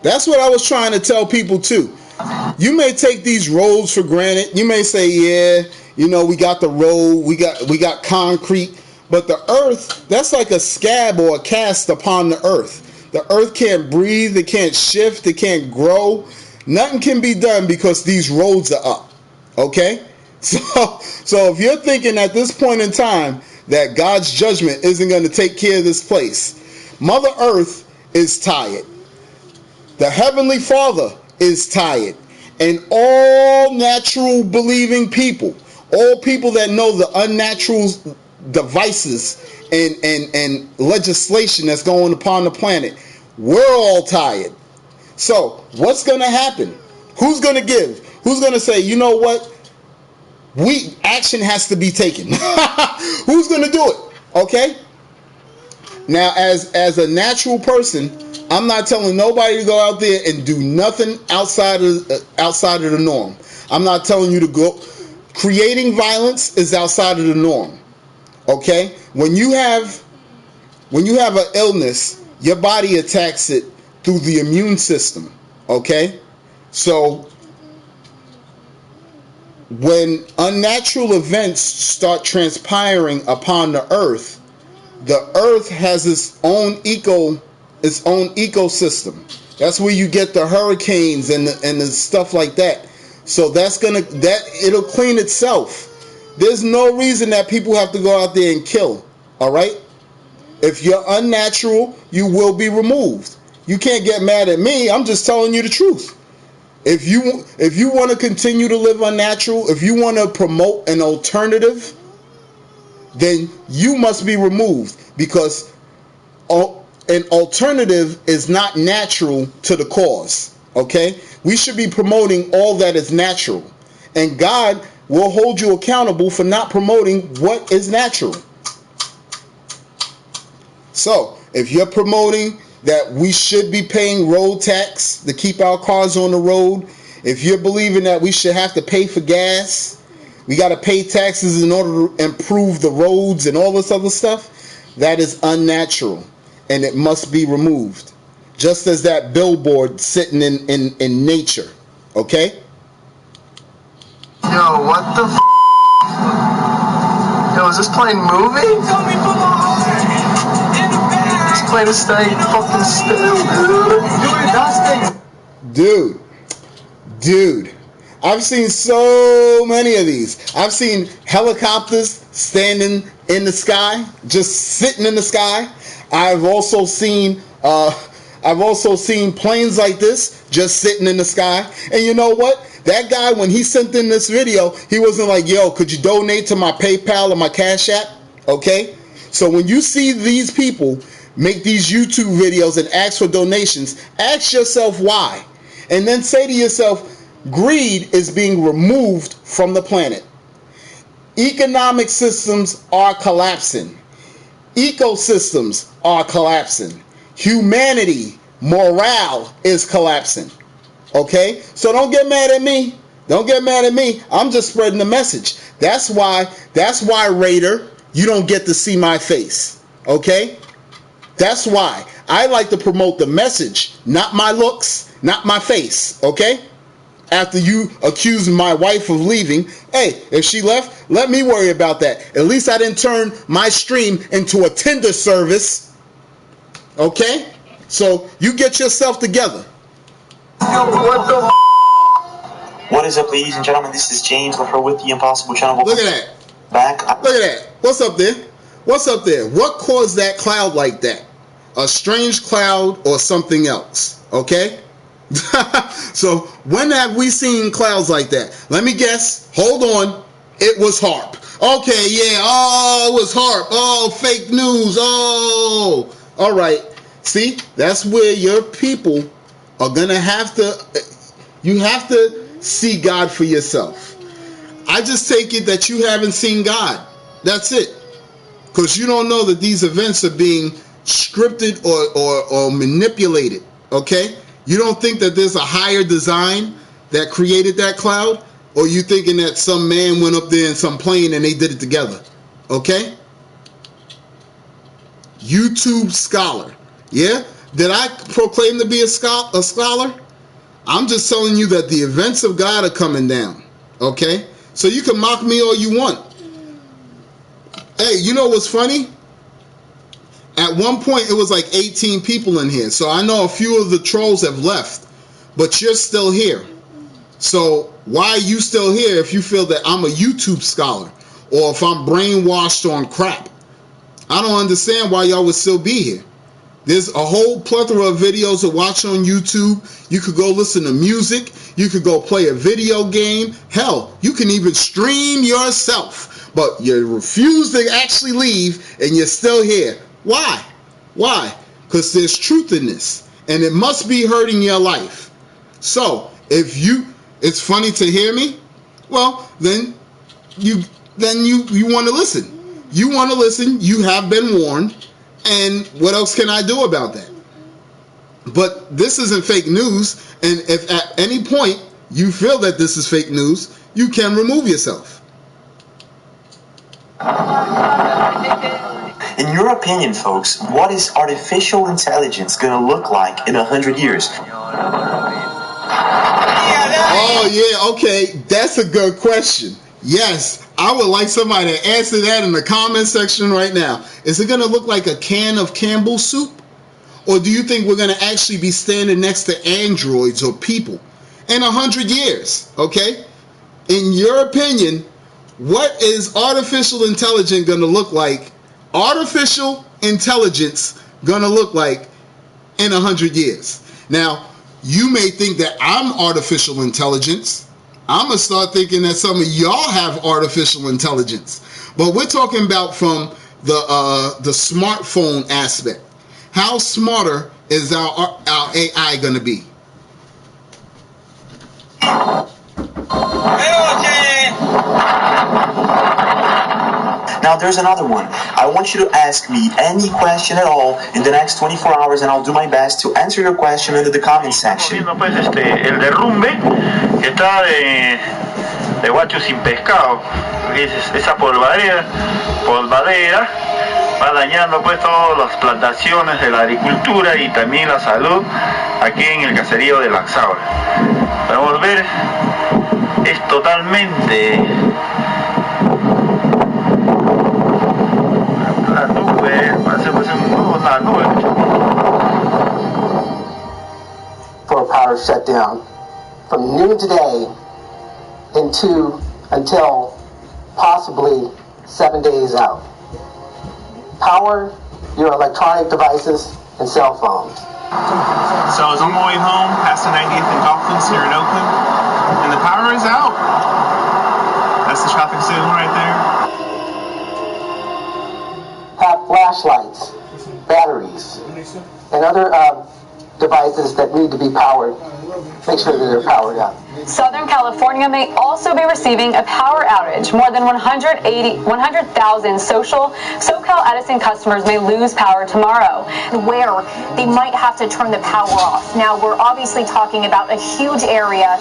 That's what I was trying to tell people too. You may take these roads for granted. You may say, yeah, we got the road, we got concrete, but the earth, that's like a scab or a cast upon the earth. The earth can't breathe, it can't shift, it can't grow. Nothing can be done because these roads are up. Okay? So if you're thinking at this point in time that God's judgment isn't going to take care of this place, Mother Earth is tired. The Heavenly Father is tired. And all natural believing people, all people that know the unnatural devices and legislation that's going upon the planet, we're all tired. So what's going to happen? Who's going to give? Who's going to say, you know what? Action has to be taken. Who's going to do it? Okay? Now, as a natural person, I'm not telling nobody to go out there and do nothing outside of the norm. I'm not telling you to go. Creating violence is outside of the norm. Okay? When you have an illness, your body attacks it through the immune system. Okay? So when unnatural events start transpiring upon the earth has its own ecosystem. That's where you get the hurricanes and the stuff like that. So it'll clean itself. There's no reason that people have to go out there and kill. All right? If you're unnatural, you will be removed. You can't get mad at me. I'm just telling you the truth. If you want to continue to live unnatural, if you want to promote an alternative, then you must be removed, because an alternative is not natural to the cause. Okay? We should be promoting all that is natural. And God will hold you accountable for not promoting what is natural. So, if you're promoting that we should be paying road tax to keep our cars on the road, if you're believing that we should have to pay for gas, we got to pay taxes in order to improve the roads and all this other stuff, that is unnatural and it must be removed. Just as that billboard sitting in nature. Okay? Yo, what the f***? Yo, is this plane moving? This plane is staying fucking still, Dude, I've seen so many of these. I've seen helicopters standing in the sky, just sitting in the sky. I've also seen I've also seen planes like this just sitting in the sky. And you know what? That guy, when he sent in this video, he wasn't like, yo, could you donate to my PayPal or my Cash App? Okay? So when you see these people make these YouTube videos and ask for donations, ask yourself why. And then say to yourself, greed is being removed from the planet. Economic systems are collapsing. Ecosystems are collapsing. Humanity, morale is collapsing. Okay? So don't get mad at me. Don't get mad at me. I'm just spreading the message. That's why, Raider, you don't get to see my face. Okay? That's why. I like to promote the message, not my looks, not my face. Okay? After you accused my wife of leaving, hey, if she left, let me worry about that. At least I didn't turn my stream into a Tinder service. Okay? So you get yourself together. What is up, ladies and gentlemen? This is James Laffer with the Impossible Channel. Look at that. Back. Look at that. What's up there? What's up there? What caused that cloud like that? A strange cloud or something else? Okay? So when have we seen clouds like that? Let me guess. Hold on. It was HAARP. Okay, yeah. Oh, it was HAARP. Oh, fake news. Oh. All right. See, that's where your people are going to have to, you have to see God for yourself. I just take it that you haven't seen God. That's it. Because you don't know that these events are being scripted or manipulated. Okay? You don't think that there's a higher design that created that cloud? Or you thinking that some man went up there in some plane and they did it together? Okay? YouTube scholar. Yeah? Did I proclaim to be a scholar? I'm just telling you that the events of God are coming down. Okay? So you can mock me all you want. Hey, you know what's funny? At one point, it was like 18 people in here. So I know a few of the trolls have left. But you're still here. So why are you still here if you feel that I'm a YouTube scholar? Or if I'm brainwashed on crap? I don't understand why y'all would still be here. There's a whole plethora of videos to watch on YouTube. You could go listen to music. You could go play a video game. Hell, you can even stream yourself. But you refuse to actually leave and you're still here. Why? Why? Because there's truth in this. And it must be hurting your life. So, if it's funny to hear me, well, then you want to listen. You want to listen. You have been warned. And what else can I do about that? But this isn't fake news. And if at any point you feel that this is fake news, you can remove yourself. In your opinion, folks, what is artificial intelligence going to look like in 100 years? Oh, yeah, okay. That's a good question. Yes, I would like somebody to answer that in the comment section right now. Is it going to look like a can of Campbell's soup? Or do you think we're going to actually be standing next to androids or people in 100 years? Okay? In your opinion, what is artificial intelligence going to look like? Artificial intelligence going to look like in 100 years? Now, you may think that I'm artificial intelligence. I'm going to start thinking that some of y'all have artificial intelligence. But we're talking about from the smartphone aspect. How smarter is our AI going to be? Now there's another one. I want you to ask me any question at all in the next 24 hours and I'll do my best to answer your question in the comment section. Pues el derrumbe que está de guacho sin pescado. Esa polvadera va dañando pues todas las plantaciones de la agricultura y también la salud aquí en el caserío de Laxaura. Podemos ver, es totalmente la nube, parece una nube. For a power shutdown from noon today until possibly 7 days out. Power your electronic devices and cell phones. So I was on my way home, past the 90th and Dolphins here in Oakland, and the power is out. That's the traffic signal right there. Have flashlights, batteries, and other devices that need to be powered. Make sure that they're powered up. Southern California may also be receiving a power outage. More than 100,000 SoCal Edison customers may lose power tomorrow. Where they might have to turn the power off. Now, we're obviously talking about a huge area.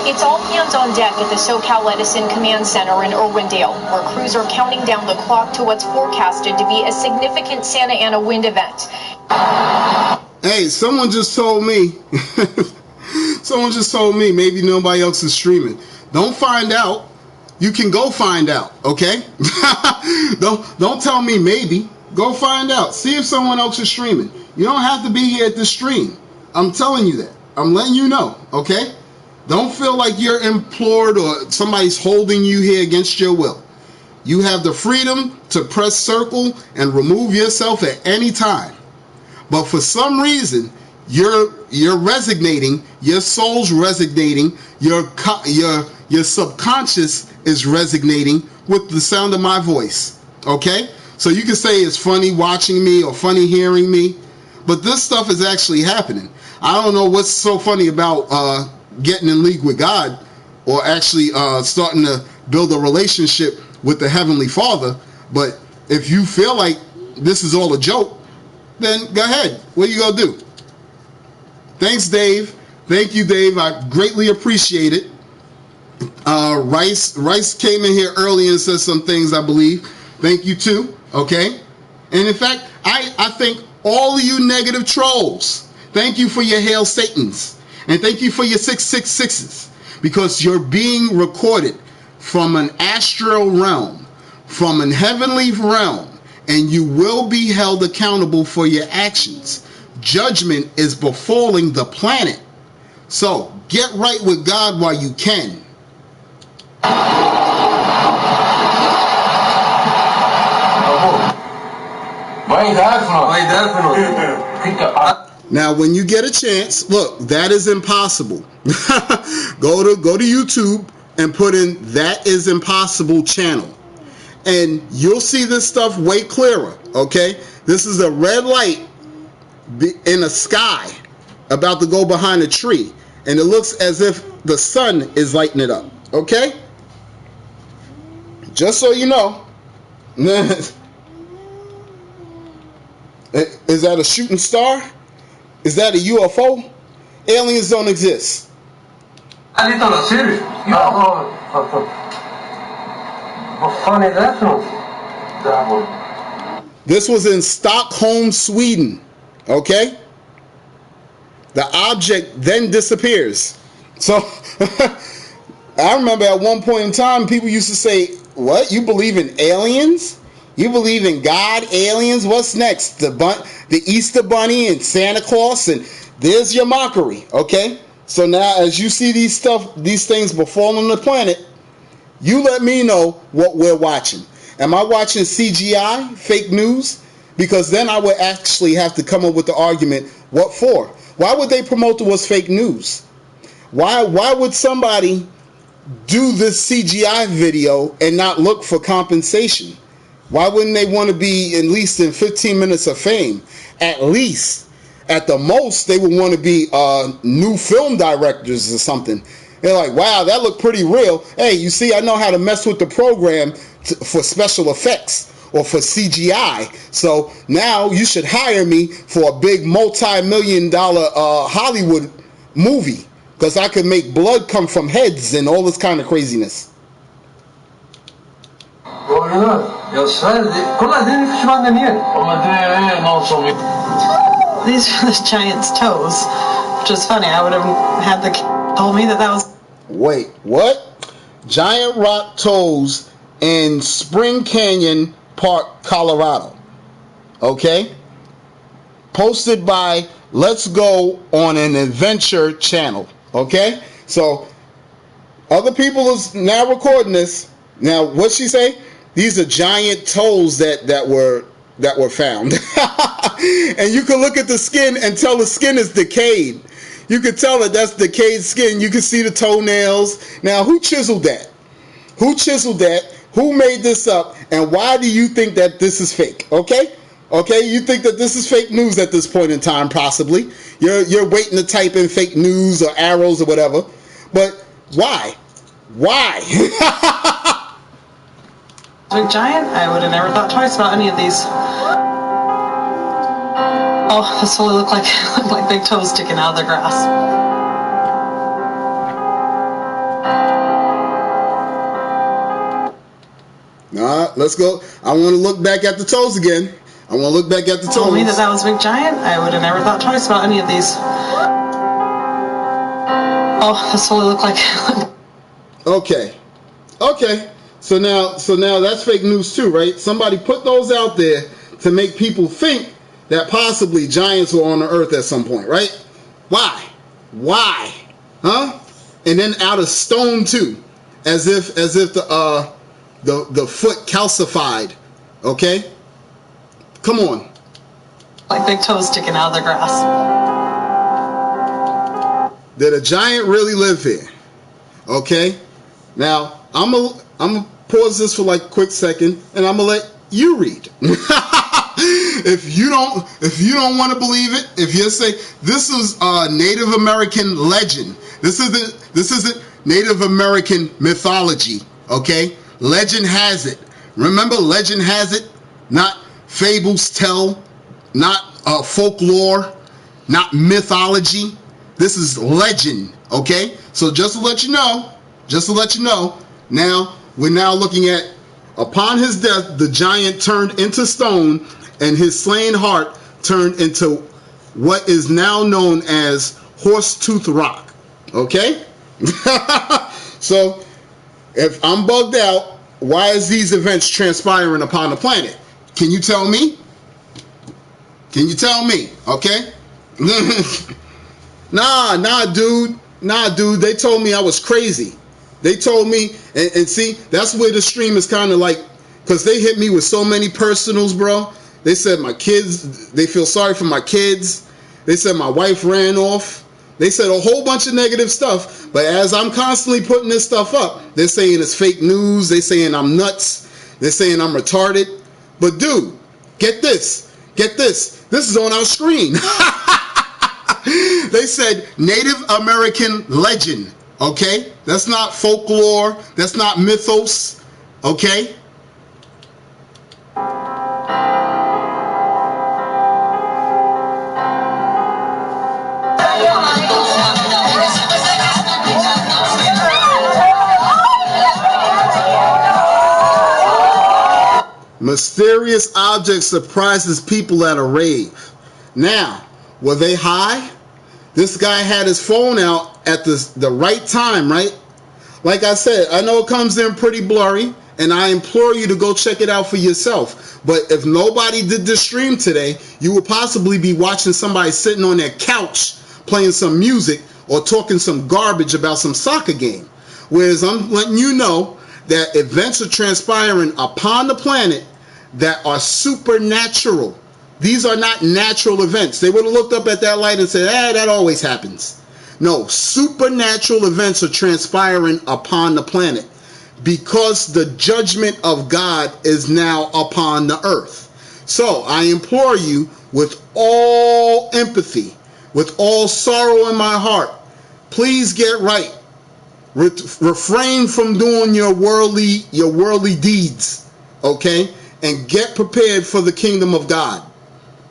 It's all hands on deck at the SoCal Edison Command Center in Irwindale, where crews are counting down the clock to what's forecasted to be a significant Santa Ana wind event. Hey, someone just told me, maybe nobody else is streaming. Don't find out. You can go find out, okay? Don't tell me maybe. Go find out. See if someone else is streaming. You don't have to be here at the stream. I'm telling you that. I'm letting you know, okay? Don't feel like you're implored or somebody's holding you here against your will. You have the freedom to press circle and remove yourself at any time. But for some reason, you're resignating, your soul's resignating, your subconscious is resignating with the sound of my voice. Okay? So you can say it's funny watching me or funny hearing me, but this stuff is actually happening. I don't know what's so funny about getting in league with God or actually starting to build a relationship with the Heavenly Father, but if you feel like this is all a joke, then go ahead. What are you going to do? Thanks, Dave. Thank you, Dave. I greatly appreciate it. Rice came in here early and said some things, I believe. Thank you, too. Okay? And in fact, I thank all of you negative trolls. Thank you for your Hail Satans. And thank you for your 666s. Because you're being recorded from an astral realm, from an heavenly realm. And you will be held accountable for your actions. Judgment is befalling the planet. So, get right with God while you can. Now, when you get a chance, look, that is impossible. Go to YouTube and put in That Is Impossible channel. And you'll see this stuff way clearer, okay? This is a red light in the sky about to go behind a tree. And it looks as if the sun is lighting it up, okay? Just so you know. Is that a shooting star? Is that a UFO? Aliens don't exist. This was in Stockholm, Sweden. Okay? The object then disappears. So, I remember at one point in time, people used to say, what? You believe in aliens? You believe in God, aliens? What's next? The Easter Bunny and Santa Claus? And there's your mockery. Okay? So now, as you see these things befalling the planet, you let me know what we're watching. Am I watching CGI, fake news? Because then I would actually have to come up with the argument, what for? Why would they promote to us fake news? Why would somebody do this CGI video and not look for compensation? Why wouldn't they want to be at least in 15 minutes of fame? At least. At the most, they would want to be new film directors or something. They're like, wow, that looked pretty real. Hey, you see, I know how to mess with the program for special effects or for CGI. So now you should hire me for a big multi-million-dollar Hollywood movie because I could make blood come from heads and all this kind of craziness. These are the giant's toes, which is funny. I would have had told me that was... Wait, what? Giant rock toes in Spring Canyon Park, Colorado. Okay? Posted by Let's Go on an Adventure channel. Okay? So, other people is now recording this. Now, what'd she say? These are giant toes that were that were found. And you can look at the skin and tell the skin is decayed. You can tell that that's decayed skin. You can see the toenails. Now, who chiseled that? Who chiseled that? Who made this up? And why do you think that this is fake? Okay? Okay, you think that this is fake news at this point in time, possibly. You're waiting to type in fake news or arrows or whatever. But why? Why? Big giant? I would have never thought twice about any of these. Oh, this totally look like big toes sticking out of the grass. Nah, let's go. I want to look back at the toes again. I want to look back at the toes. Told me that was big giant? I would have never thought twice about any of these. Oh, this totally look like... Okay. Okay. So now that's fake news too, right? Somebody put those out there to make people think that possibly giants were on the earth at some point, right? Why? Why? Huh? And then out of stone too, as if the foot calcified. Okay? Come on. Like big toes sticking out of the grass. Did a giant really live here? Okay? Now, I'm gonna pause this for like a quick second, and I'm gonna let you read. If you don't want to believe it, if you say this is a Native American legend, this isn't Native American mythology. Okay? Legend has it. Remember, legend has it, not fables tell, not folklore, not mythology. This is legend. Okay? So just to let you know, now we're now looking at, upon his death, the giant turned into stone, and his slain heart turned into what is now known as Horsetooth Rock. Okay? So, if I'm bugged out, why is these events transpiring upon the planet? Can you tell me? Can you tell me? Okay? Nah, dude. They told me I was crazy. They told me, and see, that's where the stream is kind of like, because they hit me with so many personals, bro. They said my kids, they feel sorry for my kids. They said my wife ran off. They said a whole bunch of negative stuff. But as I'm constantly putting this stuff up, they're saying it's fake news. They're saying I'm nuts. They're saying I'm retarded. But dude, get this. Get this. This is on our screen. They said Native American legend. Okay? That's not folklore. That's not mythos. Okay? Mysterious object surprises people at a rave. Now, were they high? This guy had his phone out at the right time, right? Like I said, I know it comes in pretty blurry, and I implore you to go check it out for yourself. But if nobody did this stream today, you would possibly be watching somebody sitting on their couch playing some music or talking some garbage about some soccer game. Whereas I'm letting you know that events are transpiring upon the planet that are supernatural. These are not natural events. They would have looked up at that light and said, that always happens. No, supernatural events are transpiring upon the planet because the judgment of God is now upon the earth. So I implore you, with all empathy, with all sorrow in my heart, please get right. Refrain from doing your worldly deeds, okay? And get prepared for the kingdom of God.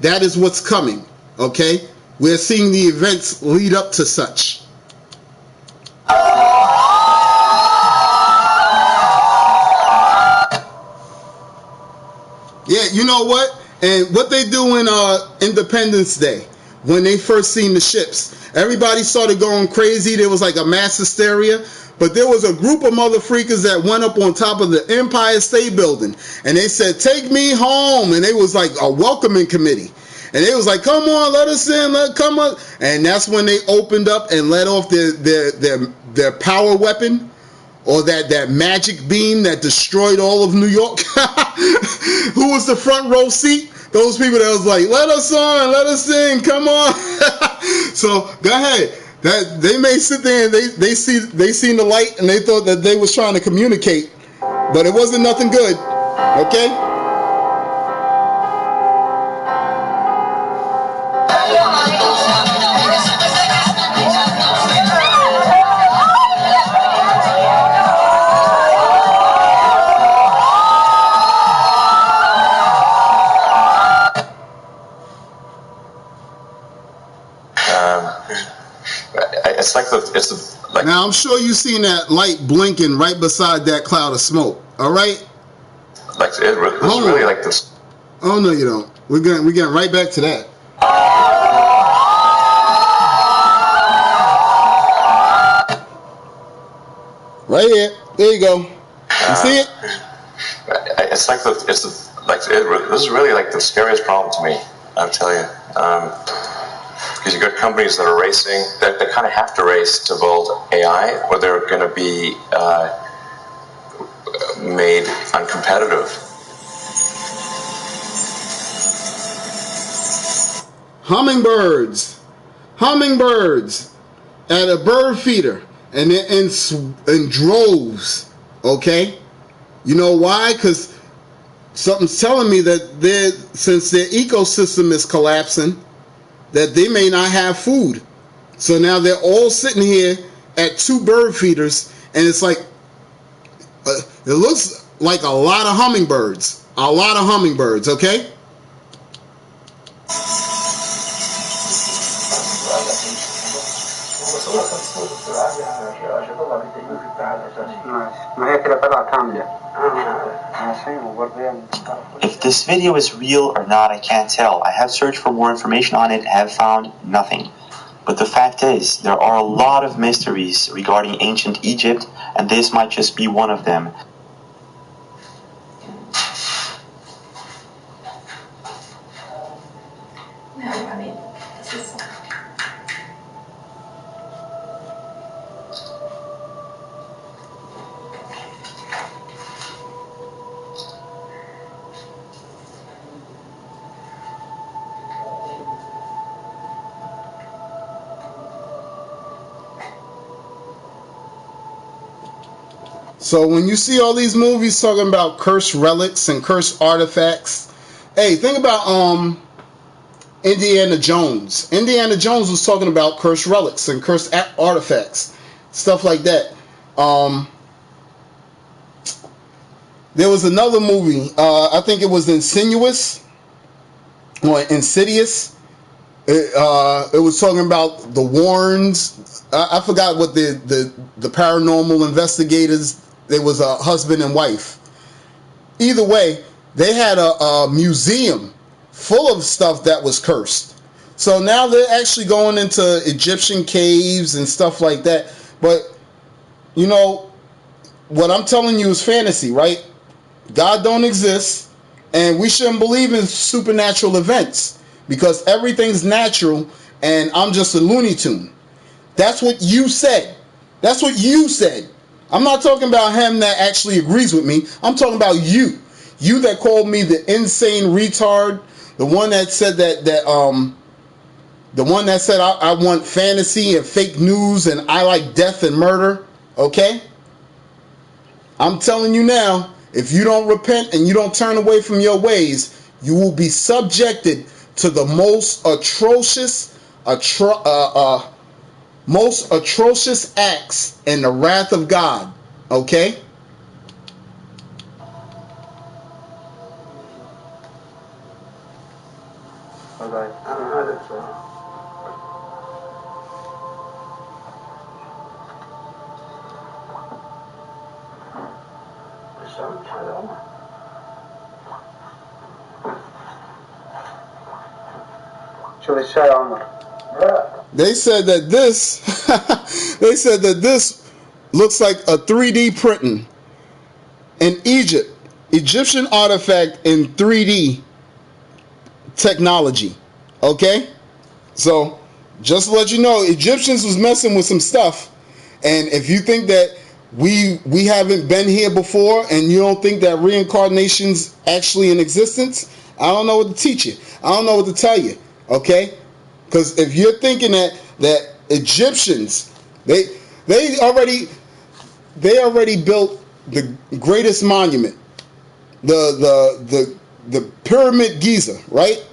That is what's coming, okay? We're seeing the events lead up to such. Yeah, you know what? And what they do in Independence Day, when they first seen the ships, everybody started going crazy. There was like a mass hysteria. But there was a group of mother freakers that went up on top of the Empire State Building, and they said, "Take me home." And they was like a welcoming committee. And they was like, "Come on, let us in, come on." And that's when they opened up and let off their power weapon, or that magic beam that destroyed all of New York. Who was the front row seat? those people that was like, let us on, let us in, come on. So go ahead. That they may sit there and they seen the light and they thought that they was trying to communicate, but it wasn't nothing good. Okay. It's like. Now I'm sure you seen that light blinking right beside that cloud of smoke. All right. Like it's really like this. Oh no, you don't. We're getting right back to that. Right here. There you go. You see it? It's like this is really like the scariest problem to me. I'll tell you. Because you've got companies that are racing, that kind of have to race to build AI, or they're going to be made uncompetitive. Hummingbirds at a bird feeder, and in droves. Okay, you know why? Because something's telling me that since their ecosystem is collapsing, that they may not have food. So now they're all sitting here at 2 bird feeders, and it's like it looks like a lot of hummingbirds. Okay. If this video is real or not, I can't tell. I have searched for more information on it and have found nothing. But the fact is, there are a lot of mysteries regarding ancient Egypt, and this might just be one of them. So when you see all these movies talking about cursed relics and cursed artifacts, hey, think about Indiana Jones. Indiana Jones was talking about cursed relics and cursed artifacts, stuff like that. There was another movie, I think it was Insidious. It was talking about the Warrens. I forgot what the paranormal investigators. There was a husband and wife. Either way, they had a museum full of stuff that was cursed. So now they're actually going into Egyptian caves and stuff like that. But you know what I'm telling you is fantasy, right? God don't exist, and we shouldn't believe in supernatural events because everything's natural, and I'm just a Looney Tune. That's what you said. That's what you said. I'm not talking about him that actually agrees with me. I'm talking about you. You that called me the insane retard. The one that said the one that said I want fantasy and fake news and I like death and murder. Okay? I'm telling you now, if you don't repent and you don't turn away from your ways, you will be subjected to the most atrocious acts in the wrath of God. Okay? They said that this looks like a 3D printing in Egypt, Egyptian artifact in 3D technology. Okay? So just to let you know, Egyptians was messing with some stuff, and if you think that we haven't been here before and you don't think that reincarnation's actually in existence, I don't know what to teach you. I don't know what to tell you. Okay? Because if you're thinking that Egyptians, they already built the greatest monument, the Pyramid Giza, right?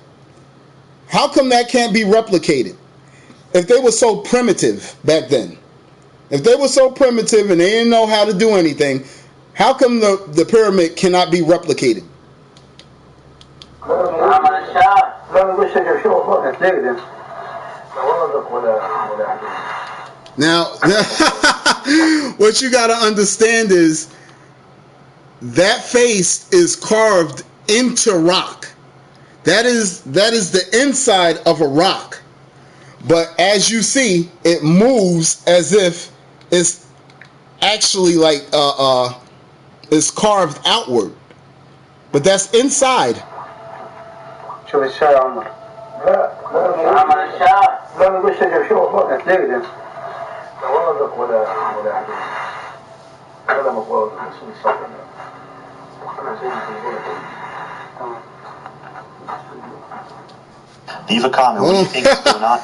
How come that can't be replicated? If they were so primitive back then, if they were so primitive and they didn't know how to do anything, how come the pyramid cannot be replicated? Now, what you got to understand is that face is carved into rock. That is the inside of a rock. But as you see, it moves as if it's actually like it's carved outward. But that's inside. Leave a comment. What do you think is going on?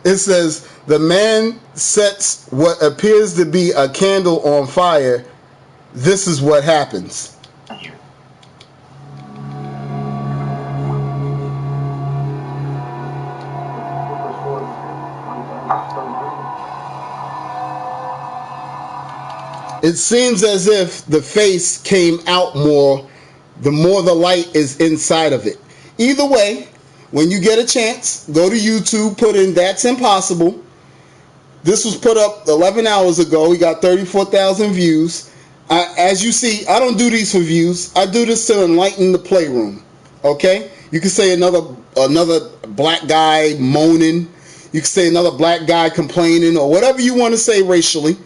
It says, the man sets what appears to be a candle on fire. This is what happens. It seems as if the face came out more, the more the light is inside of it. Either way, when you get a chance, go to YouTube, put in That's Impossible. This was put up 11 hours ago. We got 34,000 views. As you see, I don't do these for views. I do this to enlighten the playroom. Okay? You can say another black guy moaning. You can say another black guy complaining, or whatever you want to say racially.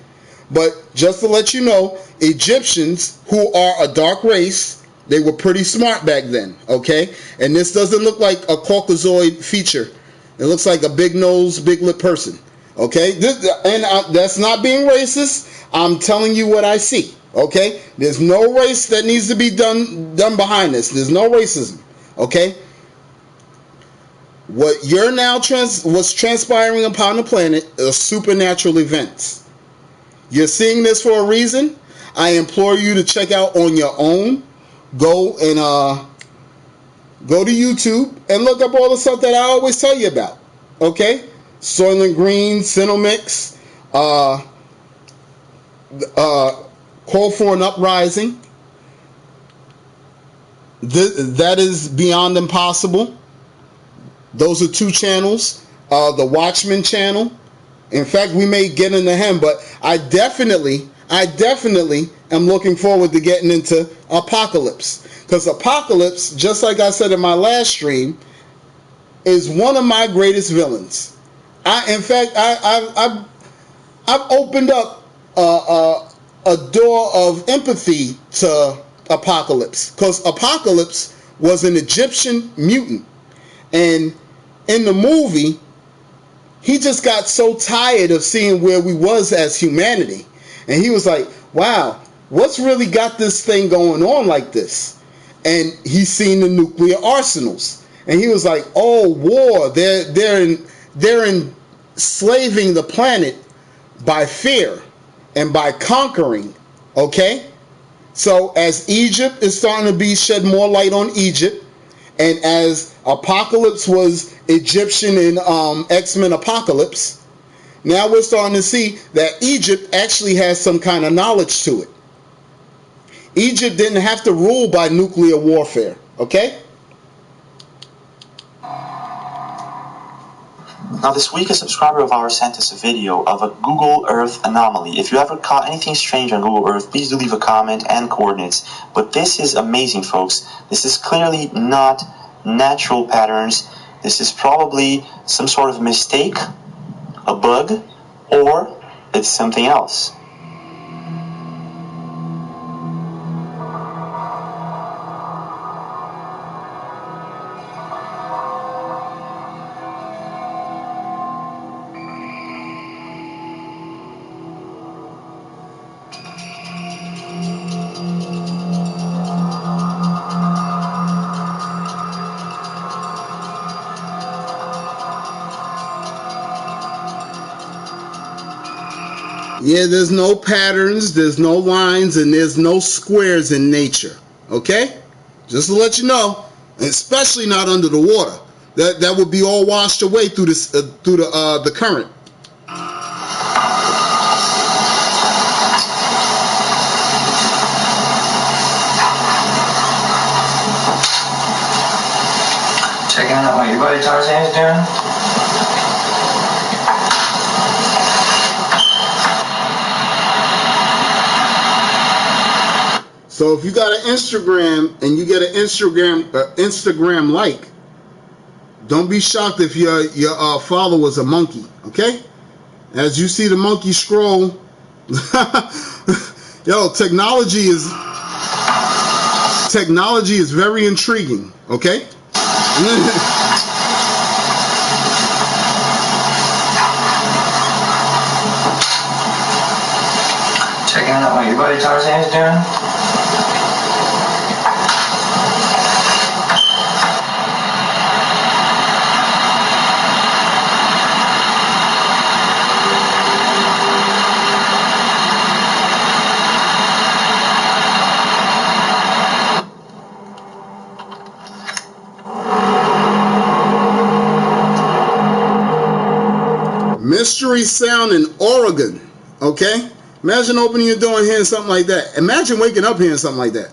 But just to let you know, Egyptians, who are a dark race, they were pretty smart back then, okay? And this doesn't look like a Caucasoid feature. It looks like a big-nosed, big-lip person, okay? That's not being racist. I'm telling you what I see, okay? There's no race that needs to be done behind this. There's no racism, okay? What you're now what's transpiring upon the planet are supernatural events. You're seeing this for a reason. I implore you to check out on your own. Go to YouTube and look up all the stuff that I always tell you about. Okay? Soylent Green, Cinemix, Call for an Uprising. That is Beyond Impossible. Those are 2 channels. The Watchmen channel. In fact, we may get into him, but I definitely am looking forward to getting into Apocalypse. Because Apocalypse, just like I said in my last stream, is one of my greatest villains. I've opened up a door of empathy to Apocalypse. Because Apocalypse was an Egyptian mutant. And in the movie, he just got so tired of seeing where we was as humanity. And he was like, wow, what's really got this thing going on like this? And he's seen the nuclear arsenals. And he was like, oh, war, they're enslaving the planet by fear and by conquering, okay? So as Egypt is starting to be shed more light on Egypt, and as Apocalypse was Egyptian in X-Men Apocalypse, now we're starting to see that Egypt actually has some kind of knowledge to it. Egypt didn't have to rule by nuclear warfare, okay? Now this week a subscriber of ours sent us a video of a Google Earth anomaly. If you ever caught anything strange on Google Earth, please do leave a comment and coordinates. But this is amazing, folks. This is clearly not natural patterns. This is probably some sort of mistake, a bug, or it's something else. Yeah, there's no patterns, there's no lines, and there's no squares in nature. Okay? Just to let you know, especially not under the water. That would be all washed away through this the current. Checking out what your buddy Tarzan is doing. So if you got an Instagram and you get an Instagram like, don't be shocked if your follower's a monkey. Okay? As you see the monkey scroll, yo, technology is very intriguing. Okay? Checking out what your buddy Tarzan is doing. Mystery sound in Oregon. Okay? Imagine opening your door and hearing something like that. Imagine waking up hearing something like that.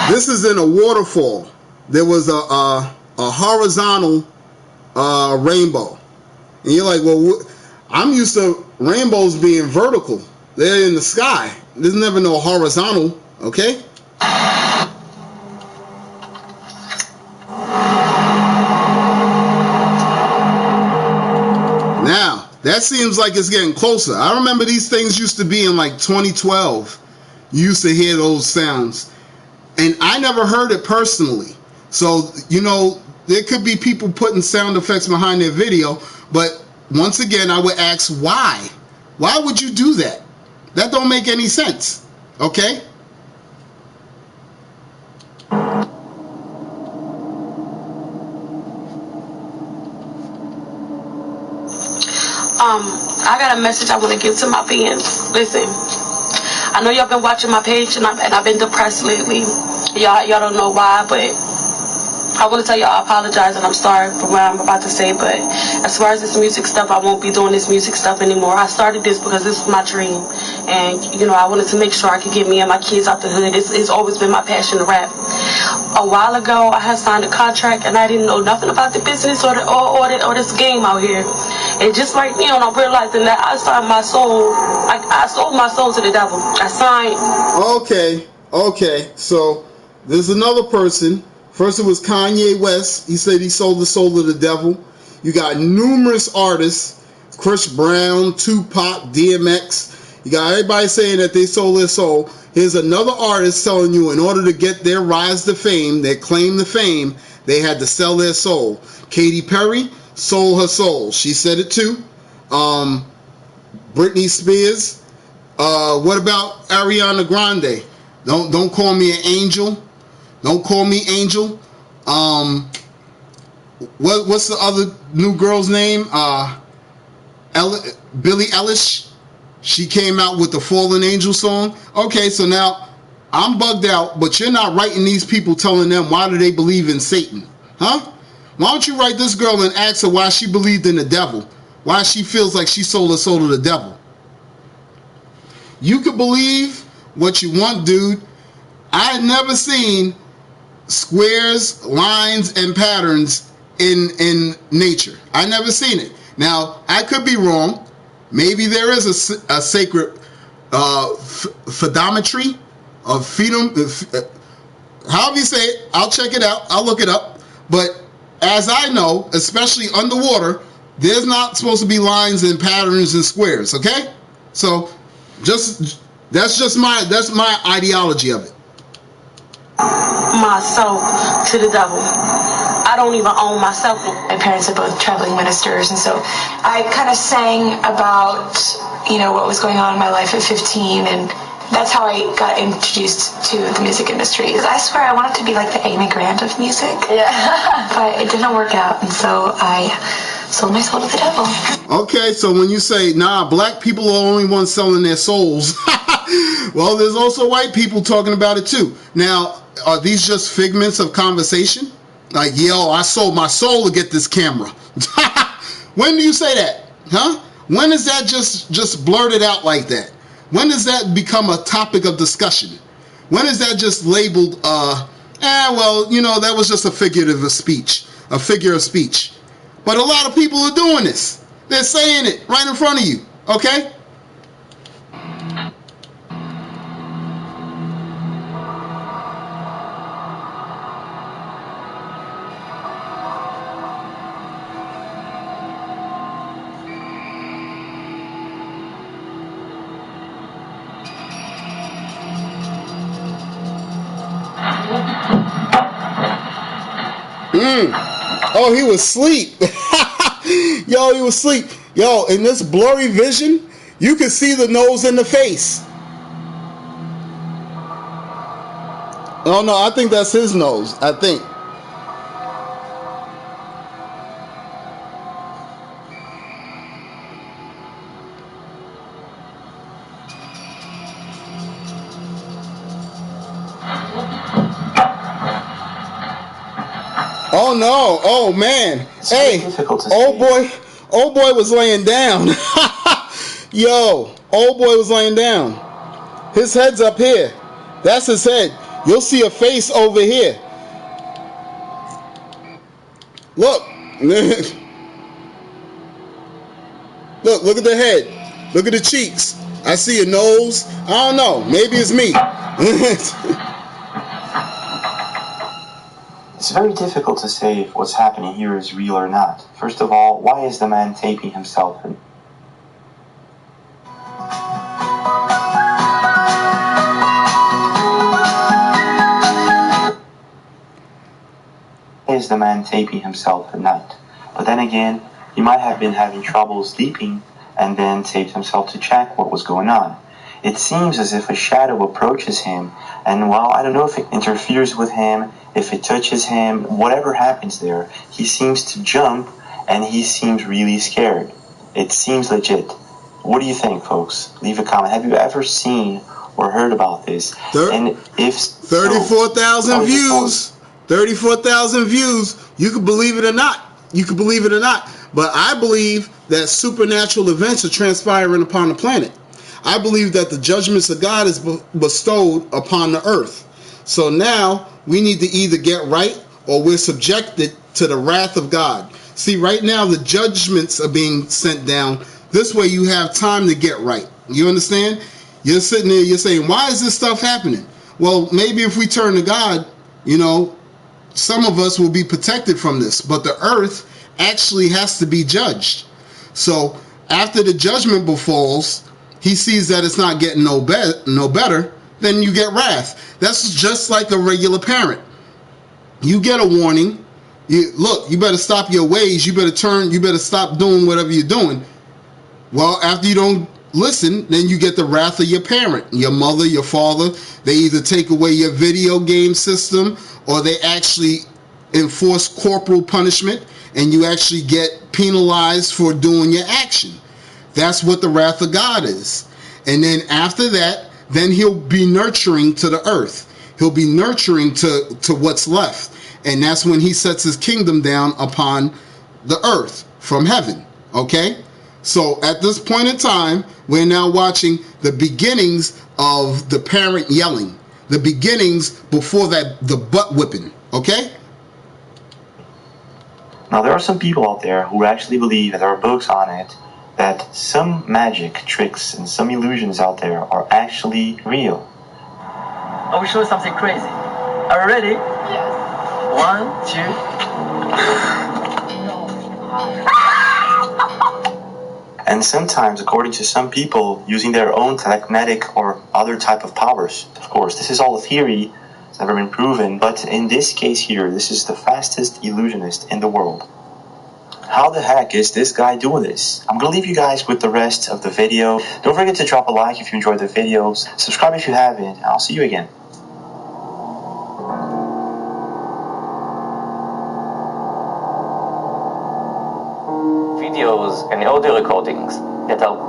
This is in a waterfall. There was a horizontal rainbow. And you're like, well, I'm used to rainbows being vertical. They're in the sky. There's never no horizontal. Okay? Now, that seems like it's getting closer. I remember these things used to be in like 2012. You used to hear those sounds. And I never heard it personally. So, you know, there could be people putting sound effects behind their video. But once again, I would ask why? Why would you do that? That don't make any sense. Okay? I got a message I want to give to my fans. Listen, I know y'all been watching my page and I've been depressed lately. Y'all don't know why, but I want to tell y'all I apologize and I'm sorry for what I'm about to say, but as far as this music stuff, I won't be doing this music stuff anymore. I started this because this was my dream, and you know, I wanted to make sure I could get me and my kids out the hood. It's always been my passion to rap. A while ago, I had signed a contract and I didn't know nothing about the business or this game out here. And just right now, I'm realizing that I signed my soul. I sold my soul to the devil. I signed. Okay. So there's another person. First it was Kanye West. He said he sold the soul to the devil. You got numerous artists. Chris Brown, Tupac, DMX. You got everybody saying that they sold their soul. Here's another artist telling you in order to get their rise to fame, their claim to fame, they had to sell their soul. Katy Perry sold her soul. She said it too. Britney Spears. What about Ariana Grande? Don't call me an angel. Don't call me angel. What's the other new girl's name? Billie Eilish. She came out with the Fallen Angel song. Okay, so now I'm bugged out, but you're not writing these people telling them why do they believe in Satan, huh? Why don't you write this girl and ask her why she believed in the devil? Why she feels like she sold her soul to the devil? You can believe what you want, dude. I had never seen squares, lines, and patterns in nature. I never seen it. Now, I could be wrong. Maybe there is a sacred photometry of however you say it. I'll check it out. I'll look it up. But as I know, especially underwater, there's not supposed to be lines and patterns and squares. Okay, so that's my ideology of it. My soul to the devil. I don't even own myself. My parents are both traveling ministers, and so I kind of sang about, you know, what was going on in my life at 15, and that's how I got introduced to the music industry. I swear I wanted to be like the Amy Grant of music, but it didn't work out, and so I sold my soul to the devil. Okay, so when you say, nah, black people are the only ones selling their souls, well, there's also white people talking about it too. Now, are these just figments of conversation? Like, yo, I sold my soul to get this camera. When do you say that? Huh? When is that just blurted out like that? When does that become a topic of discussion? When is that just labeled, well, you know, that was just a figure of speech. But a lot of people are doing this. They're saying it right in front of you, okay? Oh, he was asleep. Yo, he was asleep. Yo, in this blurry vision, you can see the nose and the face. Oh, no, I think that's his nose. I think. Oh no! Oh man! Hey, old boy was laying down. Yo, old boy was laying down. His head's up here. That's his head. You'll see a face over here. Look. Look at the head. Look at the cheeks. I see a nose. I don't know. Maybe it's me. It's very difficult to say if what's happening here is real or not. First of all, why is the man taping himself? Why is the man taping himself at night? But then again, he might have been having trouble sleeping and then taped himself to check what was going on. It seems as if a shadow approaches him, and while I don't know if it interferes with him, if it touches him, whatever happens there, he seems to jump and he seems really scared. It seems legit. What do you think, folks? Leave a comment. Have you ever seen or heard about this? And if 34,000 views. 34,000 views. You can believe it or not. But I believe that supernatural events are transpiring upon the planet. I believe that the judgments of God is bestowed upon the earth. So now we need to either get right or we're subjected to the wrath of God. See, right now the judgments are being sent down. This way you have time to get right. You understand? You're sitting there, you're saying, why is this stuff happening? Well, maybe if we turn to God, you know, some of us will be protected from this. But the earth actually has to be judged. So after the judgment befalls, he sees that it's not getting no better, then you get wrath. That's just like a regular parent. You get a warning. You better stop your ways. You better stop doing whatever you're doing. Well, after you don't listen, then you get the wrath of your parent, your mother, your father. They either take away your video game system or they actually enforce corporal punishment and you actually get penalized for doing your action. That's what the wrath of God is. And then after that, then he'll be nurturing to the earth. He'll be nurturing to what's left. And that's when he sets his kingdom down upon the earth from heaven. Okay? So at this point in time, we're now watching the beginnings of the parent yelling. The beginnings before that, the butt whipping. Okay? Now there are some people out there who actually believe, and there are books on it, that some magic tricks and some illusions out there are actually real. I will show you something crazy. Are you ready? Yes. 1, 2. And sometimes, according to some people, using their own telekinetic or other type of powers. Of course, this is all a theory. It's never been proven. But in this case here, this is the fastest illusionist in the world. How the heck is this guy doing this? I'm going to leave you guys with the rest of the video. Don't forget to drop a like if you enjoyed the videos. Subscribe if you haven't. I'll see you again.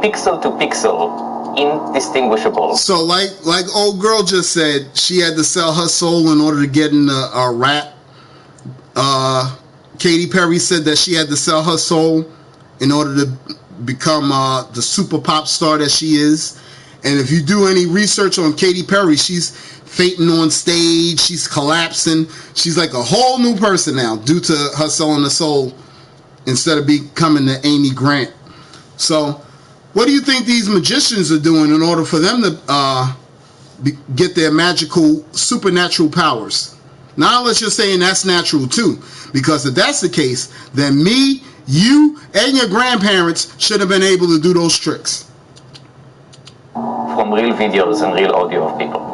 pixel to pixel, indistinguishable. So like old girl just said, she had to sell her soul in order to get in a rap. Katy Perry said that she had to sell her soul in order to become the super pop star that she is. And if you do any research on Katy Perry, she's fainting on stage, she's collapsing, she's like a whole new person now due to her selling her soul instead of becoming the Amy Grant. So what do you think these magicians are doing in order for them to get their magical, supernatural powers? Now, unless you're saying that's natural too, because if that's the case, then me, you, and your grandparents should have been able to do those tricks. From real videos and real audio of people.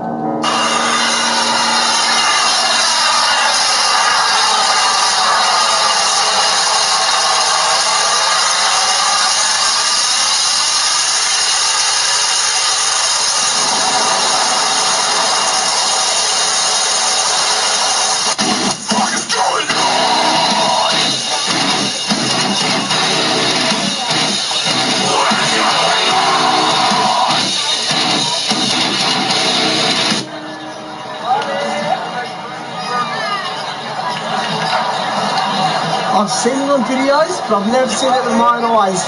I've seen it on videos, but I've never seen it with my own eyes.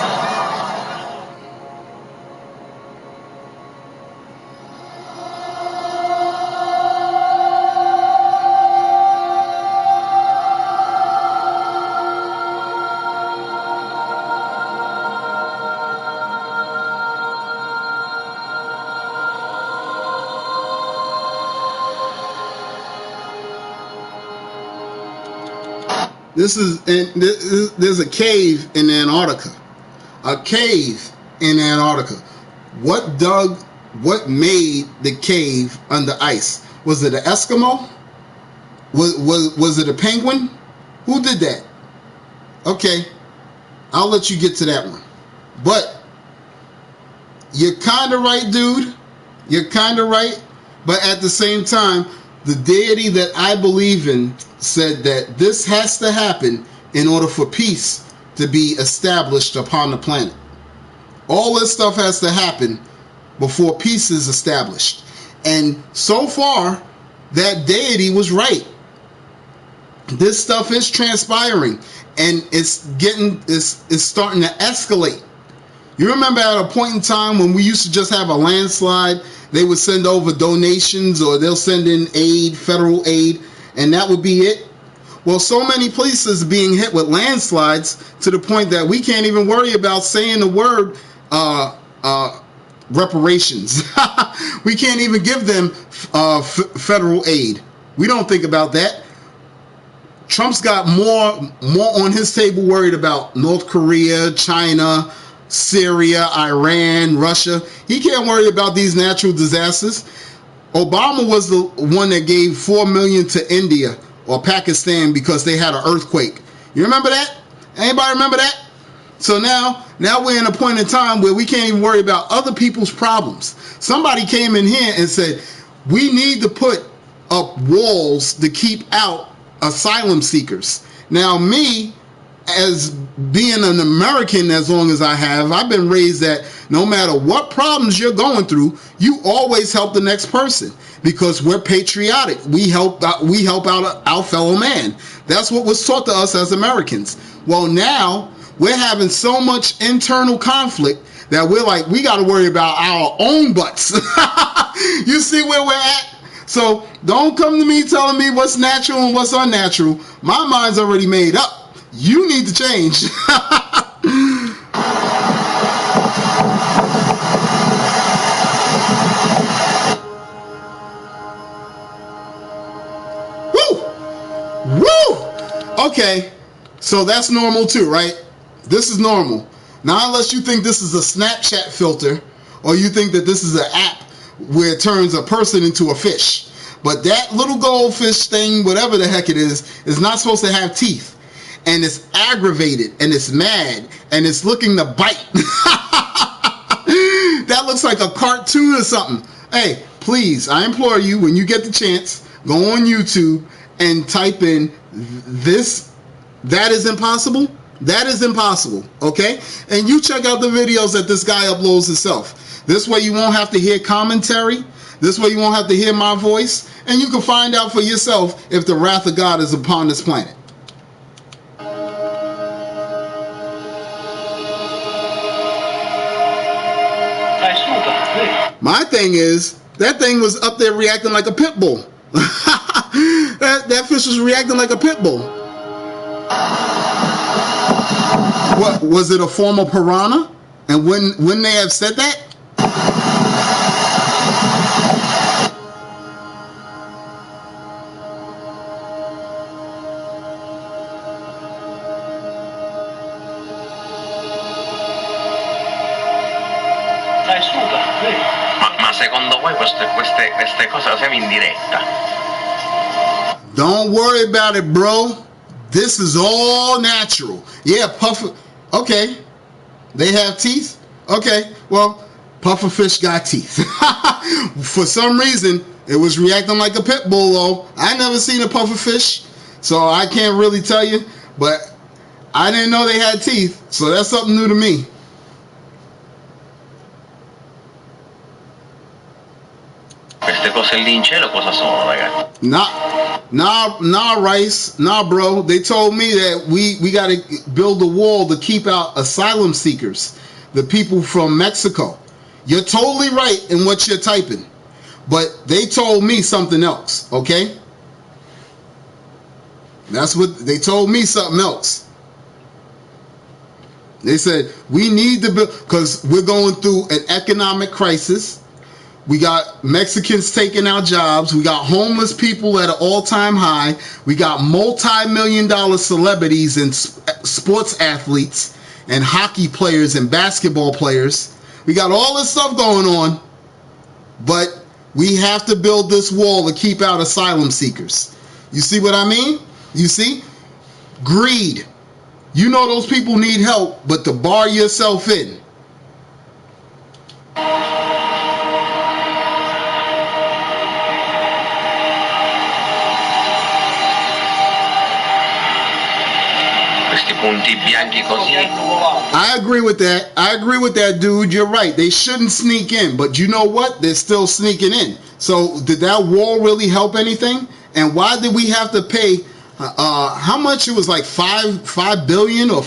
There's a cave in Antarctica. A cave in Antarctica. What made the cave under ice? Was it an Eskimo? Was it a penguin? Who did that? Okay, I'll let you get to that one. But you're kind of right, dude. You're kind of right. But at the same time, the deity that I believe in said that this has to happen in order for peace to be established upon the planet. All this stuff has to happen before peace is established. And so far, that deity was right. This stuff is transpiring, and it's starting to escalate. You remember at a point in time when we used to just have a landslide, they would send over donations or they'll send in aid, federal aid, and that would be it? Well, so many places being hit with landslides to the point that we can't even worry about saying the word reparations. We can't even give them federal aid. We don't think about that. Trump's got more on his table worried about North Korea, China, Syria, Iran, Russia. He can't worry about these natural disasters. Obama was the one that gave $4 million to India or Pakistan because they had an earthquake. You remember that? Anybody remember that? So now we're in a point in time where we can't even worry about other people's problems. Somebody came in here and said, we need to put up walls to keep out asylum seekers. Now me, as being an American as long as I have, I've been raised that no matter what problems you're going through, you always help the next person because we're patriotic. We help out our fellow man. That's what was taught to us as Americans. Well, now we're having so much internal conflict that we're like, we got to worry about our own butts. You see where we're at? So don't come to me telling me what's natural and what's unnatural. My mind's already made up. You need to change. Woo! Woo! Okay, so that's normal too, right? This is normal. Now, unless you think this is a Snapchat filter or you think that this is an app where it turns a person into a fish. But that little goldfish thing, whatever the heck it is not supposed to have teeth. And it's aggravated and it's mad and it's looking to bite. That looks like a cartoon or something. Hey, please, I implore you, when you get the chance, go on YouTube and type in this, that is impossible, That is impossible, okay? And you check out the videos that this guy uploads himself. This way you won't have to hear commentary. This way you won't have to hear my voice. And you can find out for yourself if the wrath of God is upon this planet. My thing is, that thing was up there reacting like a pit bull. that fish was reacting like a pit bull. What was it, a form of piranha? And when they have said that? Ma secondo voi queste cose le siamo in diretta? Don't worry about it, bro. This is all natural. Yeah, puffer. Okay. They have teeth? Okay. Well, pufferfish got teeth. For some reason, it was reacting like a pit bull, though. I never seen a pufferfish, so I can't really tell you. But I didn't know they had teeth, so that's something new to me. Queste cose lì in cielo cosa sono, ragazzi? Nah, Rice. Nah, bro. They told me that we got to build a wall to keep out asylum seekers, the people from Mexico. You're totally right in what you're typing, but they told me something else, okay? That's what they told me, something else. They said we need to build, because we're going through an economic crisis. We got Mexicans taking our jobs. We got homeless people at an all-time high. We got multi-million-dollar celebrities and sports athletes and hockey players and basketball players. We got all this stuff going on, but we have to build this wall to keep out asylum seekers. You see what I mean? You see? Greed. You know those people need help, but to bar yourself in. Punti bianchi così. I agree with that. I agree with that, dude. You're right. They shouldn't sneak in, but you know what? They're still sneaking in. So did that wall really help anything? And why did we have to pay? How much? It was like $5 billion or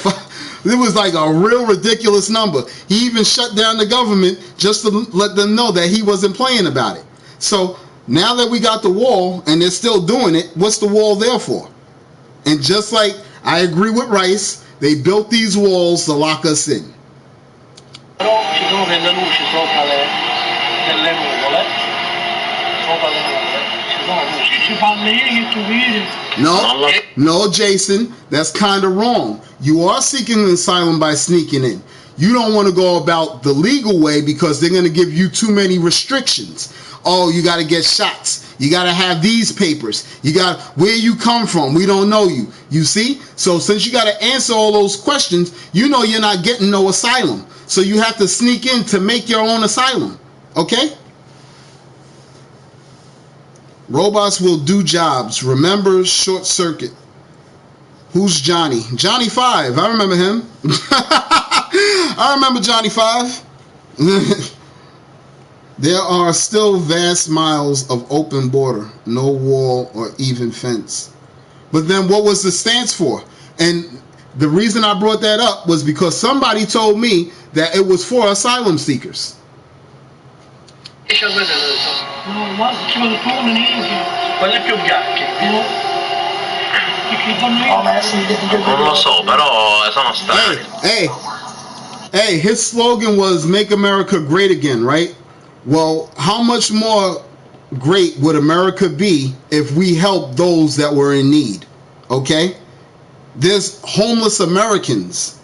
it was like a real ridiculous number. He even shut down the government just to let them know that he wasn't playing about it. So now that we got the wall and they're still doing it, what's the wall there for? And just like I agree with Rice, they built these walls to lock us in. Però ci sono delle luci sopra delle nuvole, sopra le nuvole, ci sono luci, ci fanno io tu vedi. No, Jason, that's kind of wrong. You are seeking asylum by sneaking in. You don't want to go about the legal way because they're going to give you too many restrictions. Oh, you got to get shots. You got to have these papers. You got where you come from. We don't know you. You see? So since you got to answer all those questions, you know you're not getting no asylum. So you have to sneak in to make your own asylum. Okay? Robots will do jobs. Remember Short Circuit. Who's Johnny? Johnny 5. I remember him. I remember Johnny 5. There are still vast miles of open border, no wall or even fence. But then what was the stance for? And the reason I brought that up was because somebody told me that it was for asylum seekers. No, guarda, ci vado tu quelli più bianchi. Non lo so, però sono strani. Hey, his slogan was "Make America Great Again," right? Well, how much more great would America be if we helped those that were in need? Okay? There's homeless Americans.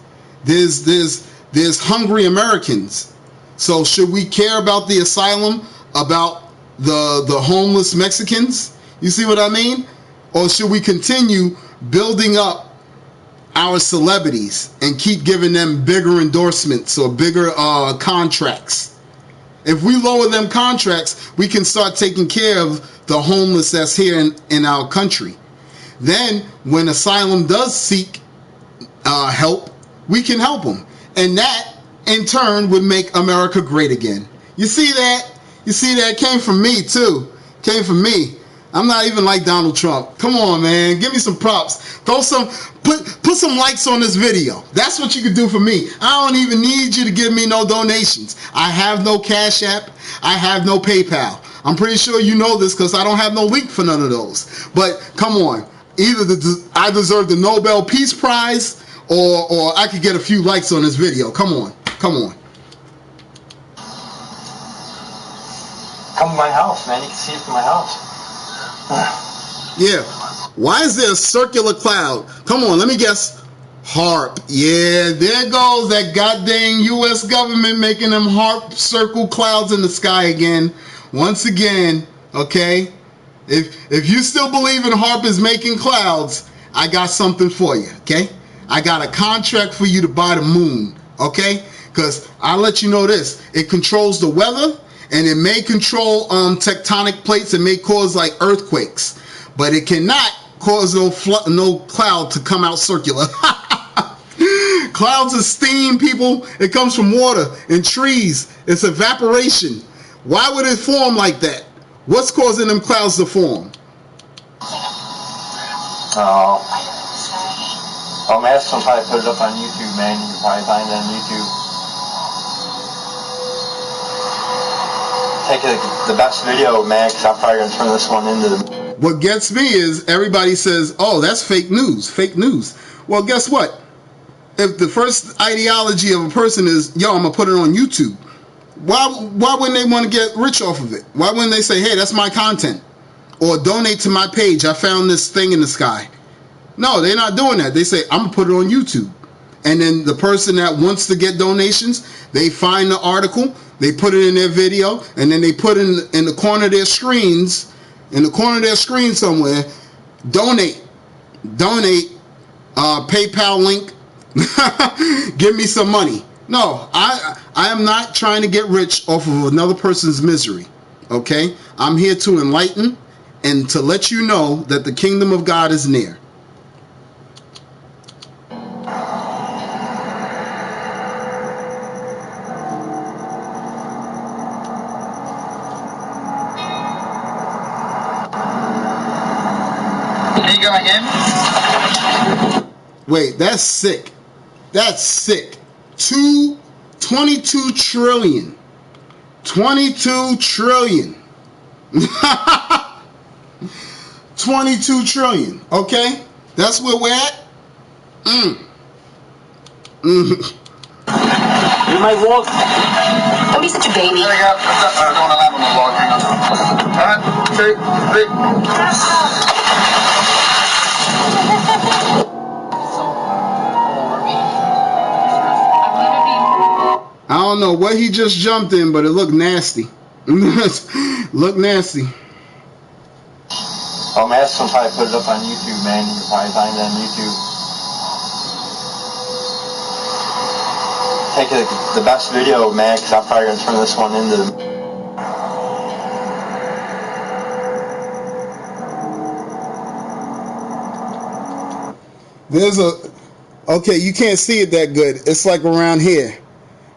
There's hungry Americans. So should we care about the asylum, about the homeless Mexicans? You see what I mean? Or should we continue building up our celebrities and keep giving them bigger endorsements or bigger contracts? If we lower them contracts, we can start taking care of the homeless that's here in our country. Then when asylum does seek help, we can help them. And that, in turn, would make America great again. You see that? You see that? Came from me, too. Came from me. I'm not even like Donald Trump. Come on, man. Give me some props. Put some likes on this video. That's what you could do for me. I don't even need you to give me no donations. I have no Cash App. I have no PayPal. I'm pretty sure you know this because I don't have no link for none of those. But come on. Either I deserve the Nobel Peace Prize or I could get a few likes on this video. Come on. Come on. Come to my house, man. You can see it from my house. Yeah. Why is there a circular cloud? Come on, let me guess. HARP. Yeah, there goes that goddamn U.S. government making them HARP circle clouds in the sky again. Once again, okay? If you still believe in HARP is making clouds, I got something for you, okay? I got a contract for you to buy the moon, okay? Because I'll let you know this. It controls the weather. And it may control tectonic plates. It may cause like earthquakes, but it cannot cause no cloud to come out circular. Clouds are steam, people. It comes from water and trees. It's evaporation. Why would it form like that? What's causing them clouds to form? Oh man, I'll probably put it up on YouTube, man. You can probably find it on YouTube. Take the best video, man, because I'm probably going to turn this one into the... What gets me is everybody says, oh, that's fake news, fake news. Well, guess what? If the first ideology of a person is, yo, I'm going to put it on YouTube, why wouldn't they want to get rich off of it? Why wouldn't they say, hey, that's my content? Or donate to my page. I found this thing in the sky. No, they're not doing that. They say, I'm going to put it on YouTube. And then the person that wants to get donations, they find the article, they put it in their video, and then they put it in the corner of their screens, somewhere, donate, PayPal link, give me some money. No, I am not trying to get rich off of another person's misery, okay? I'm here to enlighten and to let you know that the kingdom of God is near. Wait, that's sick. That's sick. 22 trillion. 22 trillion. 22 trillion. Okay? That's where we're at? You might walk. Don't be such a baby. There we go. I don't want to land on the log. Hang on. 1, 2, 3. I don't know what he just jumped in, but it looked nasty. Looked nasty. Oh man, I'll probably put it up on YouTube, man. You can probably find it on YouTube. Take the best video, man, because I'm probably going to turn this one into the... There's a... Okay, you can't see it that good. It's like around here.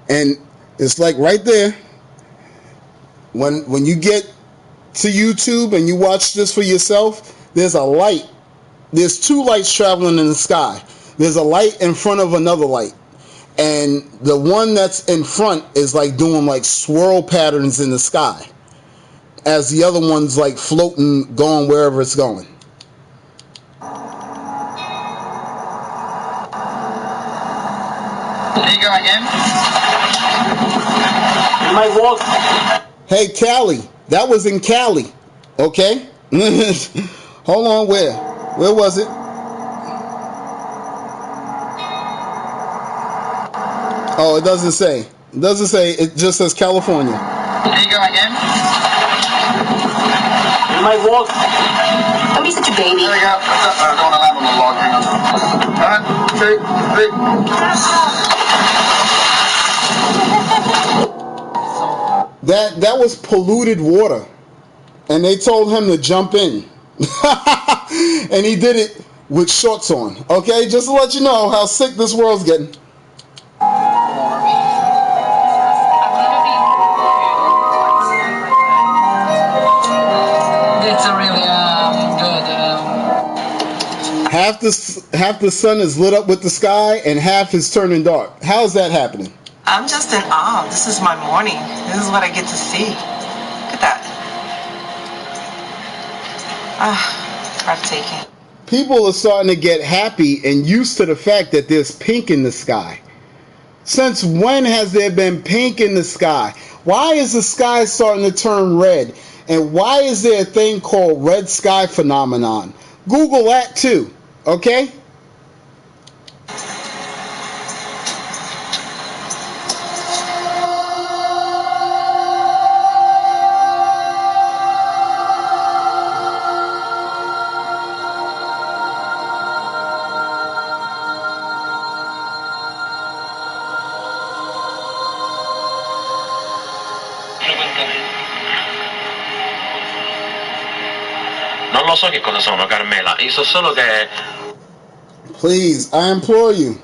And it's like right there. When you get to YouTube and you watch this for yourself, there's a light. There's two lights traveling in the sky. There's a light in front of another light. And the one that's in front is like doing like swirl patterns in the sky, as the other one's like floating, going wherever it's going. There you go again. You might walk. Hey, Cali. That was in Cali. Okay? Hold on, where? Where was it? Oh, it doesn't say. It doesn't say. It just says California. There you go again. You might walk. Don't be such a baby. There we go. I don't want to land on the log. Hang on. 1, 2, 3. That was polluted water, and they told him to jump in, and he did it with shorts on. Okay, just to let you know how sick this world's getting. It's a really good. Half the sun is lit up with the sky, and half is turning dark. How is that happening? I'm just in awe. This is my morning. This is what I get to see. Look at that. Breathtaking. People are starting to get happy and used to the fact that there's pink in the sky. Since when has there been pink in the sky? Why is the sky starting to turn red? And why is there a thing called red sky phenomenon? Google that too, okay? Non lo so che cosa sono, Carmela. Io so solo che... Please, I implore you.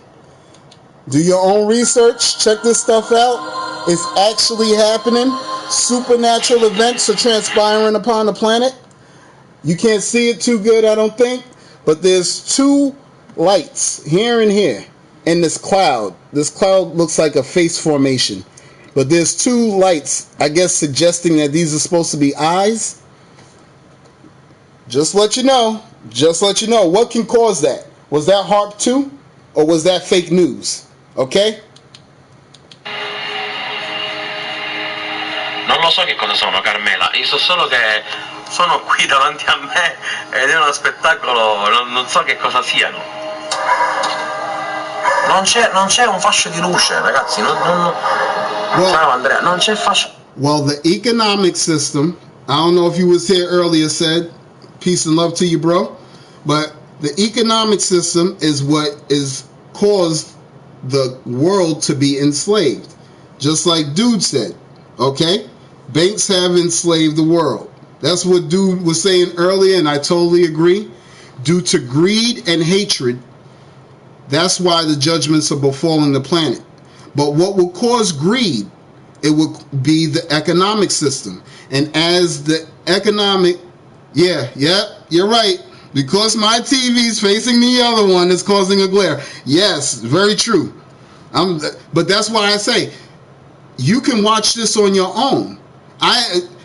Do your own research. Check this stuff out. It's actually happening. Supernatural events are transpiring upon the planet. You can't see it too good, I don't think. But there's two lights here and here in this cloud. This cloud looks like a face formation. But there's two lights, I guess, suggesting that these are supposed to be eyes. Just let you know. Just let you know. What can cause that? Was that HARP 2? Or was that fake news? Okay? Non lo so che cosa sono, Carmela. Io so solo che sono qui davanti a me ed è uno spettacolo, non so che cosa siano. Non c'è un fascio di luce, ragazzi. Ciao Andrea, non c'è fascio. Well, the economic system, I don't know if you was here earlier, said, peace and love to you, bro. But the economic system is what is caused the world to be enslaved. Just like Dude said, okay? Banks have enslaved the world. That's what Dude was saying earlier, and I totally agree. Due to greed and hatred, that's why the judgments are befalling the planet. But what will cause greed? It will be the economic system. And as the economic... Yeah, you're right. Because my TV's facing the other one, it's causing a glare. Yes, very true. But that's why I say, you can watch this on your own. I'm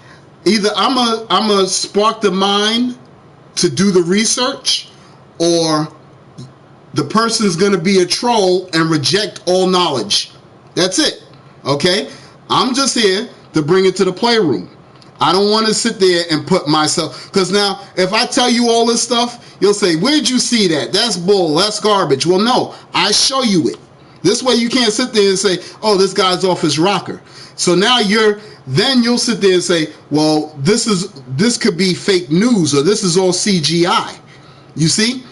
a spark the mind to do the research, or the person's going to be a troll and reject all knowledge. That's it. Okay? I'm just here to bring it to the playroom. I don't want to sit there and put myself, because now if I tell you all this stuff, you'll say, where'd you see that? That's bull, that's garbage. Well, no, I show you it. This way you can't sit there and say, oh, this guy's off his rocker. So now you'll sit there and say, well, this could be fake news, or this is all CGI. You see?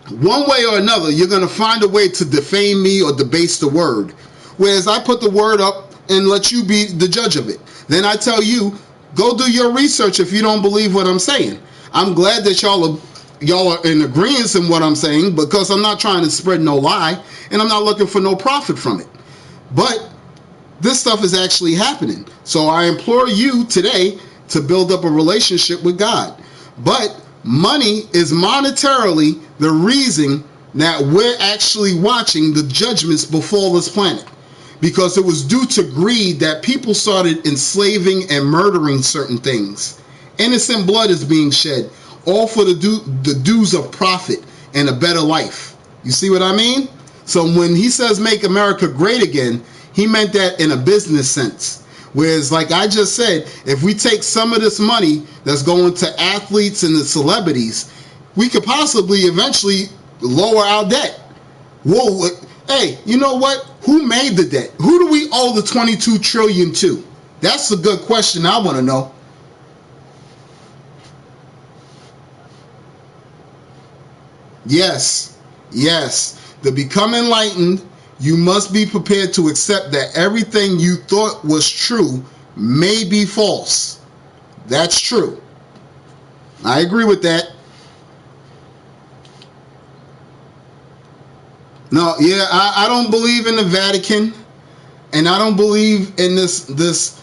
One way or another, you're going to find a way to defame me or debase the word. Whereas I put the word up and let you be the judge of it. Then I tell you, go do your research if you don't believe what I'm saying. I'm glad that y'all are in agreement in what I'm saying, because I'm not trying to spread no lie, and I'm not looking for no profit from it. But this stuff is actually happening. So I implore you today to build up a relationship with God. But money is monetarily the reason that we're actually watching the judgments befall this planet. Because it was due to greed that people started enslaving and murdering certain things. Innocent blood is being shed, all for the dues of profit and a better life. You see what I mean? So when he says make America great again, he meant that in a business sense. Whereas, like I just said, if we take some of this money that's going to athletes and the celebrities, we could possibly eventually lower our debt. Whoa, hey, you know what? Who made the debt? Who do we owe the $22 trillion to? That's a good question I want to know. Yes. To become enlightened, you must be prepared to accept that everything you thought was true may be false. That's true. I agree with that. No, yeah, I don't believe in the Vatican, and I don't believe in this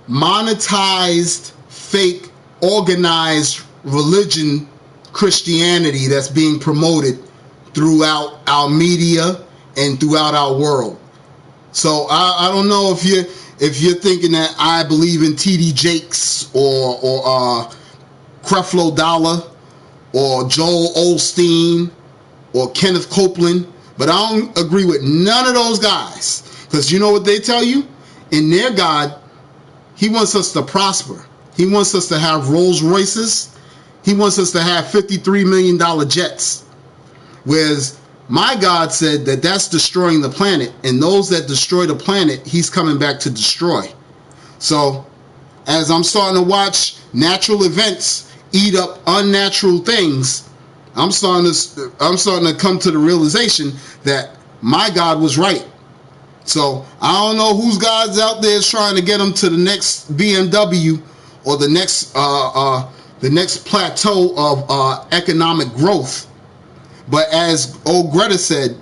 monetized, fake, organized religion, Christianity that's being promoted throughout our media and throughout our world. So I don't know if you're thinking that I believe in T.D. Jakes or Creflo Dollar or Joel Osteen or Kenneth Copeland, but I don't agree with none of those guys, because you know what they tell you? In their God, he wants us to prosper. He wants us to have Rolls Royces. He wants us to have $53 million jets. Whereas my God said that that's destroying the planet, and those that destroy the planet, he's coming back to destroy. So as I'm starting to watch natural events eat up unnatural things, I'm starting to come to the realization that my God was right. So I don't know whose God's out there is trying to get them to the next BMW or the next plateau of economic growth. But as old Greta said,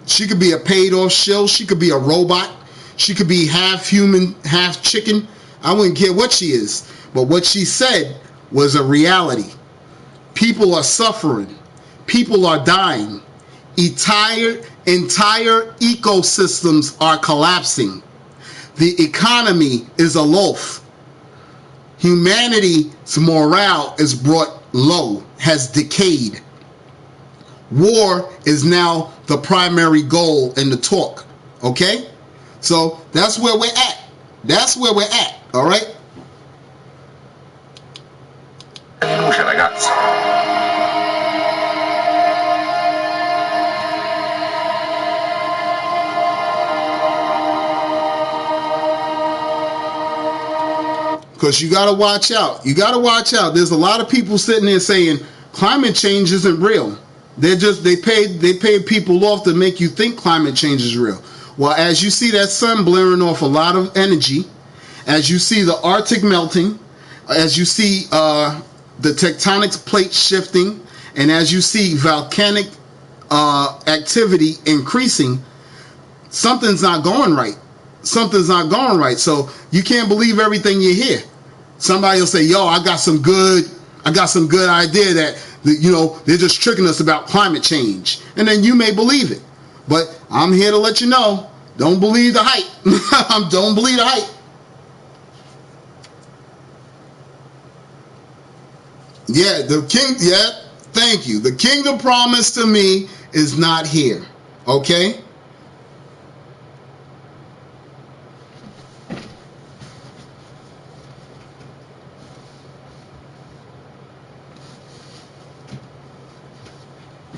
she could be a paid off shill. She could be a robot. She could be half human, half chicken. I wouldn't care what she is. But what she said was a reality. People are suffering. People are dying. Entire ecosystems are collapsing. The economy is a loaf. Humanity's morale is brought low, has decayed. War is now the primary goal in the talk. Okay? So that's where we're at. That's where we're at. All right? Fiducia, ragazzi. Because you got to watch out. You got to watch out. There's a lot of people sitting there saying climate change isn't real. They paid people off to make you think climate change is real. Well, as you see that sun blaring off a lot of energy, as you see the Arctic melting, as you see the tectonic plate shifting, and as you see volcanic activity increasing, something's not going right. Something's not going right. So you can't believe everything you hear. Somebody will say, yo, I got some good idea that, you know, they're just tricking us about climate change. And then you may believe it. But I'm here to let you know, don't believe the hype. Don't believe the hype. Yeah, thank you. The kingdom promised to me is not here. Okay?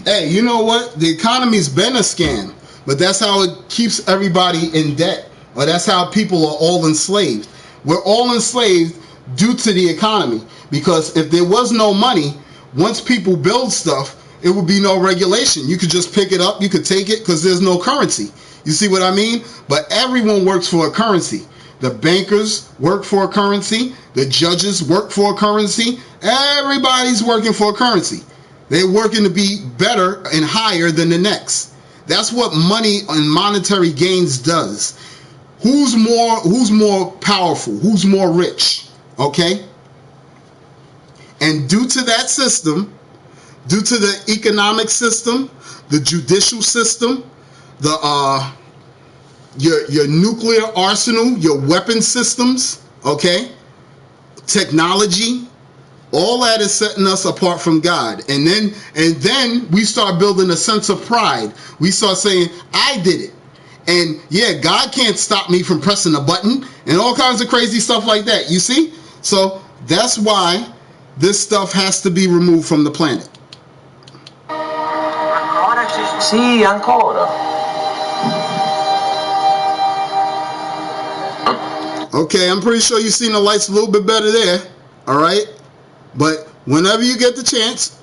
Hey, you know what? The economy's been a scam, but that's how it keeps everybody in debt, or that's how people are all enslaved. We're all enslaved due to the economy, because if there was no money, once people build stuff, it would be no regulation. You could just pick it up, you could take it, because there's no currency. You see what I mean? But everyone works for a currency. The bankers work for a currency. The judges work for a currency. Everybody's working for a currency. They're working to be better and higher than the next. That's what money and monetary gains does. Who's more powerful? Who's more rich? Okay? And due to that system, due to the economic system, the judicial system, the your nuclear arsenal, your weapon systems, okay? Technology, all that is setting us apart from God. And then we start building a sense of pride. We start saying, I did it. And yeah, God can't stop me from pressing a button and all kinds of crazy stuff like that. You see? So that's why this stuff has to be removed from the planet. Sì, ancora. Okay, I'm pretty sure you've seen the lights a little bit better there. All right? But whenever you get the chance,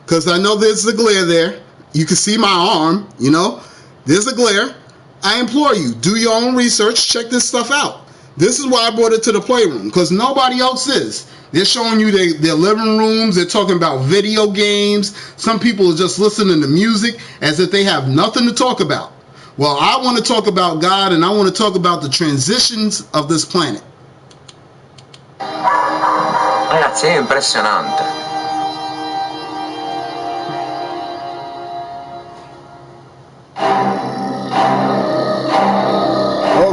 because I know there's a glare there. You can see my arm, you know. There's a glare. I implore you, do your own research. Check this stuff out. This is why I brought it to the playroom, because nobody else is. They're showing you their living rooms. They're talking about video games. Some people are just listening to music as if they have nothing to talk about. Well, I want to talk about God, and I want to talk about the transitions of this planet. Ragazzi, è impressionante.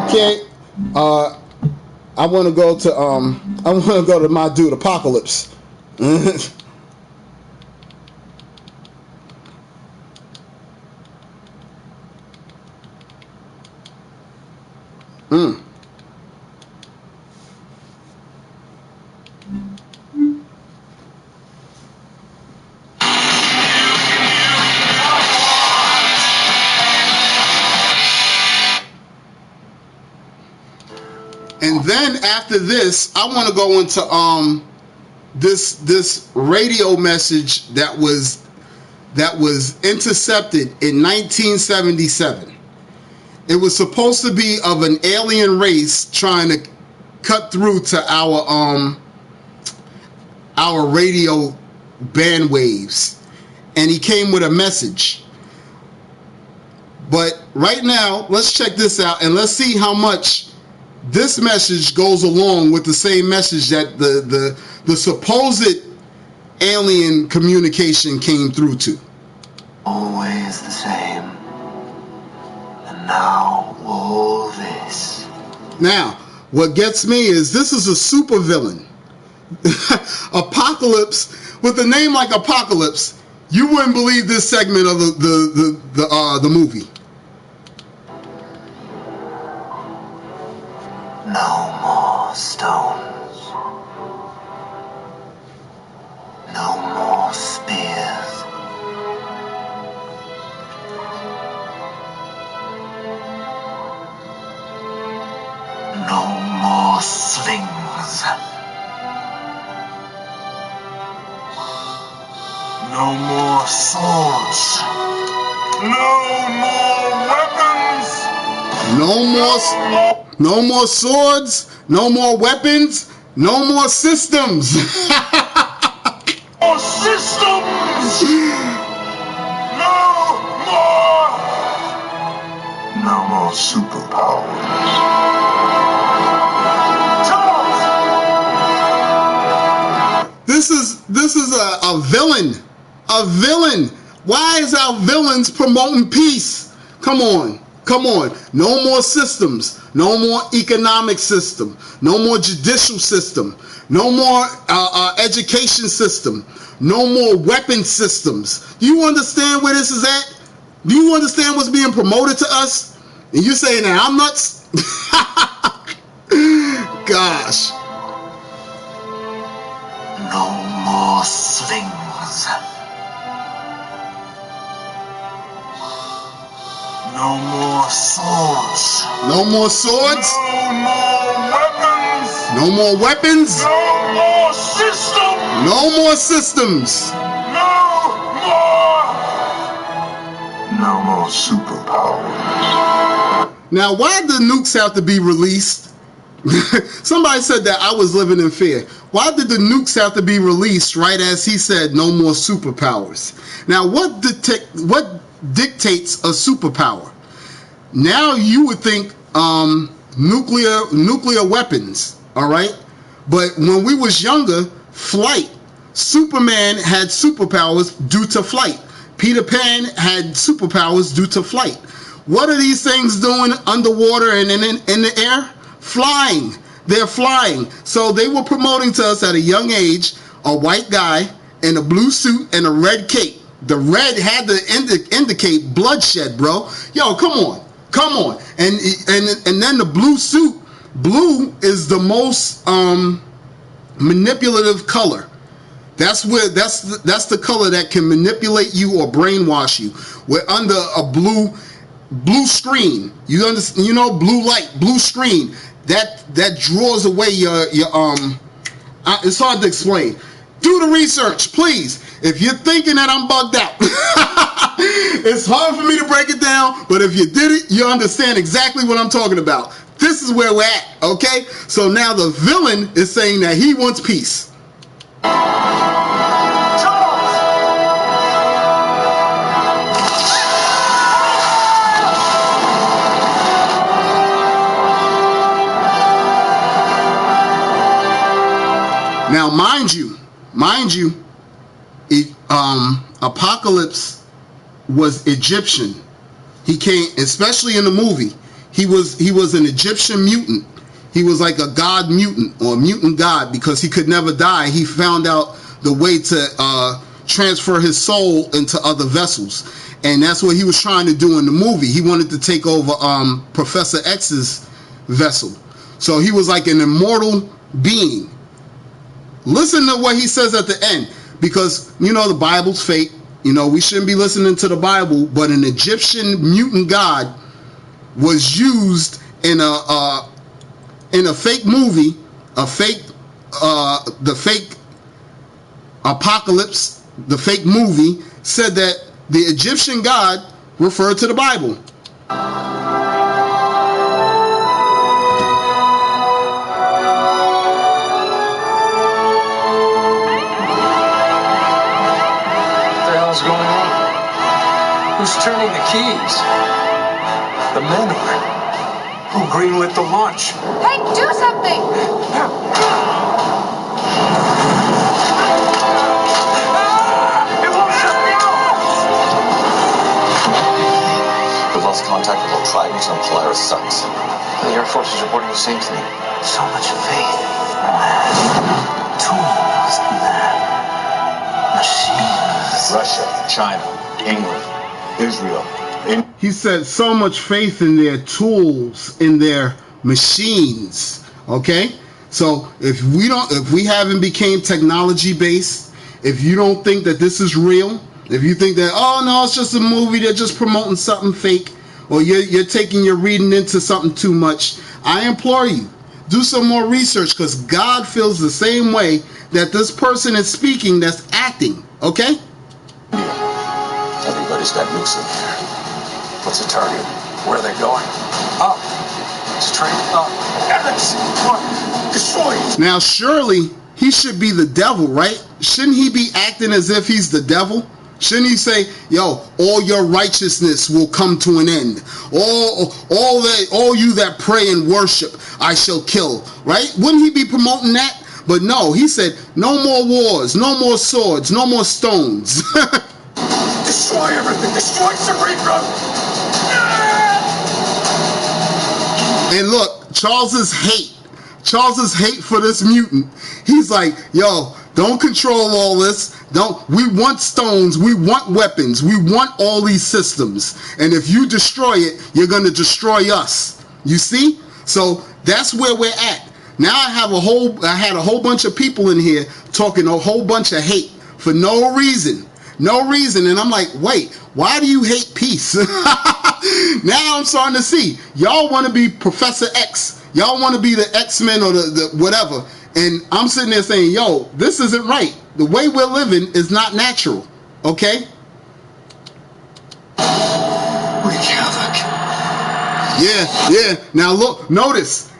Okay, I want to go to my dude Apocalypse. And then after this, I want to go into this radio message that was intercepted in 1977. It was supposed to be of an alien race trying to cut through to our radio band waves, and he came with a message. But right now, let's check this out and let's see how much this message goes along with the same message that the supposed alien communication came through to. Always the same. And now all this. Now, what gets me is this is a super villain. Apocalypse, with a name like Apocalypse, you wouldn't believe this segment of the movie. No more stones. No more spears. No more slings. No more swords. No more weapons. No more swords, no more weapons, no more systems. More systems! No more superpowers. This is a villain. A villain. Why is our villains promoting peace? Come on. No more systems. No more economic system. No more judicial system. No more education system. No more weapon systems. Do you understand where this is at? Do you understand what's being promoted to us? And you're saying that I'm nuts? Gosh. No more slings. No more swords. No more swords? No more weapons. No more weapons? No more systems. No more systems. No more superpowers. Now, why do nukes have to be released? Somebody said that I was living in fear. Why did the nukes have to be released right as he said no more superpowers? Now, what dictates a superpower? Now you would think nuclear weapons, all right? But when we was younger, flight. Superman had superpowers due to flight. Peter Pan had superpowers due to flight. What are these things doing underwater and in the air? Flying. They're flying. So they were promoting to us at a young age a white guy in a blue suit and a red cape. The red had to indicate bloodshed, bro. Yo, come on. And then the blue suit. Blue is the most manipulative color. That's the color that can manipulate you or brainwash you. We're under a blue screen. You understand? You know, blue light, blue screen. That draws away your it's hard to explain. Do the research, please. If you're thinking that I'm bugged out, it's hard for me to break it down, but if you did it, you understand exactly what I'm talking about. This is where we're at, okay? So now the villain is saying that he wants peace. Now, mind you, Apocalypse was Egyptian. He came, especially in the movie, he was an Egyptian mutant. He was like a god mutant or a mutant god because he could never die. He found out the way to transfer his soul into other vessels, and that's what he was trying to do in the movie. He wanted to take over Professor X's vessel, so he was like an immortal being. Listen to what he says at the end, because the Bible's fake. We shouldn't be listening to the Bible, but an Egyptian mutant god was used in a fake movie, the fake Apocalypse, the fake movie said that the Egyptian god referred to the Bible. What's going on? Who's turning the keys? The men are. Who greenlit the launch? Hey, do something! It won't shut me out! We've lost contact with all Trident and Polaris sucks. The Air Force is reporting the same thing. So much faith. Tools in that. Machines. Russia, China, England, Israel. He said so much faith in their tools, in their machines. Okay, so if we haven't became technology based, if you don't think that this is real, if you think that, oh no, it's just a movie, they're just promoting something fake, or you're taking your reading into something too much, I implore you, do some more research, because God feels the same way that this person is speaking that's acting. Okay. Everybody's got nukes in here. What's the target? Where are they going? Up. Straight up. Alex, come on. Destroy it. Now, surely he should be the devil, right? Shouldn't he be acting as if he's the devil? Shouldn't he say, yo, all your righteousness will come to an end. All you that pray and worship, I shall kill, right? Wouldn't he be promoting that? But no, he said, no more wars, no more swords, no more stones. Destroy everything. Destroy Cerebro. And look, Charles's hate for this mutant. He's like, yo, don't control all this. We want stones. We want weapons. We want all these systems. And if you destroy it, you're going to destroy us. You see? So that's where we're at. Now I had a whole bunch of people in here talking a whole bunch of hate for no reason. No reason. And I'm like, wait, why do you hate peace? Now I'm starting to see. Y'all want to be Professor X. Y'all want to be the X-Men or the whatever. And I'm sitting there saying, yo, this isn't right. The way we're living is not natural. Okay? Wreak havoc. Yeah. Now look, notice.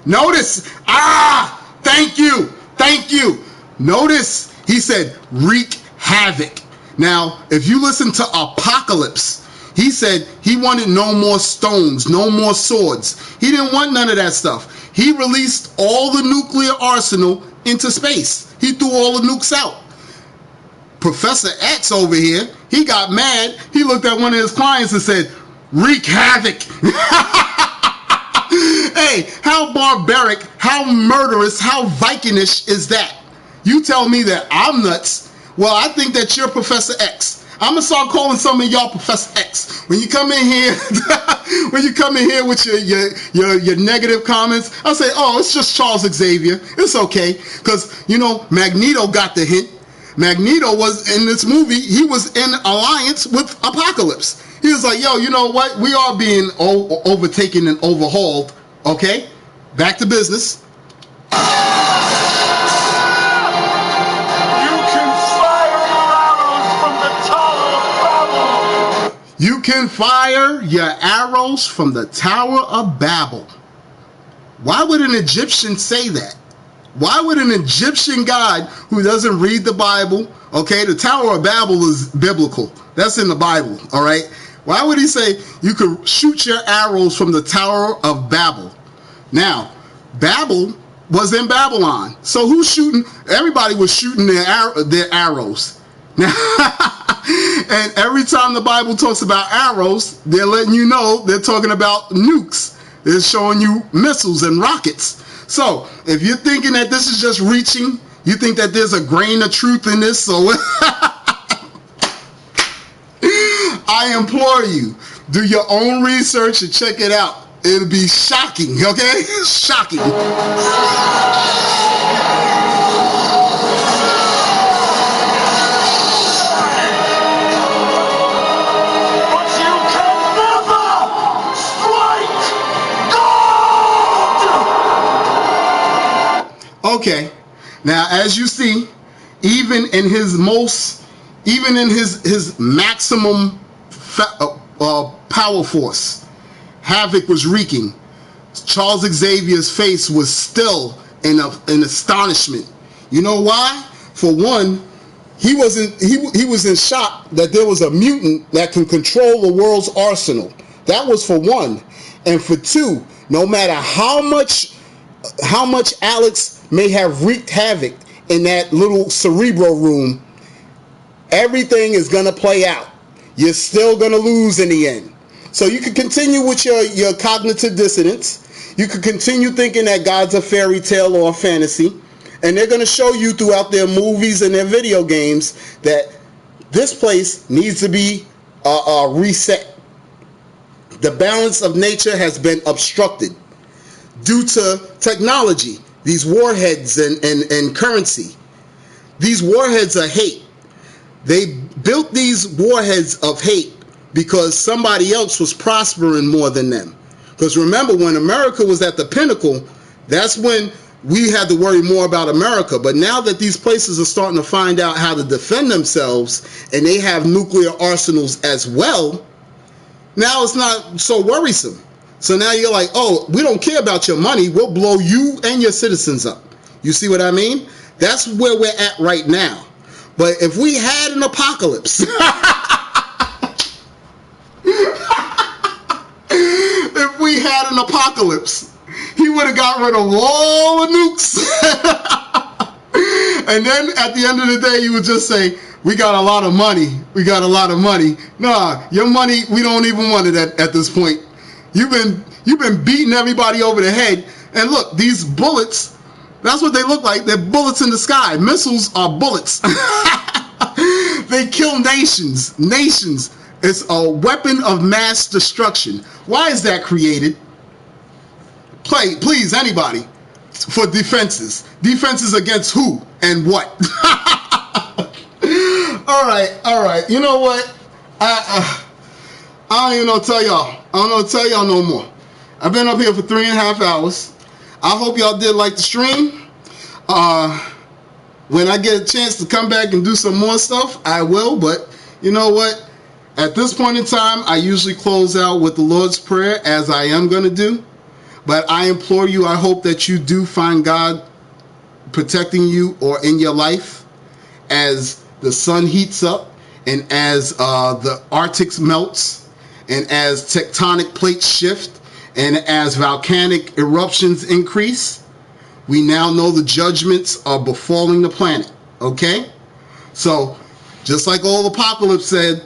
Thank you. Notice he said wreak havoc. Now, if you listen to Apocalypse, he said he wanted no more stones, no more swords. He didn't want none of that stuff. He released all the nuclear arsenal into space. He threw all the nukes out. Professor X over here, he got mad. He looked at one of his clients and said, wreak havoc. Hey, how barbaric, how murderous, how Vikingish is that? You tell me that I'm nuts. Well, I think that you're Professor X. I'm gonna start calling some of y'all Professor X. When you come in here, with your negative comments, I'll say, oh, it's just Charles Xavier. It's okay, because Magneto got the hint. Magneto was in this movie. He was in alliance with Apocalypse. He was like, yo, you know what? We are being overtaken and overhauled. Okay, back to business. You can fire your arrows from the Tower of Babel. Why would an Egyptian say that? Why would an Egyptian God who doesn't read the Bible, okay, the Tower of Babel is biblical. That's in the Bible, all right? Why would he say you could shoot your arrows from the Tower of Babel? Now, Babel was in Babylon. So who's shooting? Everybody was shooting their arrows. Now, and every time the Bible talks about arrows, they're letting you know they're talking about nukes. They're showing you missiles and rockets. So if you're thinking that this is just reaching, you think that there's a grain of truth in this, so I implore you, do your own research and check it out. It'll be shocking, okay? Shocking. Okay, now as you see, even in his maximum power force, havoc was wreaking. Charles Xavier's face was still in astonishment. You know why? For one, he was in shock that there was a mutant that can control the world's arsenal. That was for one. And for two, no matter how much Alex may have wreaked havoc in that little cerebro room, everything is going to play out. You're still going to lose in the end. So you can continue with your cognitive dissonance. You can continue thinking that God's a fairy tale or a fantasy. And they're going to show you throughout their movies and their video games that this place needs to be reset. The balance of nature has been obstructed due to technology, these warheads and currency. These warheads are hate. They built these warheads of hate because somebody else was prospering more than them. Because remember, when America was at the pinnacle, that's when we had to worry more about America. But now that these places are starting to find out how to defend themselves and they have nuclear arsenals as well, now it's not so worrisome. So now you're like, oh, we don't care about your money. We'll blow you and your citizens up. You see what I mean? That's where we're at right now. But if we had an apocalypse, if we had an apocalypse, he would have got rid of all the nukes. And then at the end of the day, you would just say, we got a lot of money. We got a lot of money. Nah, your money, we don't even want it at this point. You've been beating everybody over the head. And look, these bullets, that's what they look like. They're bullets in the sky. Missiles are bullets. They kill nations. Nations. It's a weapon of mass destruction. Why is that created? Please, anybody. For defenses. Defenses against who and what? All right. You know what? I don't even know what to tell y'all. I don't know what to tell y'all no more. I've been up here for 3.5 hours. I hope y'all did like the stream. When I get a chance to come back and do some more stuff, I will. But you know what? At this point in time, I usually close out with the Lord's Prayer, as I am going to do. But I implore you, I hope that you do find God protecting you or in your life as the sun heats up and as the Arctic melts and as tectonic plates shift and as volcanic eruptions increase. We now know the judgments are befalling the planet, okay? So, just like old Apocalypse said,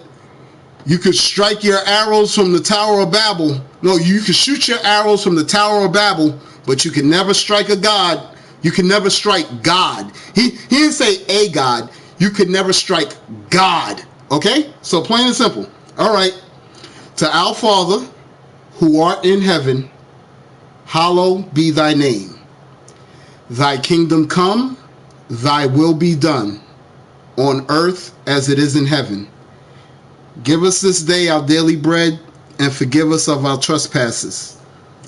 you could strike your arrows from the Tower of Babel. No, you could shoot your arrows from the Tower of Babel, but you can never strike a God. You can never strike God. He didn't say a God. You could never strike God, okay? So, plain and simple. All right. To our Father, who art in heaven, hallowed be thy name. Thy kingdom come, thy will be done, on earth as it is in heaven. Give us this day our daily bread, and forgive us of our trespasses,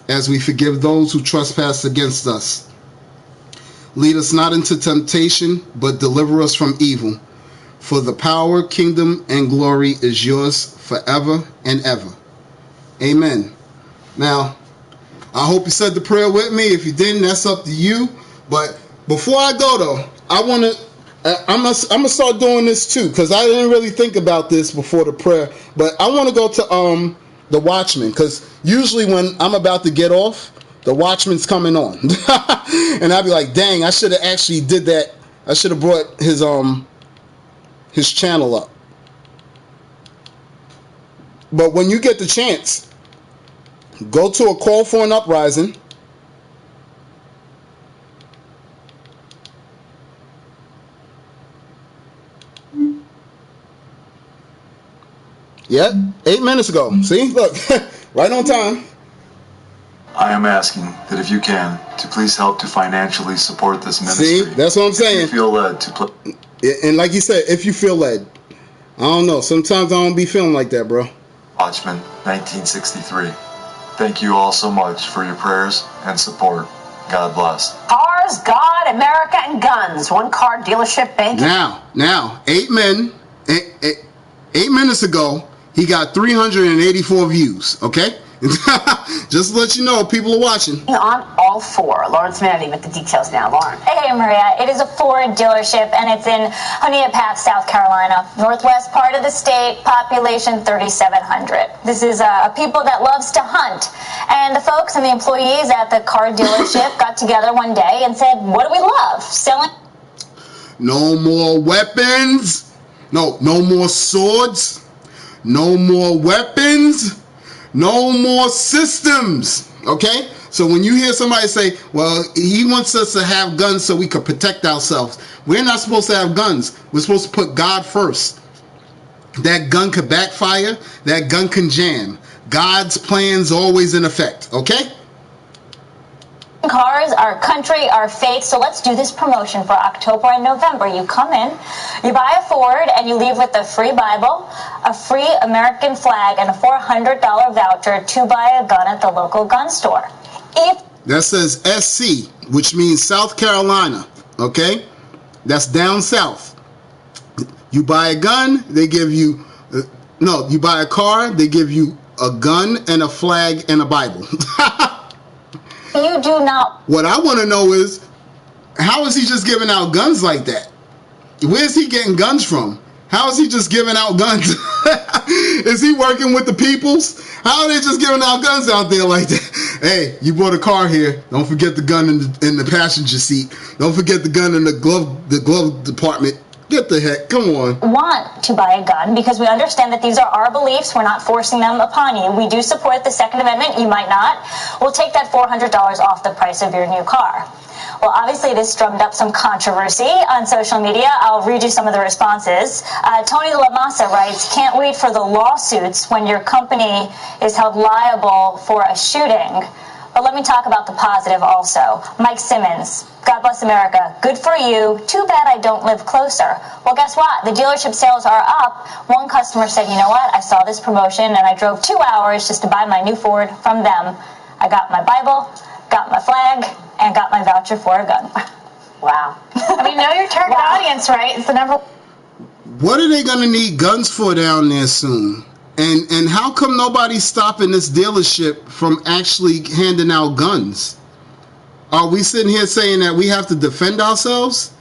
as we forgive those who trespass against us. Lead us not into temptation, but deliver us from evil. For the power, kingdom, and glory is yours forever and ever. Amen. Now, I hope you said the prayer with me. If you didn't, that's up to you. But before I go, though, I'm gonna start doing this too, because I didn't really think about this before the prayer. But I want to go to the Watchman, because usually when I'm about to get off, the Watchman's coming on, and I'd be like, "Dang, I should have actually did that. I should have brought his channel up." But when you get the chance, go to a call for an uprising. Yep, 8 minutes ago. See, look, right on time. I am asking that if you can, to please help to financially support this ministry. See, that's what I'm saying. If you feel led to play. And like you said, if you feel led. I don't know. Sometimes I don't be feeling like that, bro. Watchman, 1963. Thank you all so much for your prayers and support. God bless. Cars, God, America, and guns. One car dealership bank. Now, 8 minutes ago, he got 384 views, okay? Just to let you know, people are watching. On all four. Lawrence Manny with the details now. Lauren. Hey, Maria. It is a Ford dealership, and it's in Honea Path, South Carolina. Northwest part of the state, population 3,700. This is people that loves to hunt. And the folks and the employees at the car dealership got together one day and said, what do we love? Selling. No more weapons. No more swords. No more weapons. No more systems, okay? So when you hear somebody say, well, he wants us to have guns so we could protect ourselves. We're not supposed to have guns. We're supposed to put God first. That gun could backfire. That gun can jam. God's plan's always in effect, okay? Cars, our country, our faith. So let's do this promotion for October and November. You come in, you buy a Ford, and you leave with a free Bible, a free American flag, and a $400 voucher to buy a gun at the local gun store. That says SC, which means South Carolina, okay? That's down south. You buy a gun, they give you, you buy a car, they give you a gun and a flag and a Bible. You do not. What I want to know is, how is he just giving out guns like that? Where's he getting guns from? How is he just giving out guns? Is he working with the peoples? How are they just giving out guns out there like that? Hey, you bought a car here. Don't forget the gun in the passenger seat. Don't forget the gun in the glove department. Get the heck, come on. Want to buy a gun because we understand that these are our beliefs. We're not forcing them upon you. We do support the Second Amendment. You might not. We'll take that $400 off the price of your new car. Well, obviously, this drummed up some controversy on social media. I'll read you some of the responses. Tony Lamassa writes, can't wait for the lawsuits when your company is held liable for a shooting. But let me talk about the positive also. Mike Simmons, God bless America. Good for you. Too bad I don't live closer. Well, guess what? The dealership sales are up. One customer said, you know what? I saw this promotion and I drove 2 hours just to buy my new Ford from them. I got my Bible, got my flag, and got my voucher for a gun. Wow. I mean, know your target audience, right? It's the number. What are they going to need guns for down there soon? And how come nobody's stopping this dealership from actually handing out guns? Are we sitting here saying that we have to defend ourselves?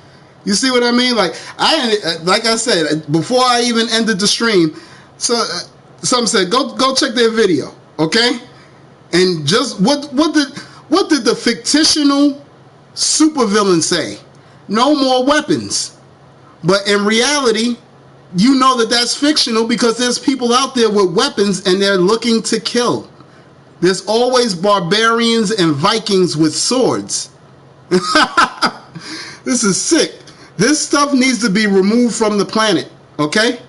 You see what I mean? Like I said, before I even ended the stream, so some said go check their video, okay? And just what did the fictional supervillain say? No more weapons. But in reality, you know that that's fictional because there's people out there with weapons and they're looking to kill. There's always barbarians and Vikings with swords. This is sick. This stuff needs to be removed from the planet, okay?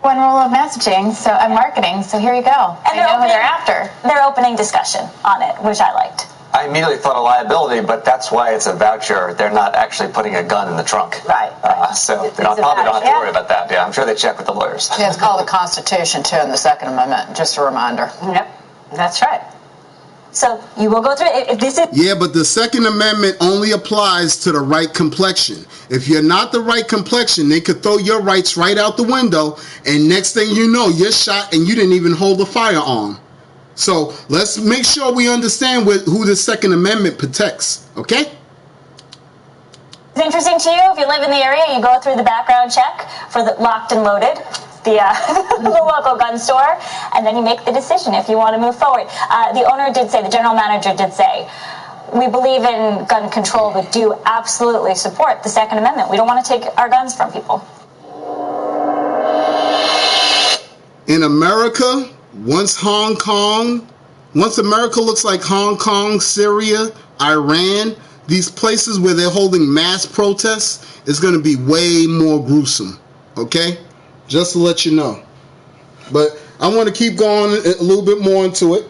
One rule of messaging and marketing, so here you go. And they know who they're after. They're opening discussion on it, which I liked. I immediately thought of liability, but that's why it's a voucher. They're not actually putting a gun in the trunk. Right. So they probably don't have to worry about that. Yeah, I'm sure they check with the lawyers. Yeah, it's called the Constitution, too, in the Second Amendment. Just a reminder. Yep, that's right. So you will go through it. If this is yeah, but the Second Amendment only applies to the right complexion. If you're not the right complexion, they could throw your rights right out the window, and next thing you know, you're shot and you didn't even hold a firearm. So let's make sure we understand who the Second Amendment protects, okay? It's interesting to you. If you live in the area, you go through the background check for the locked and loaded, the local gun store, and then you make the decision if you want to move forward. The owner did say, the general manager did say, we believe in gun control, but do absolutely support the Second Amendment. We don't want to take our guns from people. In America, once America looks like Hong Kong, Syria, Iran, these places where they're holding mass protests, is going to be way more gruesome, okay? Just to let you know. But I want to keep going a little bit more into it.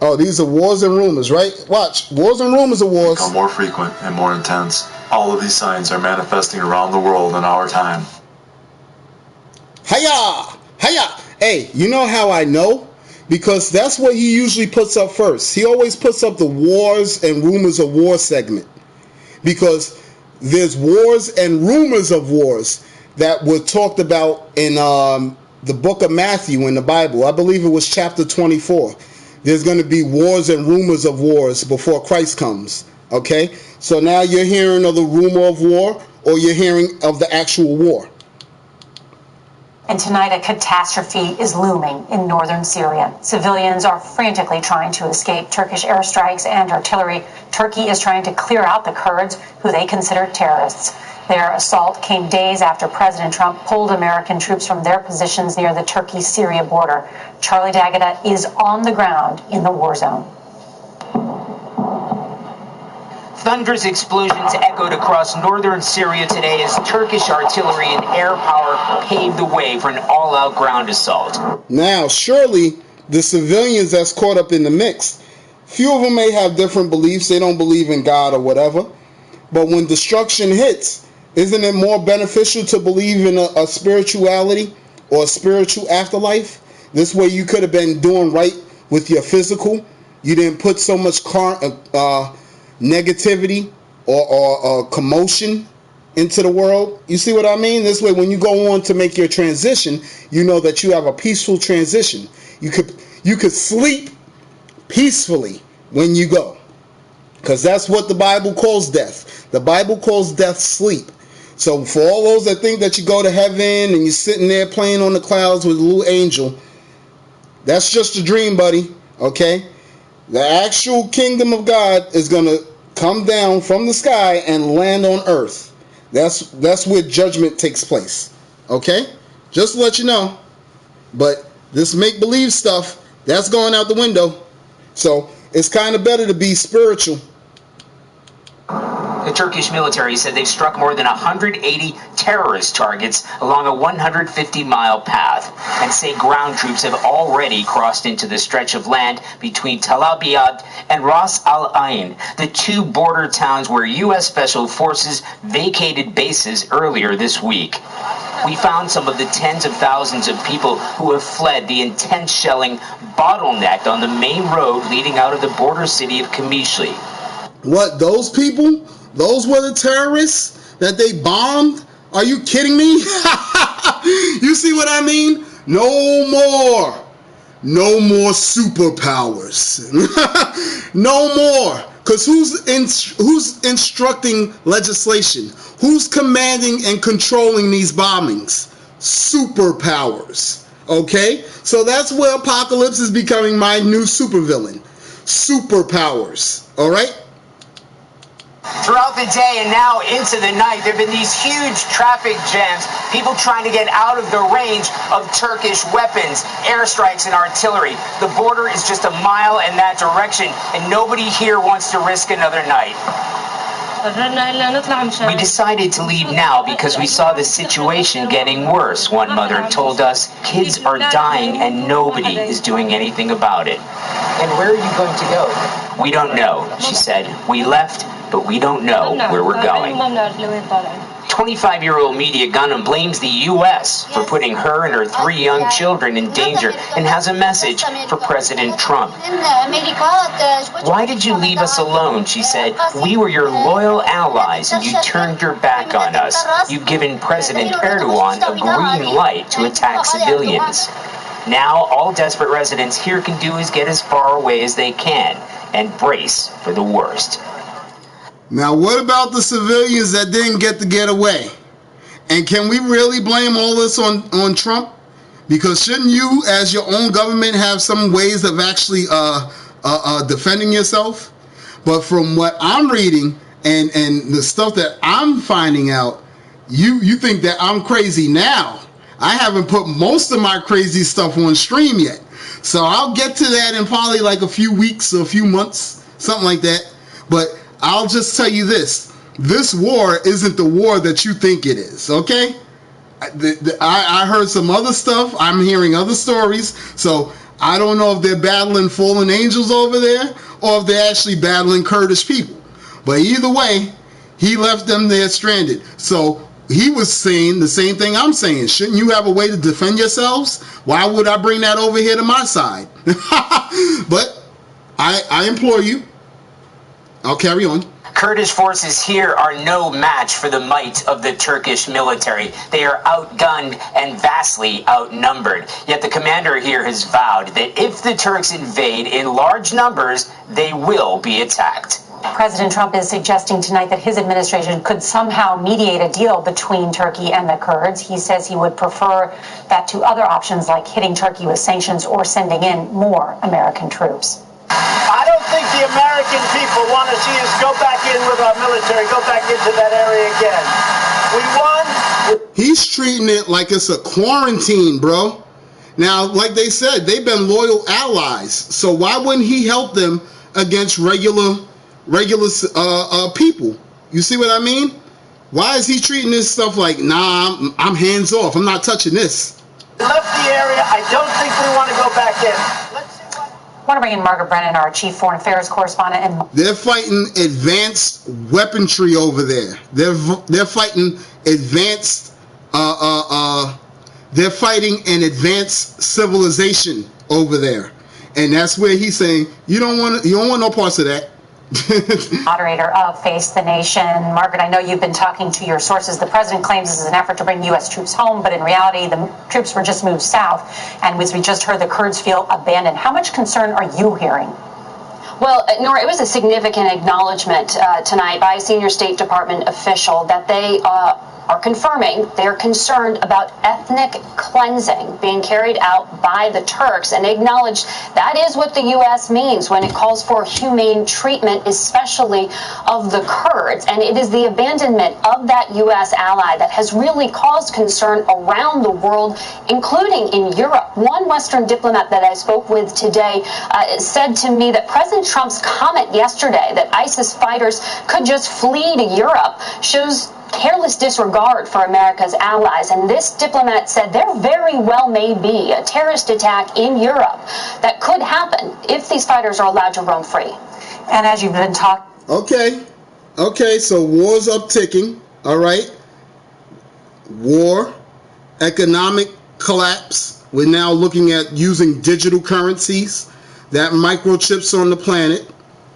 Oh, these are wars and rumors, right? Watch. Wars and rumors are wars. Become more frequent and more intense. All of these signs are manifesting around the world in our time. Hiya! Hiya! Hey, you know how I know? Because that's what he usually puts up first. He always puts up the wars and rumors of war segment. Because there's wars and rumors of wars that were talked about in the book of Matthew in the Bible. I believe it was chapter 24. There's going to be wars and rumors of wars before Christ comes. Okay? So now you're hearing of the rumor of war, or you're hearing of the actual war. And tonight a catastrophe is looming in northern Syria. Civilians are frantically trying to escape Turkish airstrikes and artillery. Turkey is trying to clear out the Kurds, who they consider terrorists. Their assault came days after President Trump pulled American troops from their positions near the Turkey-Syria border. Charlie D'Agata is on the ground in the war zone. Thunderous explosions echoed across northern Syria today as Turkish artillery and air power paved the way for an all-out ground assault. Now, surely the civilians that's caught up in the mix, few of them may have different beliefs. They don't believe in God or whatever. But when destruction hits, isn't it more beneficial to believe in a spirituality or a spiritual afterlife? This way you could have been doing right with your physical. You didn't put so much negativity or commotion into the world. You see what I mean? This way, when you go on to make your transition, you know that you have a peaceful transition. You could sleep peacefully when you go, because that's what the Bible calls death. The Bible calls death sleep. So for all those that think that you go to heaven and you're sitting there playing on the clouds with a little angel, that's just a dream, buddy. Okay? The actual kingdom of God is going to come down from the sky and land on earth. That's where judgment takes place. Okay? Just to let you know. But this make-believe stuff, that's going out the window. So it's kind of better to be spiritual. The Turkish military said they've struck more than 180 terrorist targets along a 150-mile path, and say ground troops have already crossed into the stretch of land between Tel Abyad and Ras Al Ain, the two border towns where U.S. Special Forces vacated bases earlier this week. We found some of the tens of thousands of people who have fled the intense shelling bottlenecked on the main road leading out of the border city of Qamishli. What, those people? Those were the terrorists that they bombed? Are you kidding me? You see what I mean? No more superpowers. No more. Because who's instructing legislation? Who's commanding and controlling these bombings? Superpowers. Okay? So that's where Apocalypse is becoming my new supervillain. Superpowers. All right? Throughout the day and now into the night, there have been these huge traffic jams, people trying to get out of the range of Turkish weapons, airstrikes, and artillery. The border is just a mile in that direction, and nobody here wants to risk another night. We decided to leave now because we saw the situation getting worse, one mother told us. Kids are dying and nobody is doing anything about it. And where are you going to go? We don't know, she said. We left, but we don't know where we're going. 25-year-old media Gunham blames the U.S. for putting her and her 3 young children in danger and has a message for President Trump. Why did you leave us alone, she said. We were your loyal allies and you turned your back on us. You've given President Erdogan a green light to attack civilians. Now all desperate residents here can do is get as far away as they can and brace for the worst. Now, what about the civilians that didn't get away? And can we really blame all this on Trump? Because shouldn't you, as your own government, have some ways of actually defending yourself? But from what I'm reading and the stuff that I'm finding out, you think that I'm crazy now. I haven't put most of my crazy stuff on stream yet. So I'll get to that in probably like a few weeks or a few months, something like that. But I'll just tell you this. This war isn't the war that you think it is, okay? I heard some other stuff. I'm hearing other stories. So I don't know if they're battling fallen angels over there or if they're actually battling Kurdish people. But either way, he left them there stranded. So he was saying the same thing I'm saying. Shouldn't you have a way to defend yourselves? Why would I bring that over here to my side? But I implore you. I'll carry on. Kurdish forces here are no match for the might of the Turkish military. They are outgunned and vastly outnumbered. Yet the commander here has vowed that if the Turks invade in large numbers, they will be attacked. President Trump is suggesting tonight that his administration could somehow mediate a deal between Turkey and the Kurds. He says he would prefer that to other options like hitting Turkey with sanctions or sending in more American troops. I don't think the American people want to see us go back in with our military, go back into that area again. We won. He's treating it like it's a quarantine, bro. Now, like they said, they've been loyal allies. So why wouldn't he help them against regular people? You see what I mean? Why is he treating this stuff like, nah, I'm hands off. I'm not touching this. Left the area. I don't think we want to go back in. I want to bring in Margaret Brennan, our chief foreign affairs correspondent. And they're fighting advanced weaponry over there. They're fighting advanced. They're fighting an advanced civilization over there, and that's where he's saying you don't want no parts of that. Moderator of Face the Nation. Margaret, I know you've been talking to your sources. The president claims this is an effort to bring U.S. troops home, but in reality, the troops were just moved south. And as we just heard, the Kurds feel abandoned. How much concern are you hearing? Well, Nora, it was a significant acknowledgement tonight by a senior State Department official that they are confirming they're concerned about ethnic cleansing being carried out by the Turks, and acknowledge that is what the U.S. means when it calls for humane treatment, especially of the Kurds. And it is the abandonment of that U.S. ally that has really caused concern around the world, including in Europe. One Western diplomat that I spoke with today said to me that President Trump's comment yesterday that ISIS fighters could just flee to Europe shows careless disregard for America's allies. And this diplomat said there very well may be a terrorist attack in Europe that could happen if these fighters are allowed to roam free. And as you've been talking... Okay, so war's upticking, all right? War, economic collapse. We're now looking at using digital currencies. That microchips on the planet.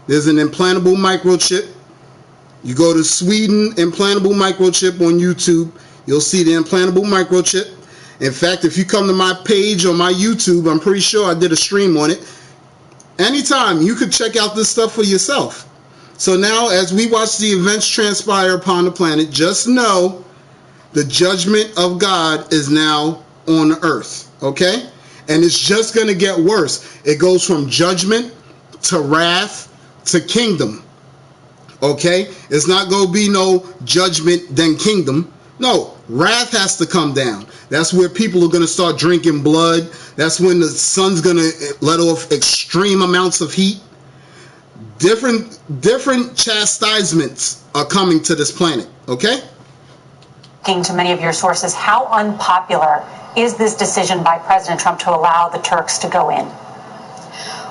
There's an implantable microchip. You go to Sweden, implantable microchip on YouTube. You'll see the implantable microchip. In fact, if you come to my page on my YouTube, I'm pretty sure I did a stream on it. Anytime, you could check out this stuff for yourself. So now, as we watch the events transpire upon the planet, just know the judgment of God is now on the earth, okay? And it's just going to get worse. It goes from judgment to wrath to kingdom. Okay, it's not going to be no judgment then kingdom. No, wrath has to come down. That's where people are going to start drinking blood. That's when the sun's going to let off extreme amounts of heat. Different chastisements are coming to this planet. Okay. To many of your sources, how unpopular is this decision by President Trump to allow the Turks to go in?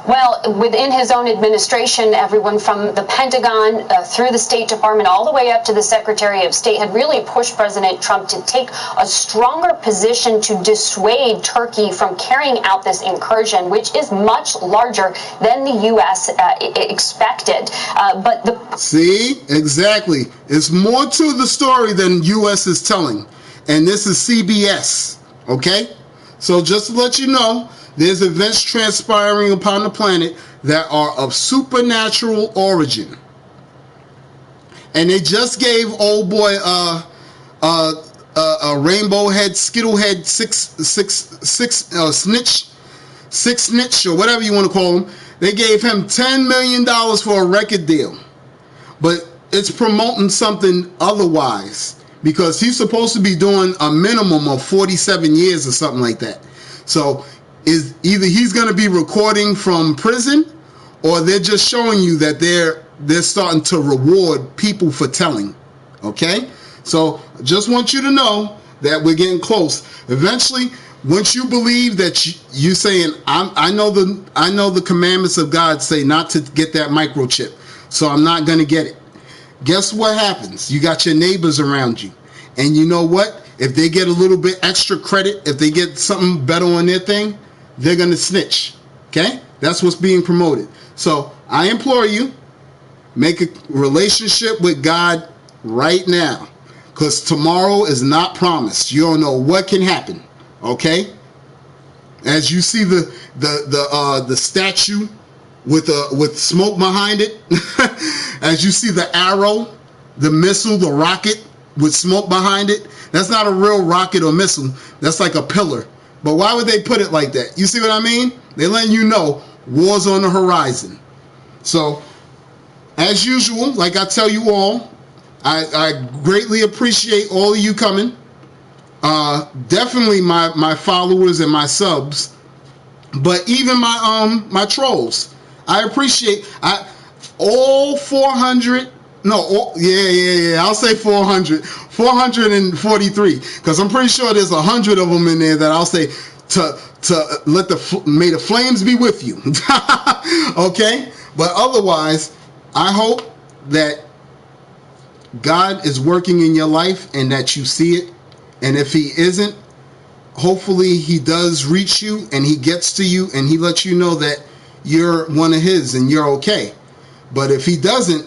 Well, within his own administration, everyone from the Pentagon through the State Department all the way up to the Secretary of State had really pushed President Trump to take a stronger position to dissuade Turkey from carrying out this incursion, which is much larger than the U.S. Expected. See, exactly. It's more to the story than U.S. is telling. And this is CBS, okay? So just to let you know, there's events transpiring upon the planet that are of supernatural origin. And they just gave old boy a rainbow head, skittle head, six snitch, or whatever you want to call him. They gave him $10 million for a record deal. But it's promoting something otherwise, because he's supposed to be doing a minimum of 47 years or something like that. So is either he's going to be recording from prison, or they're just showing you that they're starting to reward people for telling. Okay? So just want you to know that we're getting close. Eventually, once you believe that you saying, I know the commandments of God say not to get that microchip, so I'm not going to get it. Guess what happens? You got your neighbors around you. And you know what? If they get a little bit extra credit, if they get something better on their thing, they're going to snitch. Okay? That's what's being promoted. So I implore you, make a relationship with God right now, because tomorrow is not promised. You don't know what can happen. Okay? As you see the statue with smoke behind it, as you see the arrow, the missile, the rocket with smoke behind it, that's not a real rocket or missile. That's like a pillar. But why would they put it like that? You see what I mean? They're letting you know war's on the horizon. So, as usual, like I tell you all, I greatly appreciate all of you coming. Definitely my followers and my subs, but even my trolls. I appreciate all 400. No, I'll say 443, because I'm pretty sure there's 100 of them in there that I'll say to let may the flames be with you. Okay, but otherwise, I hope that God is working in your life and that you see it. And if he isn't, hopefully he does reach you and he gets to you and he lets you know that you're one of his and you're okay. But if he doesn't,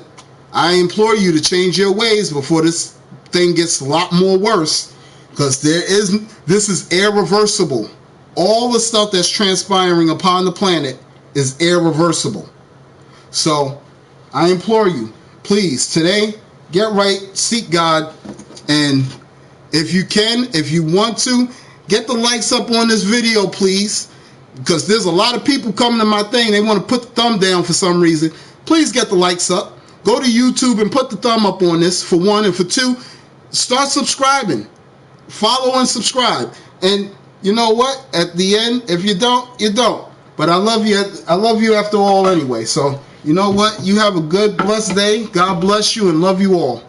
I implore you to change your ways before this thing gets a lot more worse, because this is irreversible. All the stuff that's transpiring upon the planet is irreversible. So I implore you, please, today, get right, seek God, and if you can, if you want to, get the likes up on this video, please, because there's a lot of people coming to my thing. They want to put the thumb down for some reason. Please get the likes up. Go to YouTube and put the thumb up on this, for one, and for two, start subscribing. Follow and subscribe. And you know what? At the end, if you don't, you don't. But I love you. I love you after all anyway. So you know what? You have a good, blessed day. God bless you and love you all.